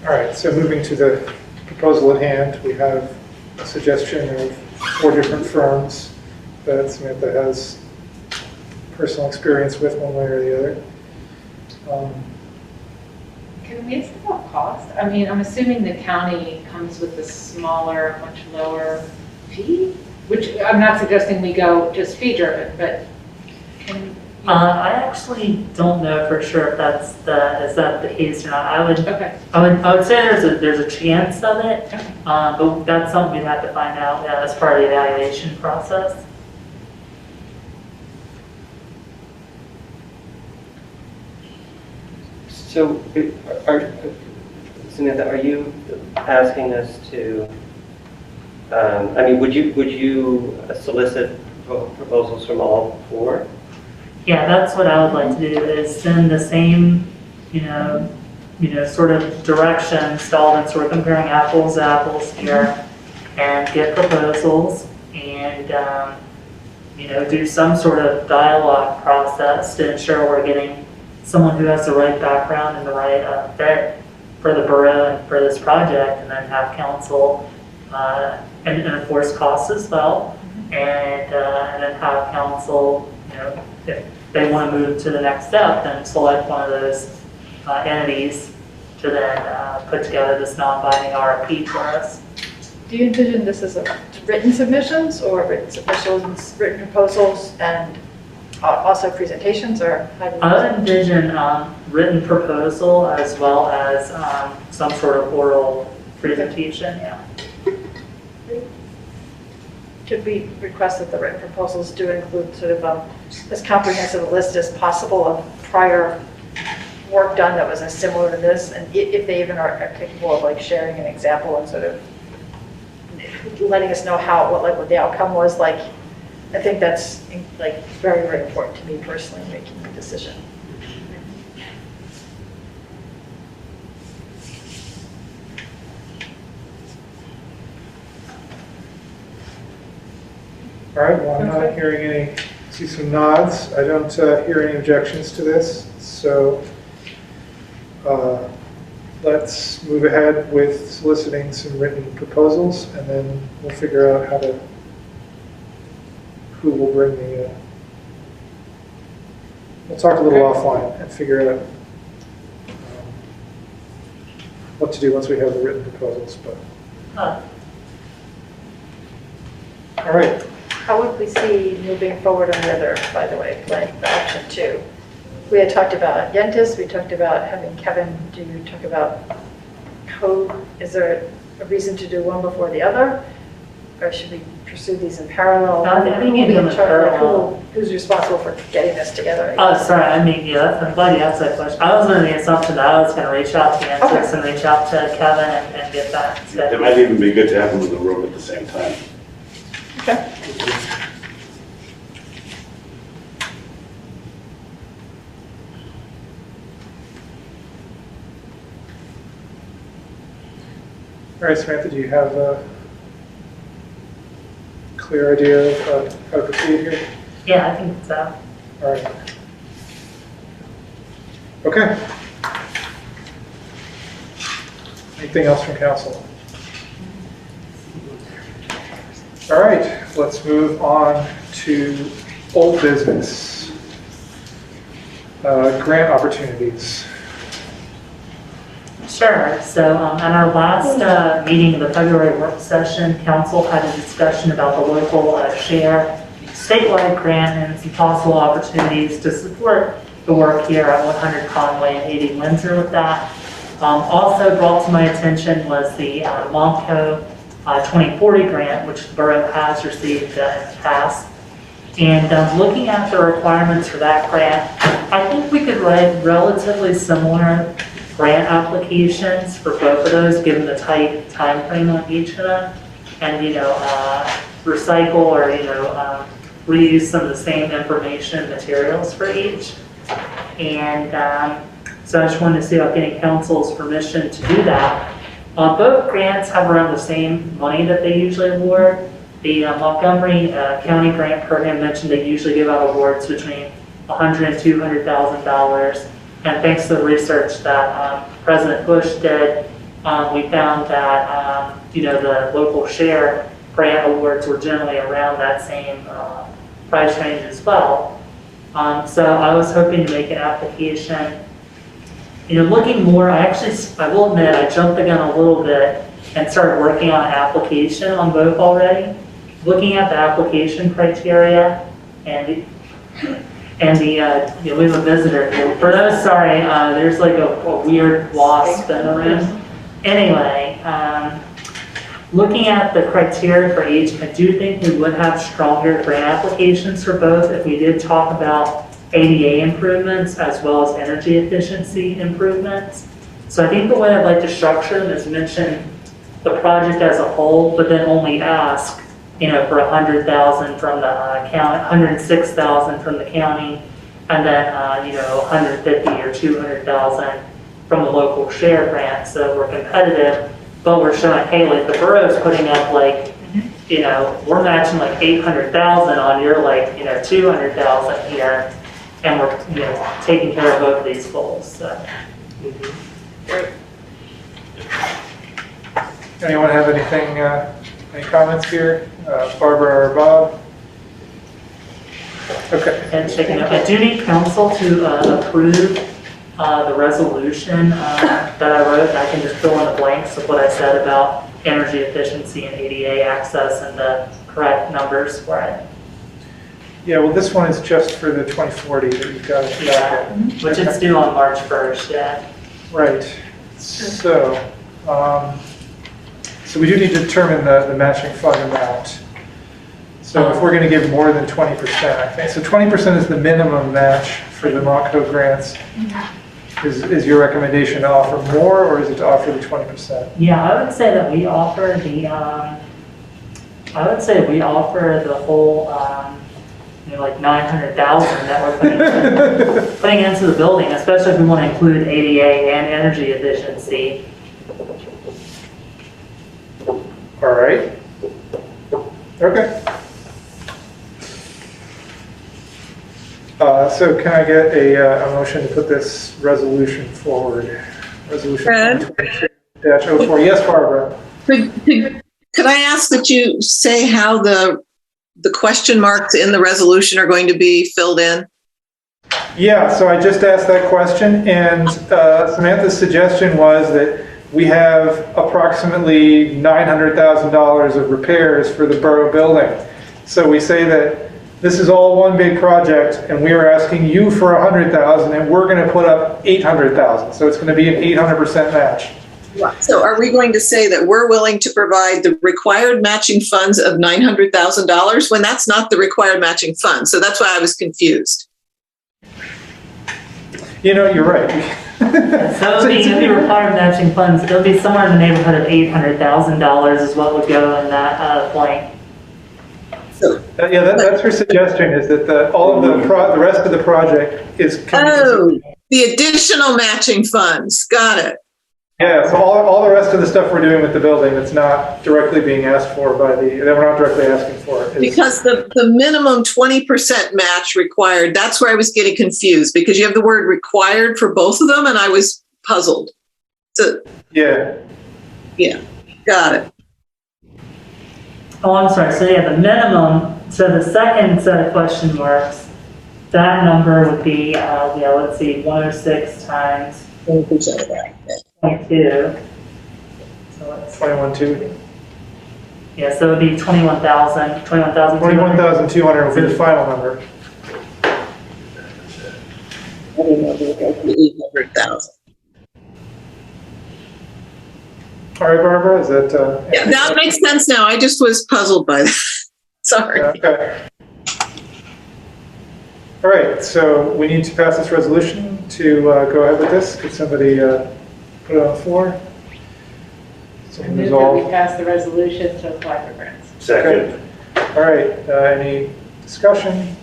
All right, so moving to the proposal at hand, we have a suggestion of 4 different firms that Samantha has personal experience with, one way or the other. Can we ask about cost? I'm assuming the county comes with a smaller, much lower fee, which I'm not suggesting we go just fee driven, but can I actually don't know for sure if is that the case or not. I would say there's a chance of it, but that's something we'd have to find out as part of the evaluation process. So, Samantha, are you asking us to? Would you solicit proposals from all 4? Yeah, that's what I would like to do, is send the same, sort of direction, stalled and sort of comparing apples to apples here, and get proposals, and do some sort of dialogue process to ensure we're getting someone who has the right background and the right fit for the borough and for this project, and then have council and of course costs as well, and then have council, if they want to move to the next step, then select one of those entities to then put together this non-binding RFP for us. Do you envision this as a written submissions or written submissions, written proposals, and also presentations, or how do you? I would envision written proposal as well as some sort of oral presentation. Yeah. Could we request that the written proposals do include sort of as comprehensive a list as possible of prior work done that was similar to this, and if they even are capable of like sharing an example and sort of letting us know what the outcome was like. I think that's like very, very important to me personally, making the decision. All right, well, I'm not hearing any, see some nods. I don't hear any objections to this. So let's move ahead with soliciting some written proposals, and then we'll figure out who will bring the, we'll talk a little offline and figure out what to do once we have the written proposals. But all right. How would we see moving forward on the other, by the way, like the option 2? We had talked about Yentis, we talked about having Kevin talk about code. Is there a reason to do one before the other? Or should we pursue these in parallel? I think you do them in parallel. Who's responsible for getting this together? Oh, sorry, I'm glad you asked that question. I was under the assumption that I was going to reach out to Yentis and reach out to Kevin and get that scheduled. It might even be good to have them in the room at the same time. Okay. All right, Samantha, do you have a clear idea of how to proceed here? Yeah, I think so. All right. Okay. Anything else from council? All right, let's move on to old business. Grant opportunities. Sure. So at our last meeting, the February work session, council had a discussion about the local share statewide grant and some possible opportunities to support the work here at 100 Conway and 80 Windsor with that. Also brought to my attention was the Momco 2040 grant, which the borough has received in the past. And looking at the requirements for that grant, I think we could write relatively similar grant applications for both of those, given the tight time frame on each of them, and recycle or reuse some of the same information and materials for each. And so I just wanted to see about getting council's permission to do that. Both grants have around the same money that they usually award. The Montgomery County Grant Program mentioned they usually give out awards between $100,000 and $200,000. And thanks to the research that President Bush did, we found that the local share grant awards were generally around that same price range as well. So I was hoping to make an application. Looking more, I will admit, I jumped the gun a little bit and started working on an application on both already. Looking at the application criteria and we have a visitor here. For those, sorry, there's like a weird wasp in the room. Anyway, looking at the criteria for each, I do think we would have stronger grant applications for both if we did talk about ADA improvements as well as energy efficiency improvements. So I think the way I'd like to structure them is mention the project as a whole, but then only ask, for $100,000 from the county, $106,000 from the county, and then $150,000 or $200,000 from the local share grant. So we're competitive, but we're showing, hey, like the borough's putting up like, we're matching like 800,000 on your like, 200,000 here, and we're, taking care of both of these goals, so. Anyone have anything, any comments here? Barbara or Bob? Okay. And checking out, I do need council to approve the resolution that I wrote, and I can just fill in the blanks of what I said about energy efficiency and ADA access and the correct numbers for it. Yeah, well, this one is just for the 2040 that you've got. Yeah, which is due on March 1st, yeah. Right. So, so we do need to determine the matching fund amount. So if we're going to give more than 20%, I think, so 20% is the minimum match for the MOCO grants. Is your recommendation to offer more, or is it to offer the 20%? Yeah, I would say that we offer the, whole, like 900,000 that we're putting into the building, especially if we want to include ADA and energy efficiency. All right. Okay. So can I get a motion to put this resolution forward? Resolution 2022-04. Yes, Barbara. Could I ask that you say how the question marks in the resolution are going to be filled in? Yeah, so I just asked that question, and Samantha's suggestion was that we have approximately $900,000 of repairs for the borough building. So we say that this is all one big project, and we are asking you for $100,000, and we're going to put up $800,000. So it's going to be an 800% match. So are we going to say that we're willing to provide the required matching funds of $900,000 when that's not the required matching fund? So that's why I was confused. You're right. So it'll be required matching funds. It'll be somewhere in the neighborhood of $800,000 is what would go in that blank. Yeah, that's her suggestion, is that all of the rest of the project is. The additional matching funds. Got it. Yeah, so all the rest of the stuff we're doing with the building that's not directly being asked for that we're not directly asking for. Because the minimum 20% match required, that's where I was getting confused, because you have the word required for both of them, and I was puzzled. So yeah, got it. Oh, I'm sorry. So yeah, the minimum, so the second set of question marks, that number would be, let's see, 106 times 20% of that. 22. So let's 21,200. Yeah, so it would be 21,200. 21,200 will be the final number. 800,000. All right, Barbara, is that? Yeah, that makes sense now. I just was puzzled by that. Sorry. Okay. All right, so we need to pass this resolution to go ahead with this. Could somebody put it on the floor? I move that we pass the resolution to apply for grants. Second. Okay. All right, any discussion?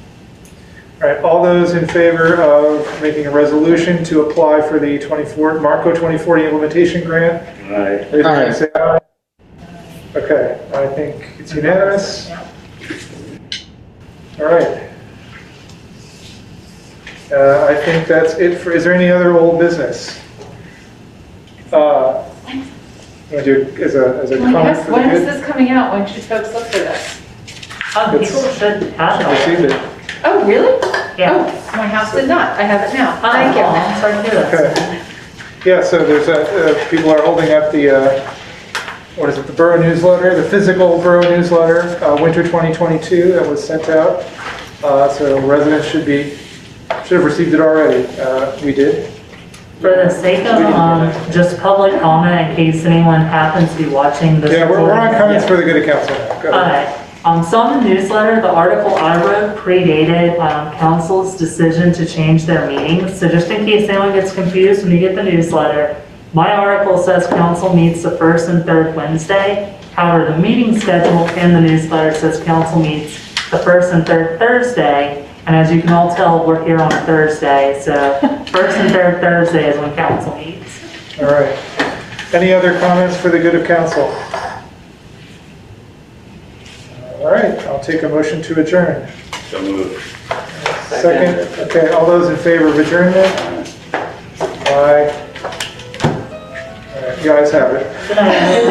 All right, all those in favor of making a resolution to apply for the MARCO 2040 implementation grant? Aye. Raise your hand and say aye. Okay, I think it's unanimous. All right. I think that's it for, is there any other old business? Want to do as a comment for the When is good? this coming out? When should folks look for this? People should have it. Received it. Oh, really? Yeah. Oh, my house did not. I have it now. Thank you. I'm sorry to hear that. Okay. Yeah, so there's people are holding up the, what is it, the Borough newsletter, the physical Borough newsletter, winter 2022 that was sent out. So residents should have received it already. We did. For the sake of just public comment, in case anyone happens to be watching this. Yeah, we're on comments Yeah. for the good of council now. Go ahead. So on the newsletter, the article I wrote predated council's decision to change their meetings. So just in case anyone gets confused when you get the newsletter, my article says council meets the first and third Wednesday. However, the meeting schedule in the newsletter says council meets the first and third Thursday. And as you can all tell, we're here on a Thursday. So first and third Thursday is when council meets. All right. Any other comments for the good of council? All right, I'll take a motion to adjourn. So moved. Second. Okay, all those in favor of adjournment? Aye. All right, you guys have it. Good night.